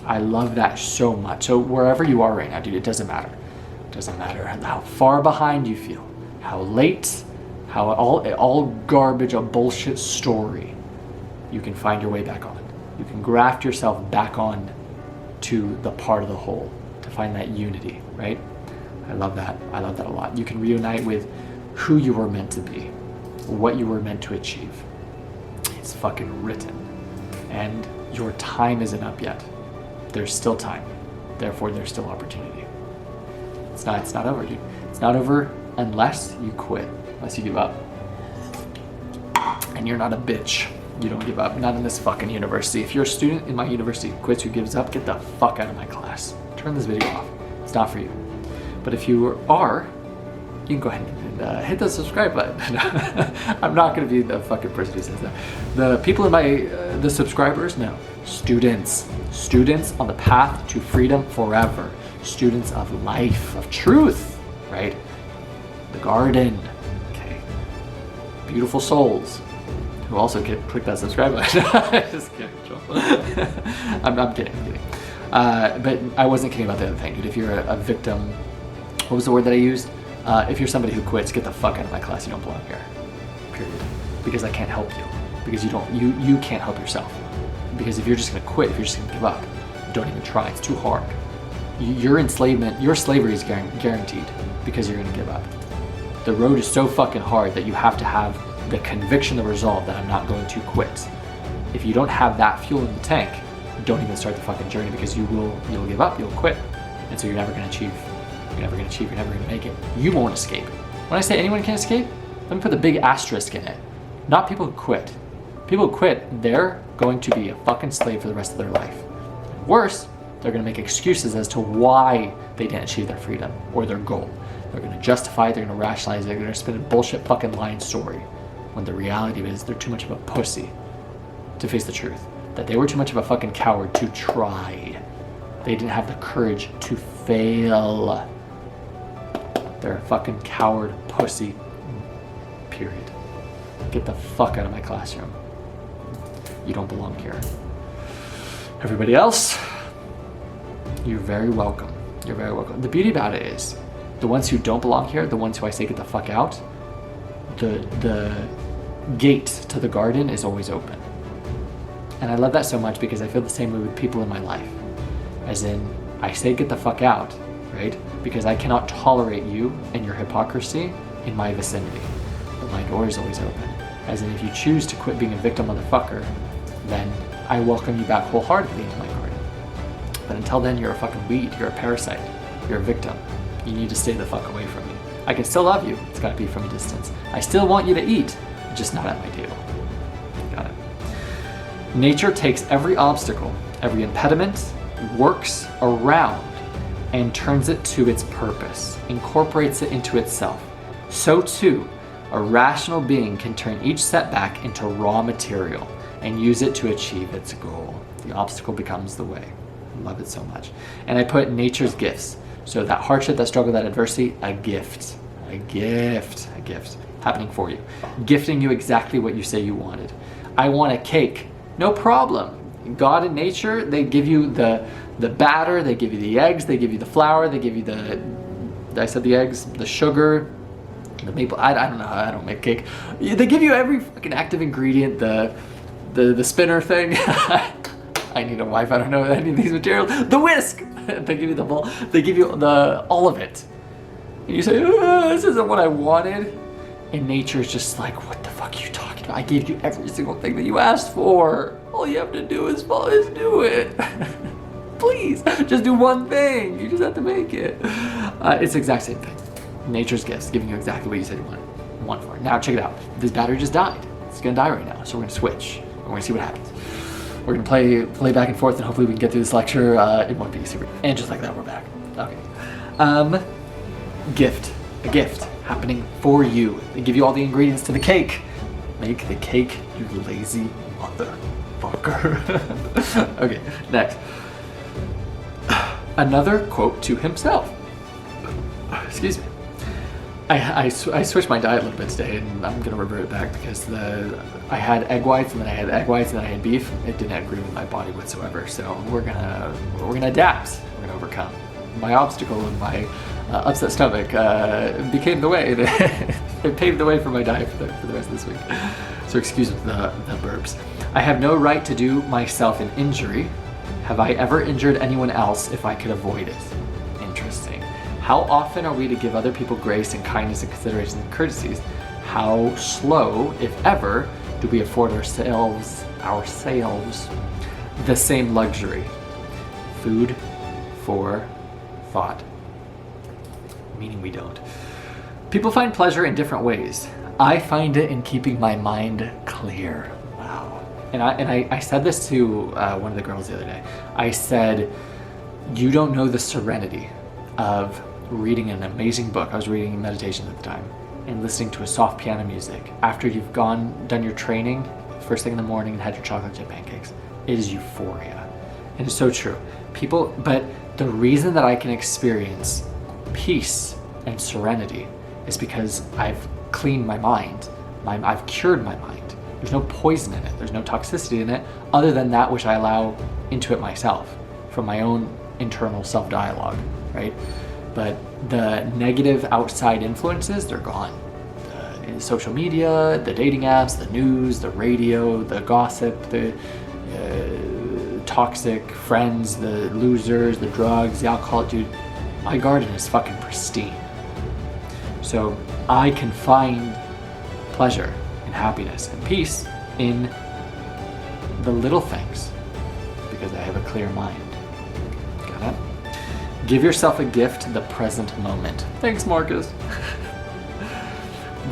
I love that so much. So wherever you are right now, dude, it doesn't matter. It doesn't matter how far behind you feel, how late, how all garbage, a bullshit story. You can find your way back on. You can graft yourself back on to the part of the whole to find that unity, right? I love that. I love that a lot. You can reunite with who you were meant to be, what you were meant to achieve. It's fucking written. And your time isn't up yet. There's still time. Therefore, there's still opportunity. It's not over, dude. It's not over unless you quit, unless you give up. And you're not a bitch. You don't give up. Not in this fucking university. If you're a student in my university who quits, who gives up, get the fuck out of my class. Turn this video off. It's not for you. But if you are, you can go ahead and hit the subscribe button. I'm not going to be the fucking person who says that. The people in my, the subscribers, no. Students on the path to freedom forever. Students of life, of truth, right? The garden, okay. Beautiful souls who also click that subscribe button. Just kidding, Joel. I'm kidding. But I wasn't kidding about the other thing, dude. If you're a victim, what was the word that I used? If you're somebody who quits, get the fuck out of my class. You don't belong here. Period. Because I can't help you. Because you can't help yourself. Because if you're just gonna quit, if you're just gonna give up, don't even try. It's too hard. Your enslavement, your slavery is guaranteed because you're gonna give up. The road is so fucking hard that you have to have the conviction, the resolve that I'm not going to quit. If you don't have that fuel in the tank, don't even start the fucking journey because you'll give up, you'll quit. And so you're never gonna achieve. You're never gonna make it. You won't escape. When I say anyone can escape, let me put the big asterisk in it. Not people who quit. People who quit, they're going to be a fucking slave for the rest of their life. Worse, they're gonna make excuses as to why they didn't achieve their freedom or their goal. They're gonna justify it, they're gonna rationalize it, they're gonna spin a bullshit fucking lying story. When the reality is they're too much of a pussy to face the truth. That they were too much of a fucking coward to try. They didn't have the courage to fail. They're a fucking coward pussy. Period. Get the fuck out of my classroom. You don't belong here. Everybody else, you're very welcome. You're very welcome. The beauty about it is, the ones who don't belong here, the ones who I say get the fuck out, the gate to the garden is always open. And I love that so much because I feel the same way with people in my life. As in, I say get the fuck out, right? Because I cannot tolerate you and your hypocrisy in my vicinity. But my door is always open. As in, if you choose to quit being a victim motherfucker, then I welcome you back wholeheartedly into my garden. But until then, you're a fucking weed, you're a parasite, you're a victim. You need to stay the fuck away from me. I can still love you, it's gotta be from a distance. I still want you to eat, just not at my table. Got it. Nature takes every obstacle, every impediment, works around, and turns it to its purpose, incorporates it into itself. So too, a rational being can turn each setback into raw material and use it to achieve its goal. The obstacle becomes the way. I love it so much. And I put nature's gifts. So that hardship, that struggle, that adversity, a gift happening for you. Gifting you exactly what you say you wanted. I want a cake. No problem. God and nature, they give you the batter, they give you the eggs, they give you the flour, they give you the eggs, the sugar, the maple, I don't know, I don't make cake. They give you every fucking active ingredient, the spinner thing. I need a wife, I don't know any of these materials. The whisk! They give you the bowl, they give you all of it. And you say, this isn't what I wanted. And nature's just like, what the fuck are you talking about? I gave you every single thing that you asked for. All you have to do is do it. Please, just do one thing. You just have to make it. It's the exact same thing. Nature's gifts, giving you exactly what you said you want for. Now check it out. This battery just died. It's gonna die right now. So we're gonna switch. And we're gonna see what happens. We're gonna play back and forth, and hopefully we can get through this lecture in one piece. And just like that, we're back. Okay. A gift happening for you. They give you all the ingredients to the cake. Make the cake, you lazy motherfucker. Okay, next. Another quote to himself. Excuse me. I switched my diet a little bit today, and I'm gonna revert it back because I had egg whites, and then I had egg whites, and then I had beef. It didn't agree with my body whatsoever. So we're gonna adapt. We're gonna overcome. My obstacle and my upset stomach became the way. It paved the way for my diet for the rest of this week. So excuse the burps. I have no right to do myself an injury. Have I ever injured anyone else if I could avoid it? Interesting. How often are we to give other people grace and kindness and consideration and courtesies? How slow, if ever, do we afford ourselves the same luxury? Food for thought. Meaning we don't. People find pleasure in different ways. I find it in keeping my mind clear. Wow. And I said this to one of the girls the other day. I said, you don't know the serenity of reading an amazing book. I was reading meditation at the time and listening to a soft piano music after you've done your training first thing in the morning and had your chocolate chip pancakes. It is euphoria. And it's so true. But the reason that I can experience peace and serenity is because I've cleaned my mind. I've cured my mind. There's no poison in it. There's no toxicity in it other than that which I allow into it myself from my own internal self-dialogue, right? But the negative outside influences, they're gone. The social media, the dating apps, the news, the radio, the gossip, the toxic friends, the losers, the drugs, the alcohol. Dude, my garden is fucking pristine. So I can find pleasure and happiness and peace in the little things because I have a clear mind. Got it? Give yourself a gift the present moment. Thanks, Marcus.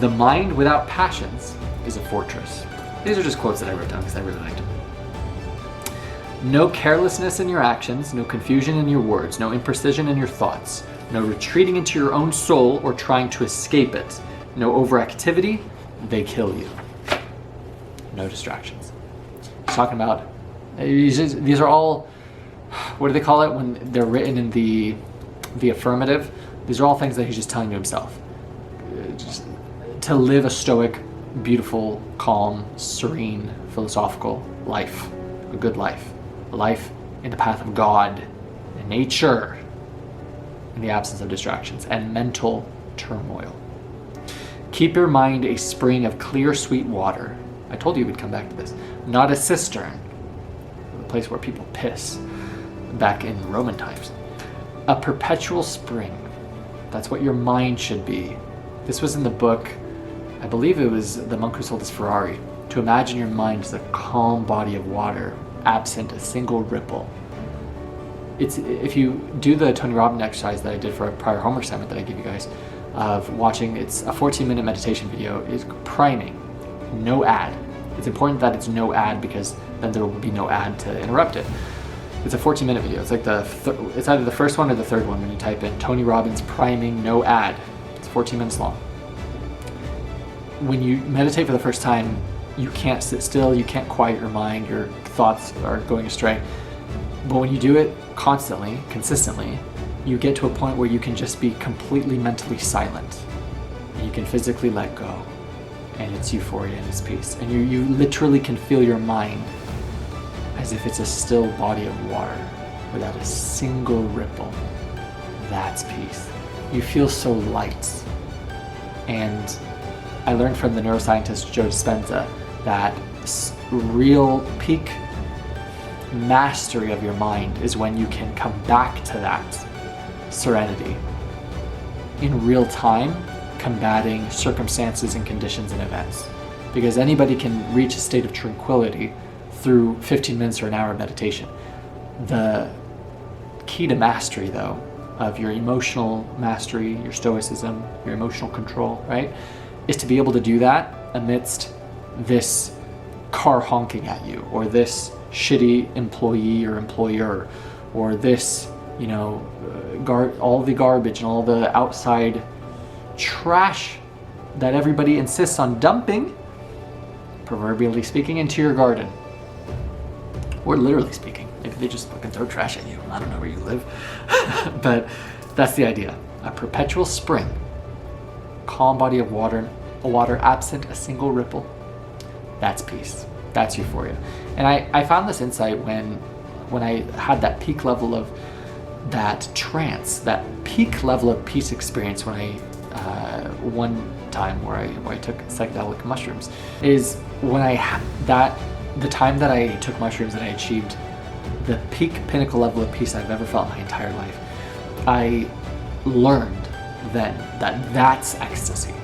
The mind without passions is a fortress. These are just quotes that I wrote down because I really liked them. No carelessness in your actions, no confusion in your words, no imprecision in your thoughts, no retreating into your own soul or trying to escape it, no overactivity, they kill you. No distractions. He's talking about, these are all, what do they call it when they're written in the affirmative? These are all things that he's just telling to himself. Just to live a stoic, beautiful, calm, serene, philosophical life, a good life. A life in the path of God and nature in the absence of distractions and mental turmoil. Keep your mind a spring of clear, sweet water. I told you we'd come back to this. Not a cistern, a place where people piss back in Roman times. A perpetual spring. That's what your mind should be. This was in the book, I believe it was The Monk Who Sold His Ferrari. To imagine your mind as a calm body of water, absent a single ripple. It's, if you do the Tony Robbins exercise that I did for a prior homework assignment that I gave you guys, of watching, it's a 14-minute meditation video, is priming, no ad. It's important that it's no ad because then there will be no ad to interrupt it. It's a 14-minute video. It's like it's either the first one or the third one when you type in Tony Robbins priming, no ad. It's 14 minutes long. When you meditate for the first time, you can't sit still, you can't quiet your mind, your thoughts are going astray. But when you do it constantly, consistently, you get to a point where you can just be completely mentally silent. And you can physically let go. And it's euphoria and it's peace. And you literally can feel your mind as if it's a still body of water without a single ripple. That's peace. You feel so light. And I learned from the neuroscientist Joe Dispenza that real peak mastery of your mind is when you can come back to that serenity in real time, combating circumstances and conditions and events. Because anybody can reach a state of tranquility through 15 minutes or an hour of meditation. The key to mastery, though, of your emotional mastery, your stoicism, your emotional control, right, is to be able to do that amidst this car honking at you, or this shitty employee or employer, or this, all the garbage and all the outside trash that everybody insists on dumping, proverbially speaking, into your garden. Or literally speaking. Maybe they just fucking throw trash at you. I don't know where you live. But that's the idea. A perpetual spring calm body of water absent a single ripple. That's peace. That's euphoria. And I found this insight when I had that peak level of that trance, that peak level of peace experience when I one time where I took psychedelic mushrooms, is when the time that I took mushrooms and I achieved the peak pinnacle level of peace I've ever felt in my entire life. I learned then that that's ecstasy.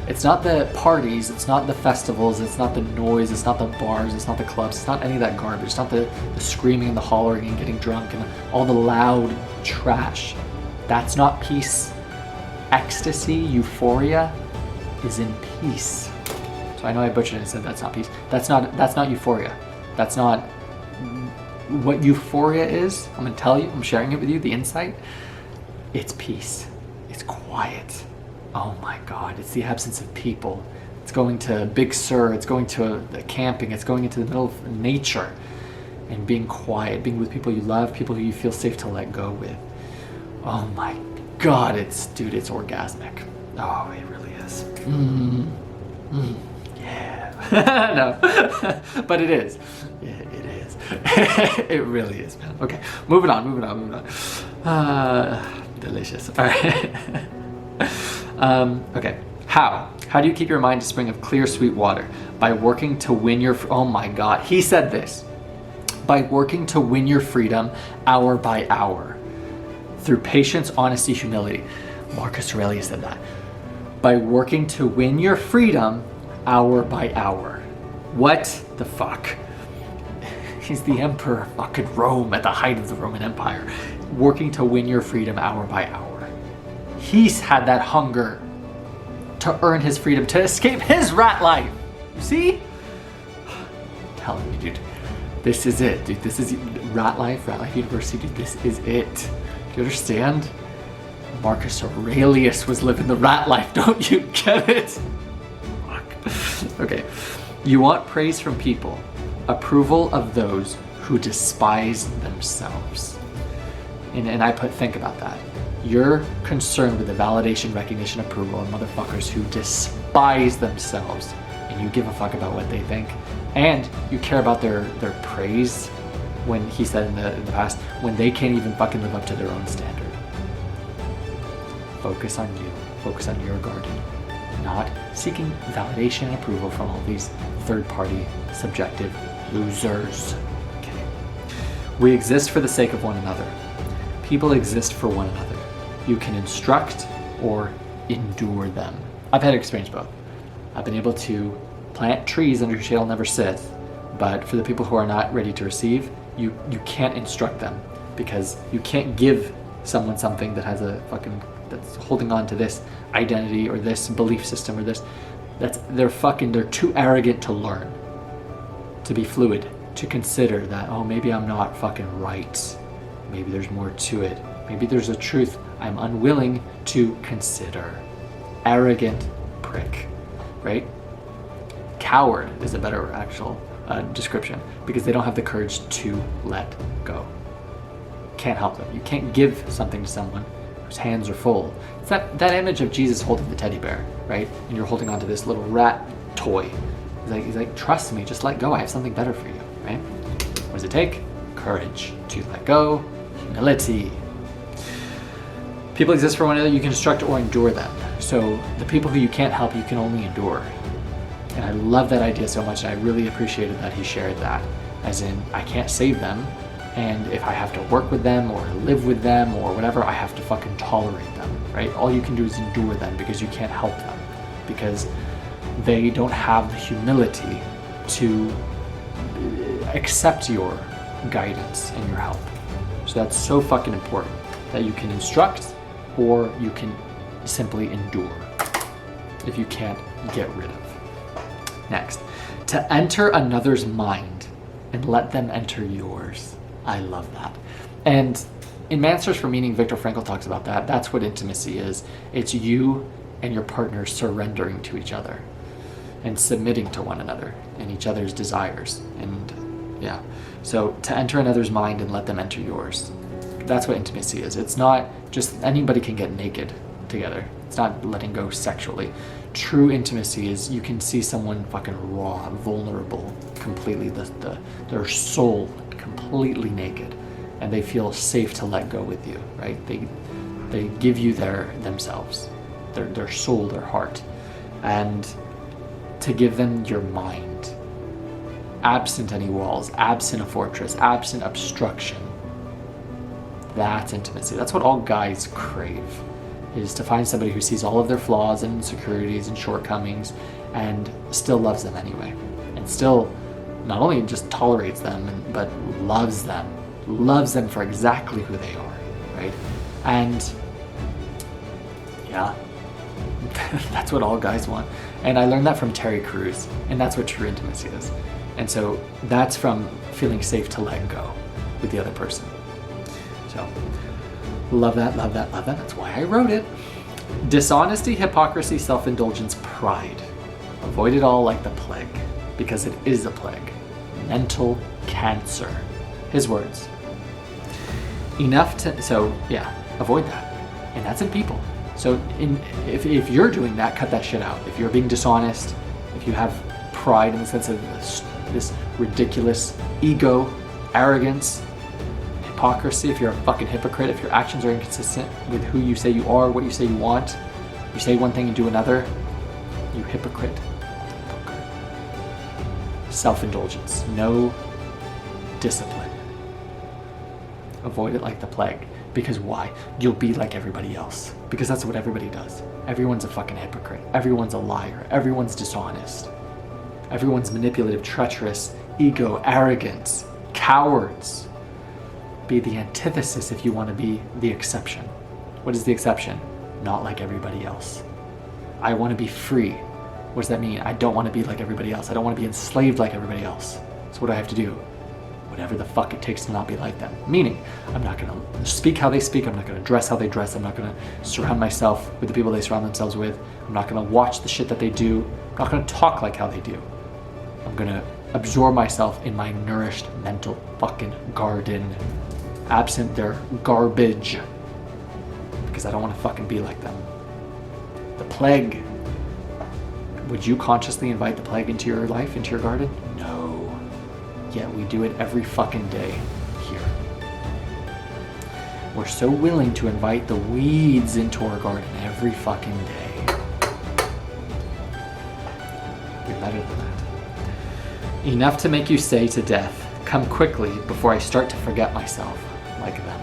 It's not the parties, it's not the festivals, it's not the noise, it's not the bars, it's not the clubs, it's not any of that garbage, it's not the screaming and the hollering and getting drunk and all the loud trash. That's not peace. Ecstasy, euphoria is in peace. So I know I butchered it and said that's not peace. That's not euphoria. That's not what euphoria is. I'm gonna tell you, I'm sharing it with you, the insight. It's peace. It's quiet. Oh my God, it's the absence of people. It's going to Big Sur, it's going to a camping, it's going into the middle of nature and being quiet, being with people you love, people who you feel safe to let go with. Oh my God, it's orgasmic. Oh, it really is. Yeah. No, but it is. Yeah, it is. It really is, man. Okay, moving on. Delicious. All right. Okay. How do you keep your mind a spring of clear, sweet water? By working to win your... Oh my God. He said this. By working to win your freedom hour by hour. Through patience, honesty, humility. Marcus Aurelius said that. By working to win your freedom hour by hour. What the fuck? He's the emperor of fucking Rome at the height of the Roman Empire. Working to win your freedom hour by hour. He's had that hunger to earn his freedom, to escape his rat life. You see? I'm telling you, dude. This is it, dude. This is Ratlife University, dude. This is it. Do you understand? Marcus Aurelius was living the rat life. Don't you get it? Fuck. Okay. You want praise from people, approval of those who despise themselves. And I think about that. You're concerned with the validation, recognition, approval of motherfuckers who despise themselves, and you give a fuck about what they think, and you care about their praise when he said in the past, when they can't even fucking live up to their own standard. Focus on you. Focus on your garden. Not seeking validation and approval from all these third-party, subjective losers. Okay. We exist for the sake of one another. People exist for one another. You can instruct or endure them. I've had to experience both. I've been able to plant trees under whose shade I'll never sit, but for the people who are not ready to receive, you can't instruct them, because you can't give someone something that has that's holding on to this identity or this belief system or this. They're too arrogant to learn, to be fluid, to consider that, oh, maybe I'm not fucking right. Maybe there's more to it. Maybe there's a truth I'm unwilling to consider. Arrogant prick, right? Coward is a better actual description, because they don't have the courage to let go. Can't help them. You can't give something to someone whose hands are full. It's that image of Jesus holding the teddy bear, right? And you're holding onto this little rat toy. He's like, trust me, just let go. I have something better for you, right? What does it take? Courage to let go. Humility. People exist for one another. You can instruct or endure them. So the people who you can't help, you can only endure. And I love that idea so much. And I really appreciated that he shared that. As in, I can't save them. And if I have to work with them or live with them or whatever, I have to fucking tolerate them, right? All you can do is endure them, because you can't help them. Because they don't have the humility to accept your guidance and your help. So that's so fucking important, that you can instruct or you can simply endure if you can't get rid of. Next, to enter another's mind and let them enter yours. I love that. And in Man's Search for Meaning, Viktor Frankl talks about that. That's what intimacy is. It's you and your partner surrendering to each other and submitting to one another and each other's desires. And yeah, so to enter another's mind and let them enter yours. That's what intimacy is. It's not just anybody can get naked together. It's not letting go sexually. True intimacy is you can see someone fucking raw, vulnerable, completely, their soul completely naked, and they feel safe to let go with you, right? They give you themselves, their soul, their heart, and to give them your mind, absent any walls, absent a fortress, absent obstruction. That's intimacy. That's what all guys crave, is to find somebody who sees all of their flaws and insecurities and shortcomings and still loves them anyway, and still not only just tolerates them, but loves them for exactly who they are, right? And yeah, that's what all guys want. And I learned that from Terry Crews, and that's what true intimacy is. And so that's from feeling safe to let go with the other person. So love that, love that, love that. That's why I wrote it. Dishonesty, hypocrisy, self-indulgence, pride. Avoid it all like the plague, because it is a plague. Mental cancer. His words. Avoid that. And that's in people. So if you're doing that, cut that shit out. If you're being dishonest, if you have pride in the sense of this ridiculous ego, arrogance, hypocrisy, if you're a fucking hypocrite, if your actions are inconsistent with who you say you are, what you say you want, you say one thing and do another, you hypocrite. Self-indulgence, no discipline. Avoid it like the plague. Because why? You'll be like everybody else. Because that's what everybody does. Everyone's a fucking hypocrite. Everyone's a liar. Everyone's dishonest. Everyone's manipulative, treacherous, ego, arrogant, cowards. Be the antithesis if you want to be the exception. What is the exception? Not like everybody else. I want to be free. What does that mean? I don't want to be like everybody else. I don't want to be enslaved like everybody else. So what do I have to do? Whatever the fuck it takes to not be like them. Meaning, I'm not going to speak how they speak. I'm not going to dress how they dress. I'm not going to surround myself with the people they surround themselves with. I'm not going to watch the shit that they do. I'm not going to talk like how they do. I'm going to absorb myself in my nourished mental fucking garden, absent their garbage, because I don't want to fucking be like them. The plague. Would you consciously invite the plague into your life, into your garden? No. Yet we do it every fucking day here. We're so willing to invite the weeds into our garden every fucking day. You're better than that. Enough to make you say to death, come quickly before I start to forget myself like them.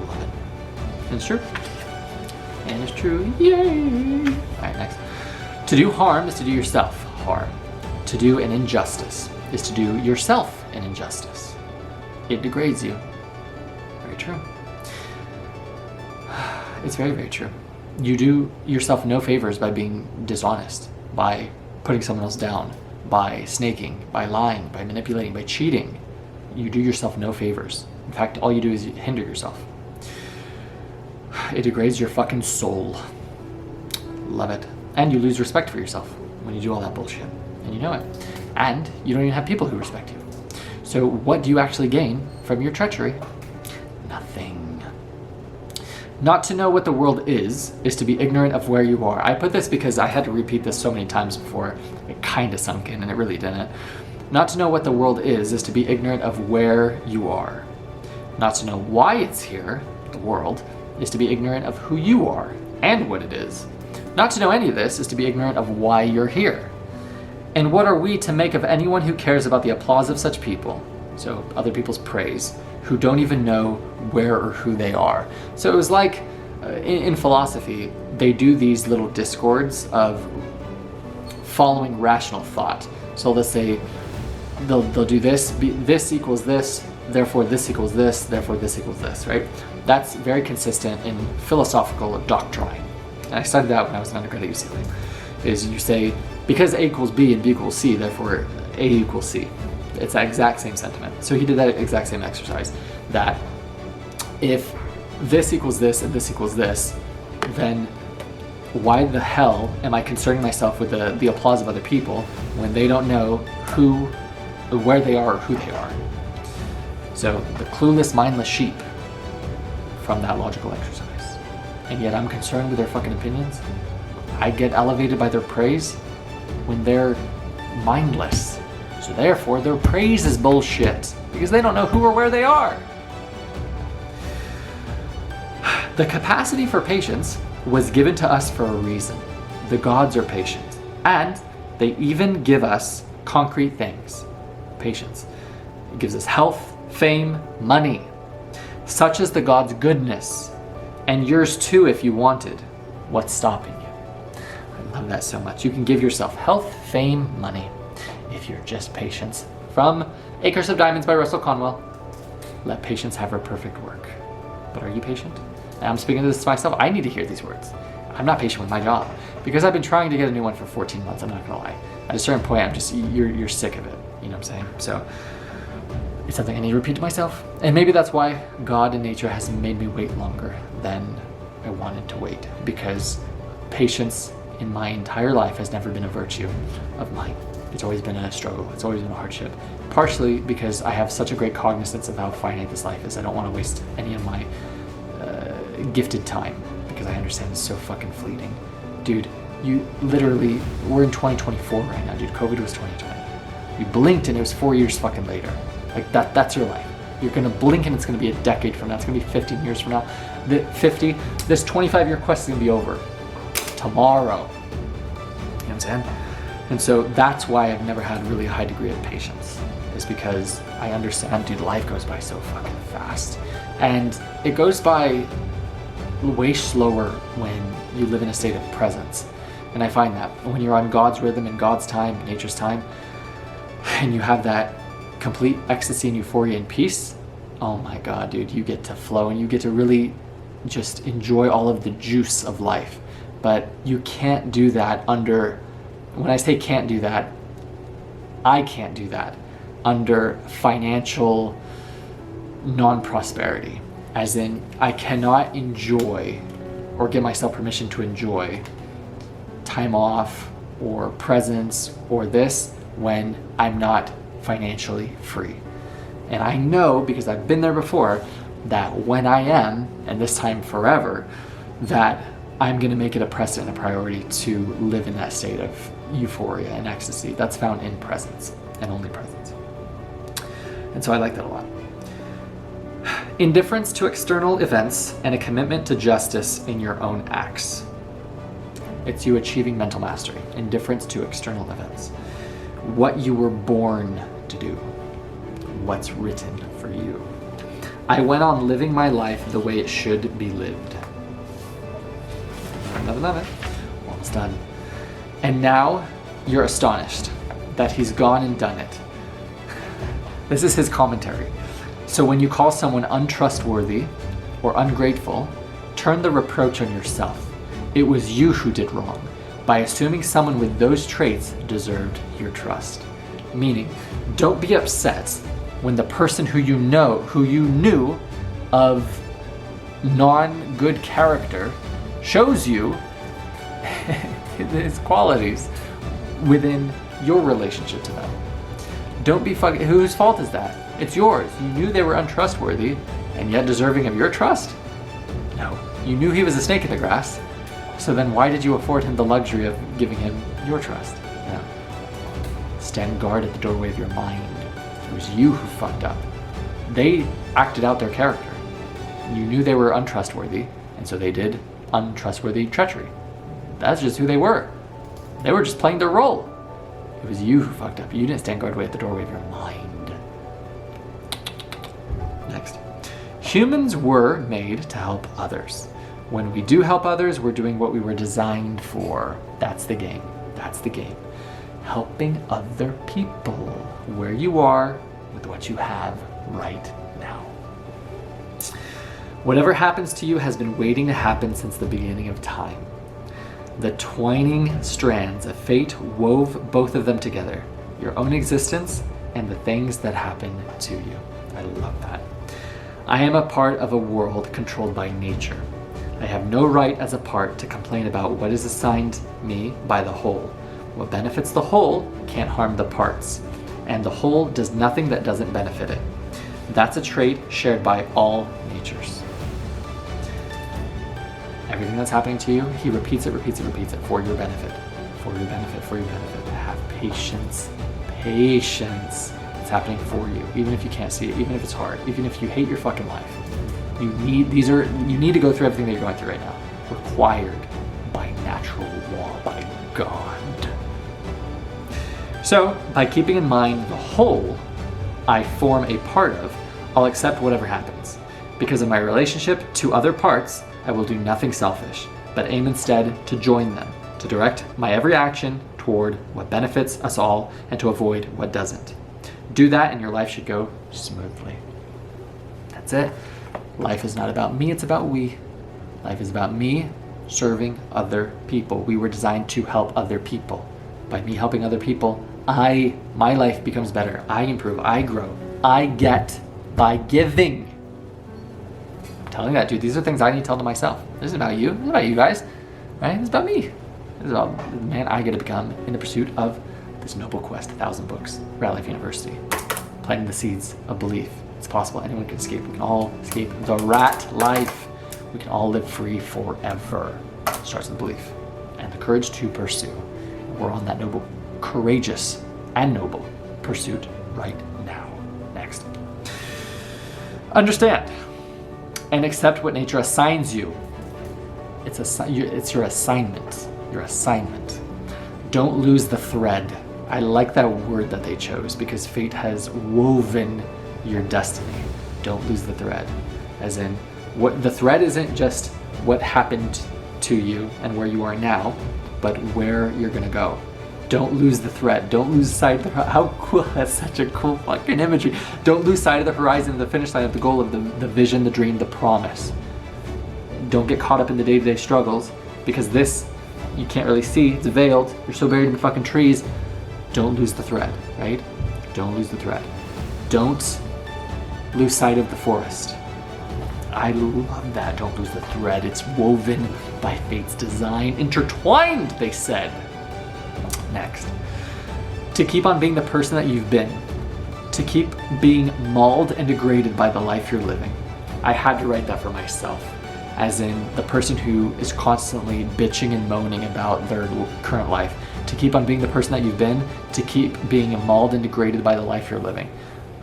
Love it. And it's true. And it's true. Yay! Alright, next. To do harm is to do yourself harm. To do an injustice is to do yourself an injustice. It degrades you. Very true. It's very, very true. You do yourself no favors by being dishonest, by putting someone else down, by snaking, by lying, by manipulating, by cheating. You do yourself no favors. In fact, all you do is hinder yourself. It degrades your fucking soul. Love it. And you lose respect for yourself when you do all that bullshit. And you know it. And you don't even have people who respect you. So what do you actually gain from your treachery? Nothing. Not to know what the world is to be ignorant of where you are. I put this because I had to repeat this so many times before it kind of sunk in, and it really didn't. Not to know what the world is to be ignorant of where you are. Not to know why it's here, the world, is to be ignorant of who you are and what it is. Not to know any of this is to be ignorant of why you're here. And what are we to make of anyone who cares about the applause of such people, so other people's praise, who don't even know where or who they are? So it was like, in philosophy, they do these little discords of following rational thought. So let's say they'll do this, this equals this, therefore this equals this, therefore this equals this, right? That's very consistent in philosophical doctrine. And I studied that when I was an undergrad at UCLA. Is you say, because A equals B and B equals C, therefore A equals C. It's that exact same sentiment. So he did that exact same exercise, that if this equals this and this equals this, then why the hell am I concerning myself with the applause of other people when they don't know who, or where they are, or who they are? So the clueless, mindless sheep from that logical exercise. and yet I'm concerned with their fucking opinions. I get elevated by their praise when they're mindless. So therefore, their praise is bullshit because they don't know who or where they are. The capacity for patience was given to us for a reason. The gods are patient, and they even give us concrete things. Patience. It gives us health, fame, money. Such is the gods' goodness, and yours too if you wanted. What's stopping you? I love that so much. You can give yourself health, fame, money, if you're just patient. From A Curse of Diamonds by Russell Conwell. Let patience have her perfect work. But are you patient? And I'm speaking to this to myself. I need to hear these words. I'm not patient with my job because I've been trying to get a new one for 14 months. I'm not gonna lie. At a certain point, I'm just, you're sick of it. You know what I'm saying? So it's something I need to repeat to myself. And maybe that's why God and nature has made me wait longer than I wanted to wait, because patience in my entire life has never been a virtue of mine. It's always been a struggle. It's always been a hardship. Partially because I have such a great cognizance of how finite this life is. I don't want to waste any of my gifted time because I understand it's so fucking fleeting. Dude, you literally, we're in 2024 right now, dude. COVID was 2020. You blinked and it was 4 years fucking later. Like that's your life. You're gonna blink and it's gonna be a decade from now. It's gonna be 15 years from now. This 25-year quest is gonna be over tomorrow. You know what I'm saying? And so that's why I've never had really a high degree of patience, is because I understand, dude, life goes by so fucking fast. And it goes by way slower when you live in a state of presence. And I find that when you're on God's rhythm and God's time, nature's time, and you have that complete ecstasy and euphoria and peace, oh my God, dude, you get to flow and you get to really just enjoy all of the juice of life. But you can't do that under, when I say can't do that, I can't do that under financial non-prosperity. As in, I cannot enjoy or give myself permission to enjoy time off or presence or this when I'm not financially free. And I know, because I've been there before, that when I am, and this time forever, that I'm going to make it a precedent, a priority to live in that state of euphoria and ecstasy that's found in presence and only presence. And so I like that a lot. Indifference to external events and a commitment to justice in your own acts. It's you achieving mental mastery. Indifference to external events. What you were born to do. What's written for you. I went on living my life the way it should be lived. Love it. Almost done. And now you're astonished that he's gone and done it. This is his commentary. So when you call someone untrustworthy or ungrateful, turn the reproach on yourself. It was you who did wrong by assuming someone with those traits deserved your trust. Meaning, don't be upset when the person who you knew of non-good character shows you his qualities within your relationship to them. Don't be fucking, whose fault is that? It's yours. You knew they were untrustworthy and yet deserving of your trust? No. You knew he was a snake in the grass, so then why did you afford him the luxury of giving him your trust? No. Stand guard at the doorway of your mind. It was you who fucked up. They acted out their character. You knew they were untrustworthy, and so they did untrustworthy treachery. That's just who they were. They were just playing their role. It was you who fucked up. You didn't stand guard at the doorway of your mind. Next. Humans were made to help others. When we do help others, we're doing what we were designed for. That's the game. That's the game. Helping other people where you are with what you have right now. Whatever happens to you has been waiting to happen since the beginning of time. The twining strands of fate wove both of them together, your own existence and the things that happen to you. I love that. I am a part of a world controlled by nature. I have no right as a part to complain about what is assigned me by the whole. What benefits the whole can't harm the parts, and the whole does nothing that doesn't benefit it. That's a trait shared by all natures. Everything that's happening to you, he repeats it for your benefit. For your benefit, for your benefit. Have patience. Patience. It's happening for you. Even if you can't see it, even if it's hard, even if you hate your fucking life. You need to go through everything that you're going through right now. Required by natural law, by God. So, by keeping in mind the whole I form a part of, I'll accept whatever happens. Because in my relationship to other parts, I will do nothing selfish, but aim instead to join them, to direct my every action toward what benefits us all and to avoid what doesn't. Do that and your life should go smoothly. That's it. Life is not about me, it's about we. Life is about me serving other people. We were designed to help other people. By me helping other people, my life becomes better. I improve, I grow, I get by giving. I'm telling you that, dude. These are things I need to tell to myself. This is about you. This is about you guys. Right? This is about me. This is about the man I get to become in the pursuit of this noble quest, 1,000 books, Ratlife University. Planting the seeds of belief. It's possible. Anyone can escape. We can all escape the rat life. We can all live free forever. It starts with belief and the courage to pursue. We're on that noble, courageous, and noble pursuit right now. Next. Understand and accept what nature assigns you. It's your assignment. Your assignment. Don't lose the thread. I like that word that they chose because fate has woven your destiny. Don't lose the thread. As in, what the thread isn't just what happened to you and where you are now, but where you're gonna go. Don't lose the thread. Don't lose sight of the how cool, that's such a cool fucking imagery. Don't lose sight of the horizon, the finish line of the goal of the vision, the dream, the promise. Don't get caught up in the day-to-day struggles because this you can't really see, it's veiled, you're so buried in the fucking trees. Don't lose the thread, right? Don't lose the thread. Don't lose sight of the forest. I love that. Don't lose the thread. It's woven by fate's design. Intertwined, they said. Next. To keep on being the person that you've been. To keep being mauled and degraded by the life you're living. I had to write that for myself. As in the person who is constantly bitching and moaning about their current life. To keep on being the person that you've been. To keep being mauled and degraded by the life you're living.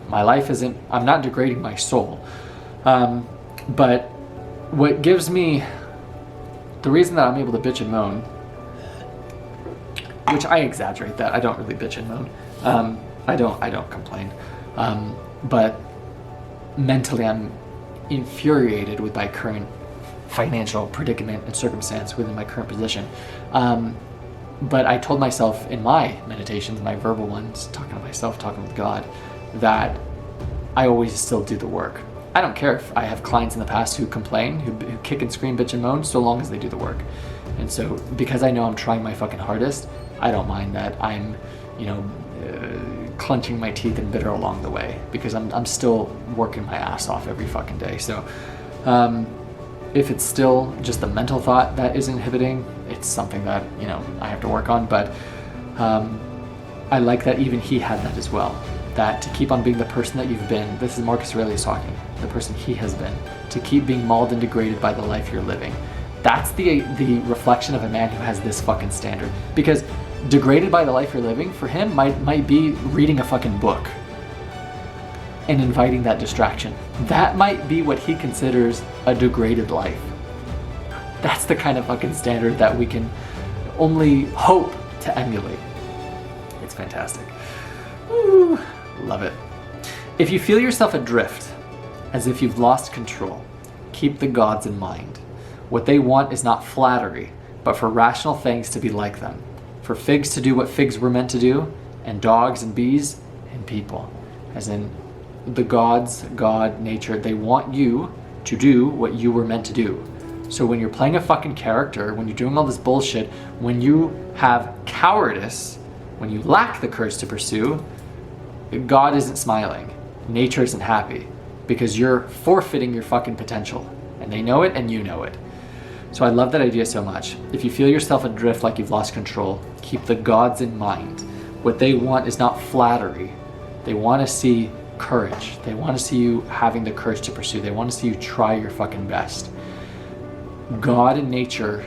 My life isn't, I'm not degrading my soul. But what gives me, the reason that I'm able to bitch and moan, which I exaggerate that, I don't really bitch and moan. I don't complain. But mentally I'm infuriated with my current financial predicament and circumstance within my current position. But I told myself in my meditations, my verbal ones, talking to myself, talking with God, that I always still do the work. I don't care if I have clients in the past who complain, who kick and scream, bitch and moan, so long as they do the work. And so, because I know I'm trying my fucking hardest, I don't mind that I'm, clenching my teeth and bitter along the way, because I'm still working my ass off every fucking day. So, if it's still just the mental thought that is inhibiting, it's something that, I have to work on. But I like that even he had that as well. That to keep on being the person that you've been, this is Marcus Aurelius talking, the person he has been, to keep being mauled and degraded by the life you're living. That's the reflection of a man who has this fucking standard. Because degraded by the life you're living, for him, might be reading a fucking book and inviting that distraction. That might be what he considers a degraded life. That's the kind of fucking standard that we can only hope to emulate. It's fantastic. Ooh, love it. If you feel yourself adrift, as if you've lost control, keep the gods in mind. What they want is not flattery, but for rational things to be like them. For figs to do what figs were meant to do, and dogs and bees and people. As in, the gods, God, nature, they want you to do what you were meant to do. So when you're playing a fucking character, when you're doing all this bullshit, when you have cowardice, when you lack the courage to pursue, God isn't smiling. Nature isn't happy. Because you're forfeiting your fucking potential. And they know it and you know it. So I love that idea so much. If you feel yourself adrift like you've lost control, keep the gods in mind. What they want is not flattery. They want to see courage. They want to see you having the courage to pursue. They want to see you try your fucking best. God and nature,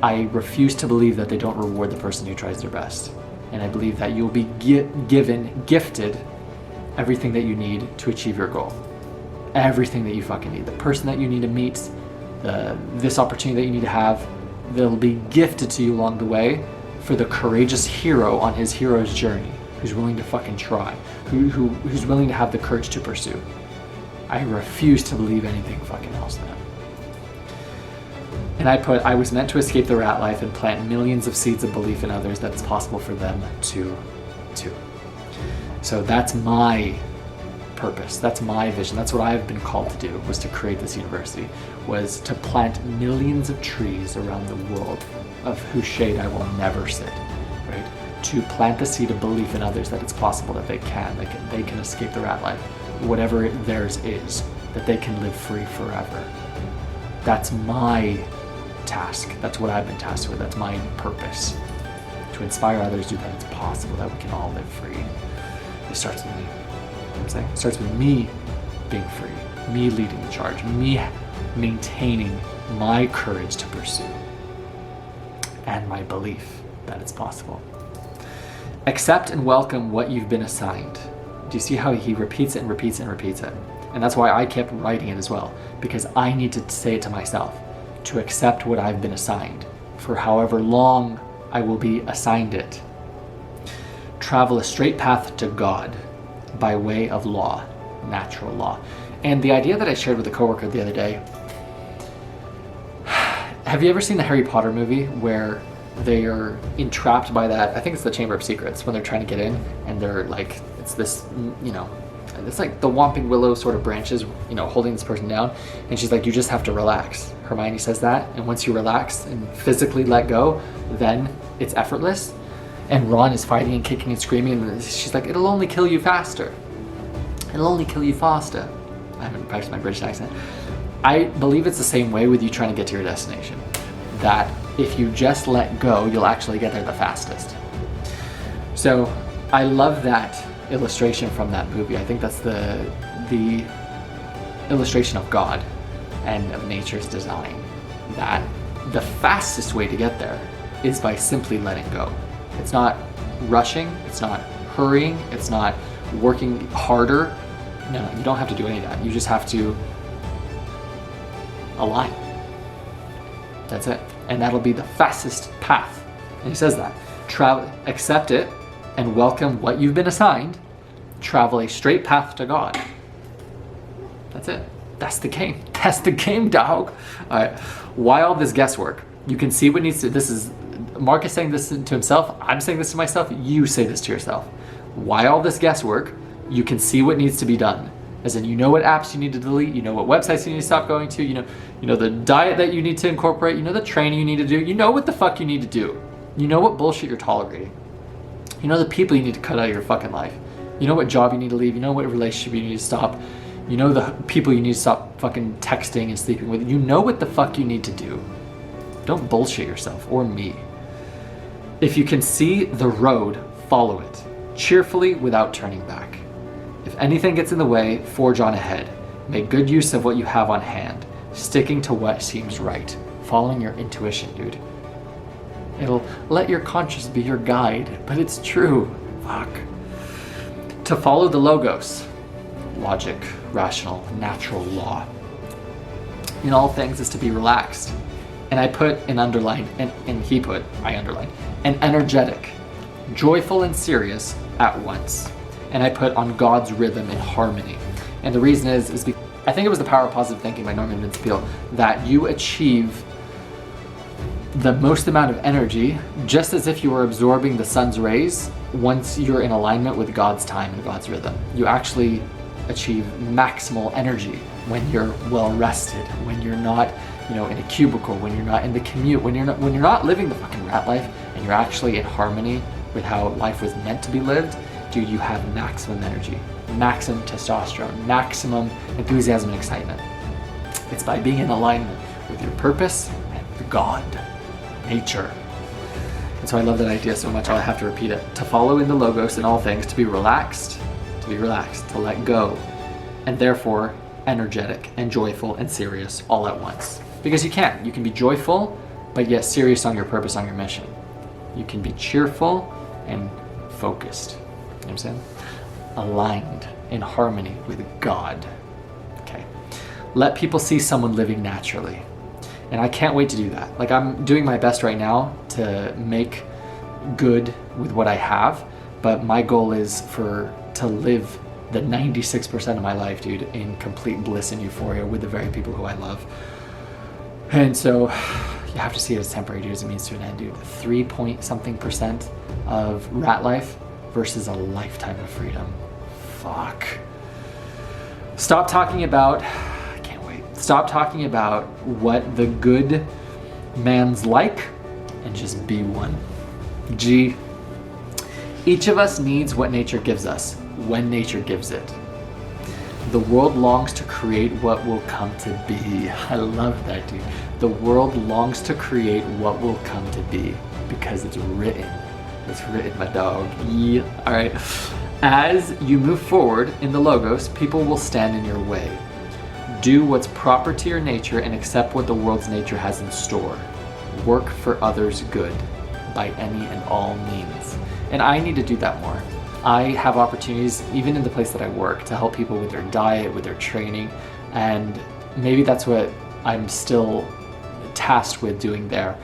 I refuse to believe that they don't reward the person who tries their best. And I believe that you'll be gifted everything that you need to achieve your goal. Everything that you fucking need. The person that you need to meet, this opportunity that you need to have, they'll be gifted to you along the way for the courageous hero on his hero's journey, who's willing to fucking try, who's willing to have the courage to pursue. I refuse to believe anything fucking else then. And I was meant to escape the rat life and plant millions of seeds of belief in others that it's possible for them to too. So that's my purpose. That's my vision. That's what I've been called to do, was to create this university, was to plant millions of trees around the world of whose shade I will never sit, right? To plant the seed of belief in others that it's possible that they can escape the rat life, whatever theirs is, that they can live free forever. That's my task. That's what I've been tasked with. That's my purpose. To inspire others to that it's possible that we can all live free. It starts with me. You know what I'm saying? It starts with me being free, me leading the charge, me maintaining my courage to pursue, and my belief that it's possible. Accept and welcome what you've been assigned. Do you see how he repeats it and repeats it and repeats it? And that's why I kept writing it as well, because I need to say it to myself, to accept what I've been assigned for however long I will be assigned it. Travel a straight path to God by way of law, natural law. And the idea that I shared with a coworker the other day, have you ever seen the Harry Potter movie where they are entrapped by that, I think it's the Chamber of Secrets, when they're trying to get in and they're like, it's this, you know, it's like the Whomping Willow sort of branches, you know, holding this person down. And she's like, you just have to relax. Hermione says that. And once you relax and physically let go, then it's effortless. And Ron is fighting and kicking and screaming. And she's like, it'll only kill you faster. It'll only kill you faster. I haven't practiced my British accent. I believe it's the same way with you trying to get to your destination. That if you just let go, you'll actually get there the fastest. So I love that illustration from that movie. I think that's the illustration of God and of nature's design, that the fastest way to get there is by simply letting go. It's not rushing, it's not hurrying, it's not working harder. No, you don't have to do any of that. You just have to align. That's it. And that'll be the fastest path. And he says that. Travel, accept it, and welcome what you've been assigned. Travel a straight path to God. That's it. That's the game. That's the game, dog. All right. Why all this guesswork? You can see what needs to. This is Mark is saying this to himself. I'm saying this to myself. You say this to yourself. Why all this guesswork? You can see what needs to be done. As in, you know what apps you need to delete. You know what websites you need to stop going to. You know the diet that you need to incorporate. You know the training you need to do. You know what the fuck you need to do. You know what bullshit you're tolerating. You know the people you need to cut out of your fucking life. You know what job you need to leave. You know what relationship you need to stop. You know the people you need to stop fucking texting and sleeping with. You know what the fuck you need to do. Don't bullshit yourself or me. If you can see the road, follow it, cheerfully without turning back. If anything gets in the way, forge on ahead. Make good use of what you have on hand, sticking to what seems right, following your intuition, dude. It'll let your conscience be your guide, but it's true. Fuck. To follow the logos, logic, rational, natural law, in all things is to be relaxed. And I put an underline, and he put, I underlined, and energetic, joyful and serious at once. And I put on God's rhythm and harmony. And the reason is because I think it was the Power of Positive Thinking by Norman Vincent that you achieve the most amount of energy just as if you were absorbing the sun's rays once you're in alignment with God's time and God's rhythm. You actually achieve maximal energy when you're well rested, when you're not, in a cubicle, when you're not in the commute, when you're not living the fucking rat life, and you're actually in harmony with how life was meant to be lived. Dude, you have maximum energy, maximum testosterone, maximum enthusiasm and excitement. It's by being in alignment with your purpose and with God, nature. And so I love that idea so much, I'll have to repeat it. To follow in the logos in all things, to be relaxed, to let go, and therefore energetic and joyful and serious all at once. Because you can be joyful, but yet serious on your purpose, on your mission. You can be cheerful and focused. You know what I'm saying? Aligned in harmony with God. Okay. Let people see someone living naturally. And I can't wait to do that. Like, I'm doing my best right now to make good with what I have, but my goal is to live the 96% of my life, dude, in complete bliss and euphoria with the very people who I love. And so you have to see it as temporary, dude, as it means to an end, dude. 3-point-something% of Ratlife versus a lifetime of freedom. Fuck. Stop talking about what the good man's like and just be one. G. Each of us needs what nature gives us when nature gives it. The world longs to create what will come to be. I love that, dude. The world longs to create what will come to be because it's written. It's written, my dog. Yeah. All right. As you move forward in the Logos, people will stand in your way. Do what's proper to your nature and accept what the world's nature has in store. Work for others' good by any and all means. And I need to do that more. I have opportunities, even in the place that I work, to help people with their diet, with their training, and maybe that's what I'm still tasked with doing there,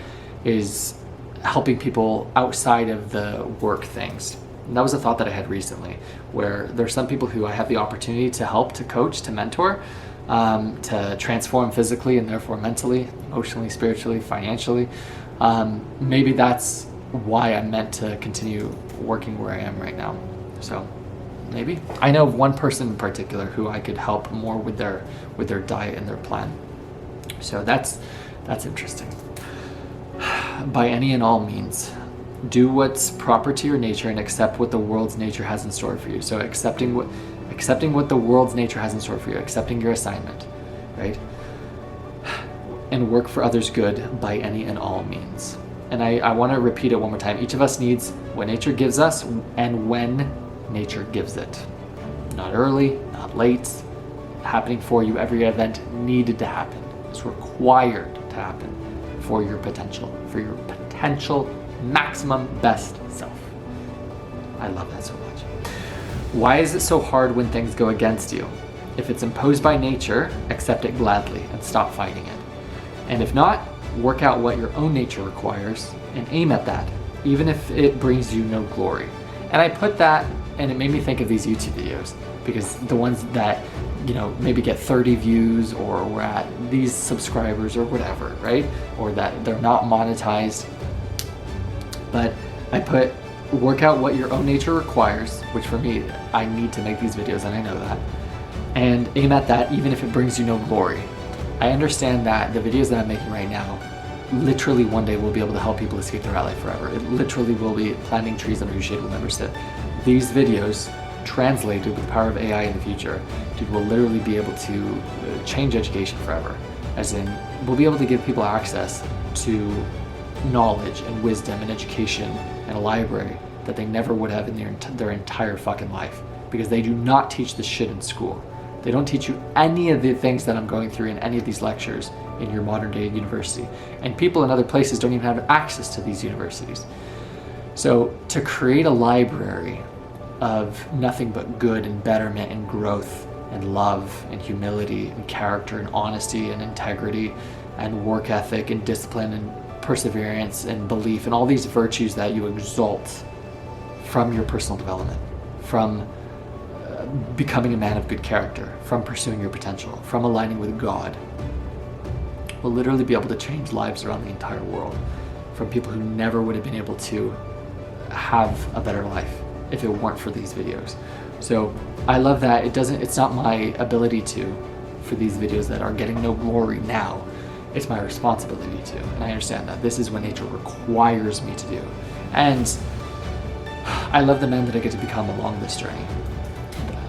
is helping people outside of the work things. And that was a thought that I had recently, where there's some people who I have the opportunity to help, to coach, to mentor, to transform physically and therefore mentally, emotionally, spiritually, financially. Maybe that's why I'm meant to continue working where I am right now. So maybe. I know of one person in particular who I could help more with their diet and their plan. So that's interesting. By any and all means, do what's proper to your nature and accept what the world's nature has in store for you. So accepting what the world's nature has in store for you, accepting your assignment, right? And work for others' good by any and all means. And I want to repeat it one more time. Each of us needs what nature gives us and when nature gives it. Not early, not late, happening for you. Every event needed to happen. It's required to happen for your potential maximum best self. I love that so much. Why is it so hard when things go against you? If it's imposed by nature, accept it gladly and stop fighting it. And if not, work out what your own nature requires and aim at that, even if it brings you no glory. And I put that, and it made me think of these YouTube videos, because the ones that, maybe get 30 views or we're at these subscribers or whatever, right? Or that they're not monetized. But I put, work out what your own nature requires, which for me, I need to make these videos and I know that, and aim at that even if it brings you no glory. I understand that the videos that I'm making right now, literally one day will be able to help people escape their Ratlife forever. It literally will be planting trees under whose shade will never sit. These videos, translated with the power of AI in the future, dude, will literally be able to change education forever. As in, we'll be able to give people access to knowledge and wisdom and education and a library that they never would have in their entire fucking life, because they do not teach this shit in school. They don't teach you any of the things that I'm going through in any of these lectures in your modern day university. And people in other places don't even have access to these universities. So to create a library of nothing but good and betterment and growth and love and humility and character and honesty and integrity and work ethic and discipline and perseverance and belief and all these virtues that you exalt from your personal development, from becoming a man of good character, from pursuing your potential, from aligning with God, will literally be able to change lives around the entire world, from people who never would have been able to have a better life if it weren't for these videos. So I love that it's not my ability for these videos that are getting no glory now. It's my responsibility to, and I understand that this is what nature requires me to do. And I love the men that I get to become along this journey.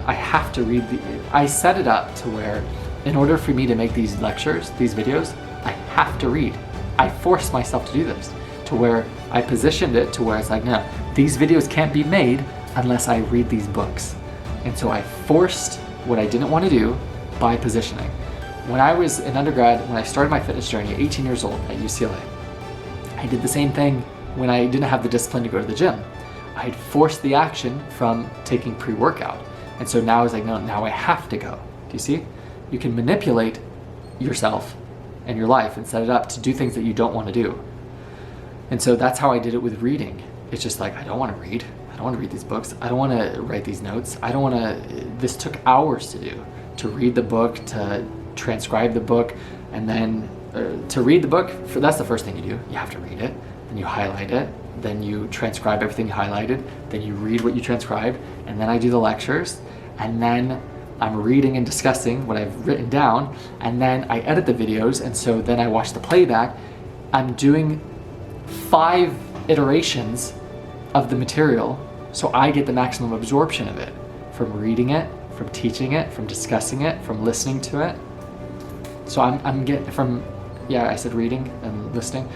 I have to I set it up to where in order for me to make these lectures, these videos, I have to read. I force myself to do this, to where I positioned it to where it's like, no, these videos can't be made unless I read these books. And so I forced what I didn't want to do by positioning. When I was in undergrad, when I started my fitness journey at 18 years old at UCLA, I did the same thing when I didn't have the discipline to go to the gym. I had forced the action from taking pre-workout. And so now I was like, no, now I have to go. Do you see? You can manipulate yourself and your life and set it up to do things that you don't want to do. And so that's how I did it with reading. It's just like, I don't want to read. I don't want to read these books. I don't want to write these notes. I don't want to, this took hours to do, to read the book, to transcribe the book, and then to read the book, that's the first thing you do. You have to read it, then you highlight it, then you transcribe everything you highlighted, then you read what you transcribed, and then I do the lectures, and then I'm reading and discussing what I've written down, and then I edit the videos, and so then I watch the playback. I'm doing 5 iterations of the material, so I get the maximum absorption of it, from reading it, from teaching it, from discussing it, from listening to it. So I'm getting from, I said reading and listening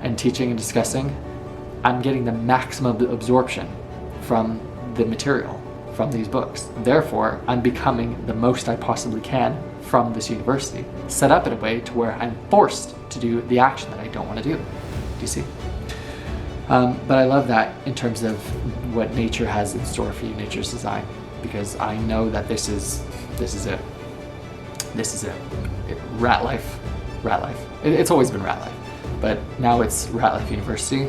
and teaching and discussing, I'm getting the maximum absorption from the material, from these books. Therefore, I'm becoming the most I possibly can from this university, set up in a way to where I'm forced to do the action that I don't want to do. Do you see? But I love that in terms of what nature has in store for you, nature's design, because I know that this is it. This is it. Ratlife. It's always been Ratlife, but now it's Ratlife University,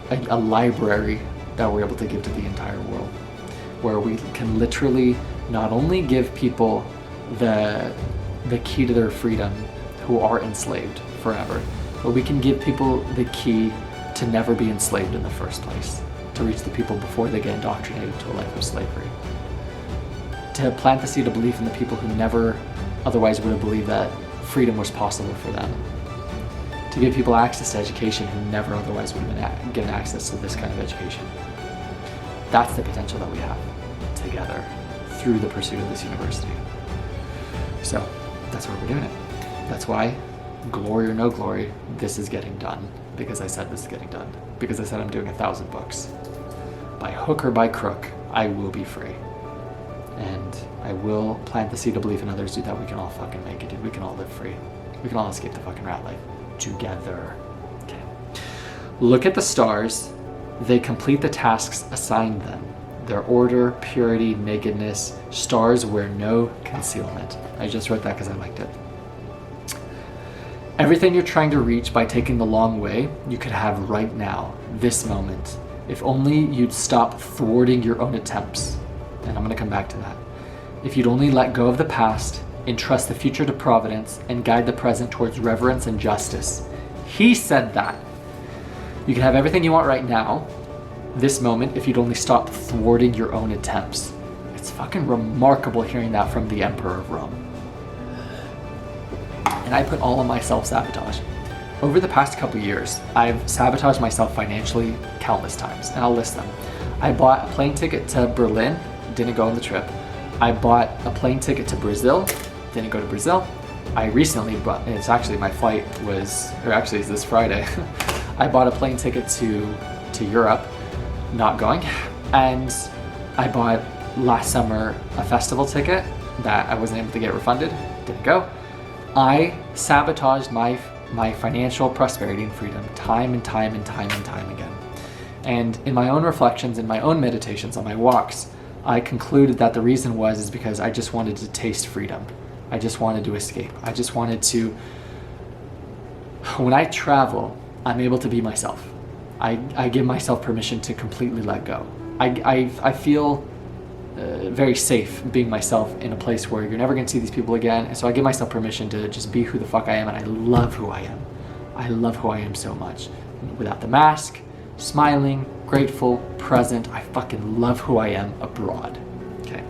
a library that we're able to give to the entire world, where we can literally not only give people the key to their freedom who are enslaved forever, but we can give people the key to never be enslaved in the first place, to reach the people before they get indoctrinated to a life of slavery, to plant the seed of belief in the people who never otherwise would have believed that freedom was possible for them, to give people access to education who never otherwise would have been given access to this kind of education. That's the potential that we have together through the pursuit of this university. So that's why we're doing it. That's why, glory or no glory, this is getting done. Because I said this is getting done. Because I said I'm doing 1,000 books. By hook or by crook, I will be free. And I will plant the seed of belief in others, dude, that we can all fucking make it, dude. We can all live free. We can all escape the fucking rat life together. Okay. Look at the stars. They complete the tasks assigned them. Their order, purity, nakedness. Stars wear no concealment. I just wrote that because I liked it. Everything you're trying to reach by taking the long way, you could have right now, this moment. If only you'd stop thwarting your own attempts. And I'm going to come back to that. If you'd only let go of the past, entrust the future to providence, and guide the present towards reverence and justice. He said that. You can have everything you want right now, this moment, if you'd only stop thwarting your own attempts. It's fucking remarkable hearing that from the Emperor of Rome. And I put all of my self-sabotage. Over the past couple years, I've sabotaged myself financially countless times, and I'll list them. I bought a plane ticket to Berlin, didn't go on the trip. I bought a plane ticket to Brazil, didn't go to Brazil. I recently bought, it's actually my flight was, or actually it's this Friday. I bought a plane ticket to Europe, not going. And I bought last summer a festival ticket that I wasn't able to get refunded, didn't go. I sabotaged my financial prosperity and freedom time and time again. And in my own reflections, in my own meditations on my walks, I concluded that the reason is because I just wanted to taste freedom. I just wanted to escape. I just wanted to, when I travel, I'm able to be myself. I give myself permission to completely let go. I feel very safe being myself in a place where you're never going to see these people again. And so I give myself permission to just be who the fuck I am, and I love who I am. I love who I am so much. Without the mask, smiling, grateful, present, I fucking love who I am abroad. Okay.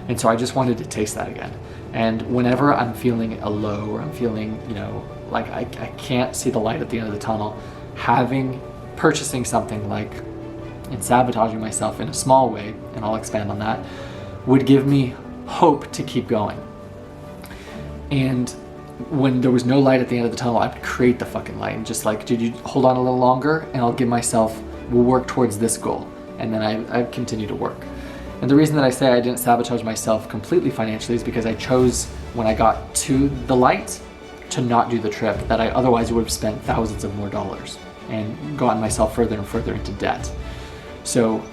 And so I just wanted to taste that again. And whenever I'm feeling a low, or I'm feeling, like I can't see the light at the end of the tunnel, purchasing something like, and sabotaging myself in a small way, and I'll expand on that, would give me hope to keep going. And when there was no light at the end of the tunnel, I would create the fucking light and just like, dude, you hold on a little longer and I'll give myself, we'll work towards this goal. And then I continue to work. And the reason that I say I didn't sabotage myself completely financially is because I chose when I got to the light to not do the trip that I otherwise would have spent thousands of more dollars and gotten myself further and further into debt. So,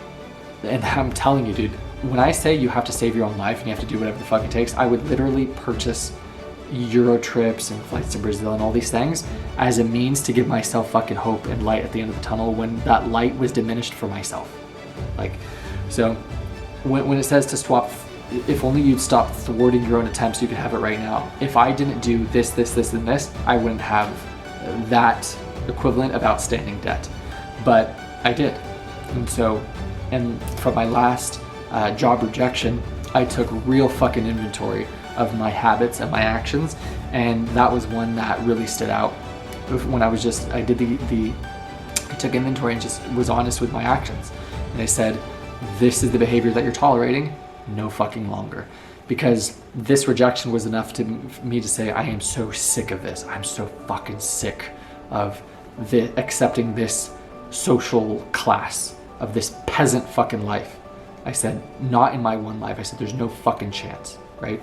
and I'm telling you, dude, when I say you have to save your own life and you have to do whatever the fuck it takes, I would literally purchase Euro trips and flights to Brazil and all these things as a means to give myself fucking hope and light at the end of the tunnel when that light was diminished for myself. Like, so when it says to swap, if only you'd stop thwarting your own attempts, you could have it right now. If I didn't do this, and this, I wouldn't have that equivalent of outstanding debt. But I did. And so, and from my last job rejection, I took real fucking inventory of my habits and my actions, and that was one that really stood out. When I was just, I did I took inventory and just was honest with my actions. And I said, this is the behavior that you're tolerating, no fucking longer. Because this rejection was enough for me to say, I am so sick of this. I'm so fucking sick of accepting this social class, of this peasant fucking life. I said, not in my one life. I said, there's no fucking chance, right?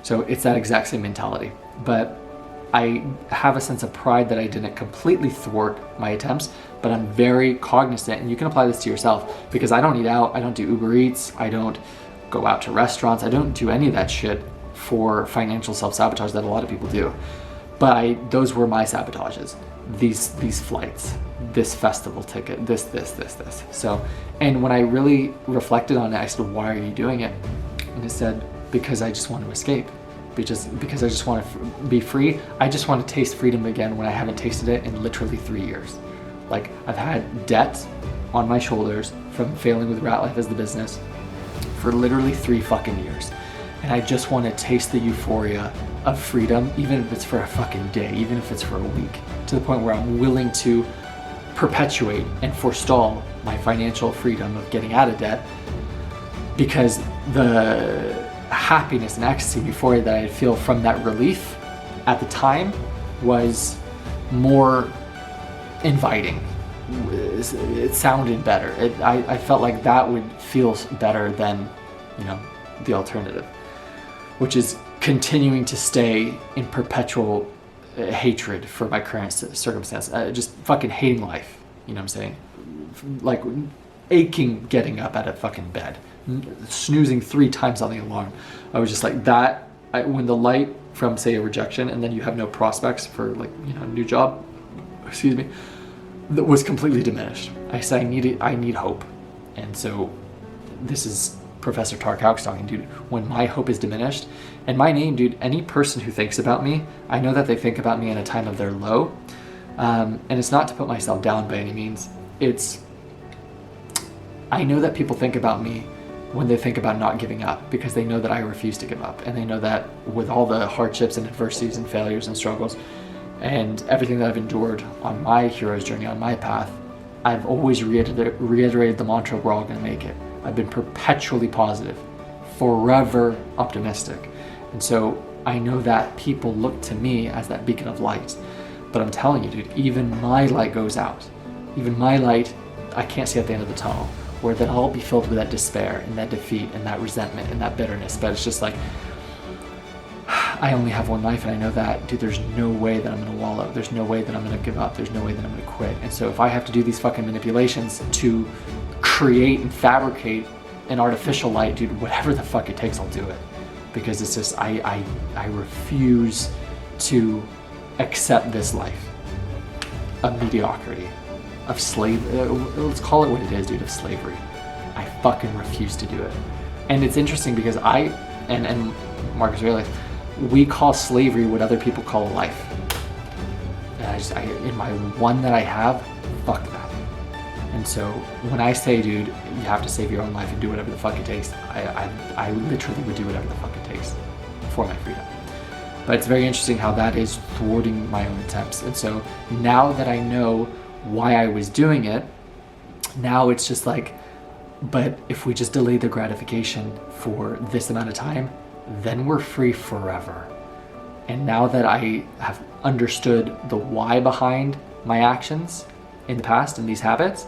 So it's that exact same mentality. But I have a sense of pride that I didn't completely thwart my attempts, but I'm very cognizant, and you can apply this to yourself, because I don't eat out, I don't do Uber Eats, I don't go out to restaurants, I don't do any of that shit for financial self-sabotage that a lot of people do. But those were my sabotages. These flights, this festival ticket, this. So, and when I really reflected on it, I said, why are you doing it? And it said, because I just want to escape. Because I just want to be free. I just want to taste freedom again when I haven't tasted it in literally 3 years. Like, I've had debt on my shoulders from failing with Ratlife as the business for literally 3 fucking years. And I just want to taste the euphoria of freedom, even if it's for a fucking day, even if it's for a week, to the point where I'm willing to perpetuate and forestall my financial freedom of getting out of debt, because the happiness and ecstasy and euphoria that I feel from that relief at the time was more inviting. It sounded better. I felt like that would feel better than, the alternative, which is continuing to stay in perpetual hatred for my current circumstance, just fucking hating life. You know what I'm saying? Like aching getting up out of fucking bed, snoozing 3 times on the alarm. I was just like that. When the light from, say, a rejection, and then you have no prospects for, like, a new job, that was completely diminished. I said, I need hope. And so this is Professor Tarkow talking, dude. When my hope is diminished, and my name, dude, any person who thinks about me, I know that they think about me in a time of their low. And it's not to put myself down by any means. I know that people think about me when they think about not giving up, because they know that I refuse to give up. And they know that with all the hardships and adversities and failures and struggles and everything that I've endured on my hero's journey, on my path, I've always reiterated the mantra, we're all going to make it. I've been perpetually positive, forever optimistic. And so I know that people look to me as that beacon of light. But I'm telling you, dude, even my light goes out. Even my light, I can't see at the end of the tunnel, where then I'll be filled with that despair and that defeat and that resentment and that bitterness. But it's just like, I only have one life, and I know that, dude, there's no way that I'm gonna wallow. There's no way that I'm gonna give up. There's no way that I'm gonna quit. And so if I have to do these fucking manipulations to create and fabricate an artificial light, dude, whatever the fuck it takes, I'll do it. Because it's just, I refuse to accept this life of mediocrity, of let's call it what it is, dude, of slavery. I fucking refuse to do it. And it's interesting because and Marcus Aurelius, we call slavery what other people call a life. And in my one that I have, fuck that. And so when I say, dude, you have to save your own life and do whatever the fuck it takes, I literally would do whatever the fuck it takes for my freedom. But it's very interesting how that is thwarting my own attempts. And so now that I know why I was doing it, now it's just like, but if we just delay the gratification for this amount of time, then we're free forever. And now that I have understood the why behind my actions in the past and these habits,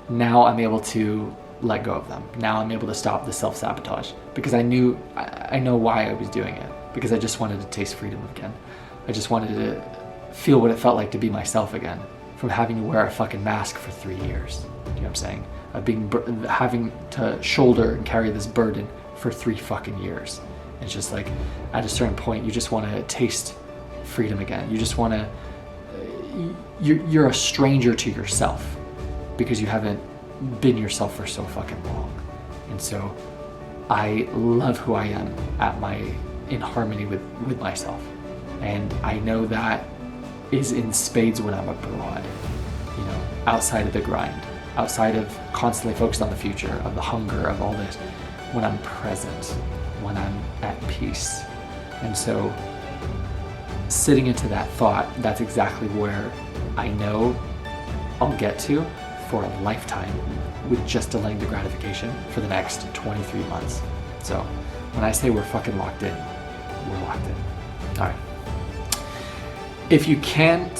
now I'm able to let go of them. Now I'm able to stop the self-sabotage because I know why I was doing it, because I just wanted to taste freedom again. I just wanted to feel what it felt like to be myself again, from having to wear a fucking mask for 3 years. Do you know what I'm saying? Of having to shoulder and carry this burden for 3 fucking years. It's just like, at a certain point, you just want to taste freedom again. You just want to, you're a stranger to yourself because you haven't been yourself for so fucking long. And so I love who I am in harmony with myself. And I know that is in spades when I'm abroad, you know, outside of the grind, outside of constantly focused on the future, of the hunger, of all this, when I'm present, when I'm at peace. And so sitting into that thought, that's exactly where I know I'll get to for a lifetime with just delaying the gratification for the next 23 months. So when I say we're fucking locked in, we're locked in. All right. If you can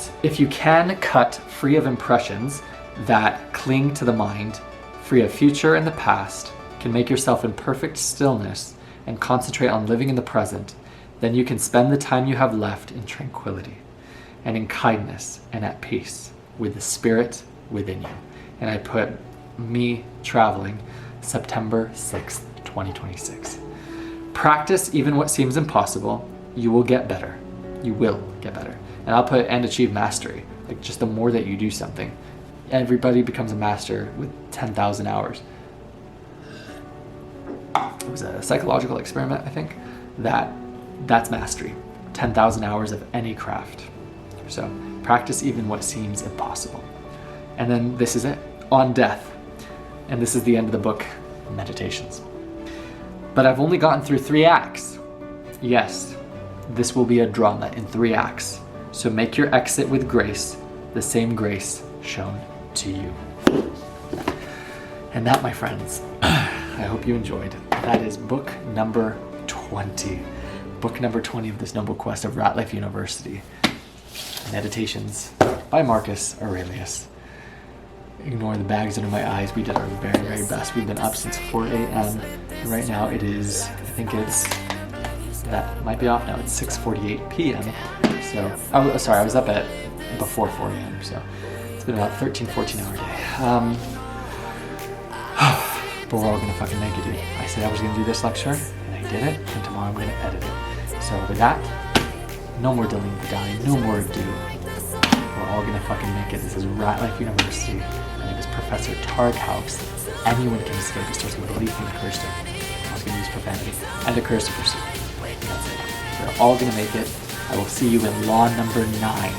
cut free of impressions that cling to the mind, free of future and the past, can make yourself in perfect stillness and concentrate on living in the present, then you can spend the time you have left in tranquility and in kindness and at peace with the spirit within you. And I put me traveling September 6th, 2026. Practice even what seems impossible. You will get better. You will get better. And I'll put and achieve mastery. Like, just the more that you do something, everybody becomes a master with 10,000 hours. It was a psychological experiment, I think, that's mastery. 10,000 hours of any craft. So practice even what seems impossible. And then this is it, on death. And this is the end of the book, Meditations. But I've only gotten through 3 acts. Yes, this will be a drama in 3 acts. So make your exit with grace, the same grace shown to you. And that, my friends, I hope you enjoyed. That is book number 20. Book number 20 of this noble quest of Ratlife University. Meditations by Marcus Aurelius. Ignore the bags under my eyes. We did our very, very best. We've been up since 4 a.m. And right now it is, that might be off now. It's 6:48 p.m. So, I was up at before 4 a.m. So it's been about 13-14 hour day. But we're all gonna fucking make it, dude. I said I was gonna do this lecture, and I did it, and tomorrow I'm gonna edit it. So with that, no more dilly dally, no more ado. We're all gonna fucking make it. This is Ratlife University. My name is Professor Targhouse. Anyone can escape. It starts with a belief in the curse to. I was gonna use profanity. And the curse to pursue. That's it. We're all gonna make it. I will see you in law number 9.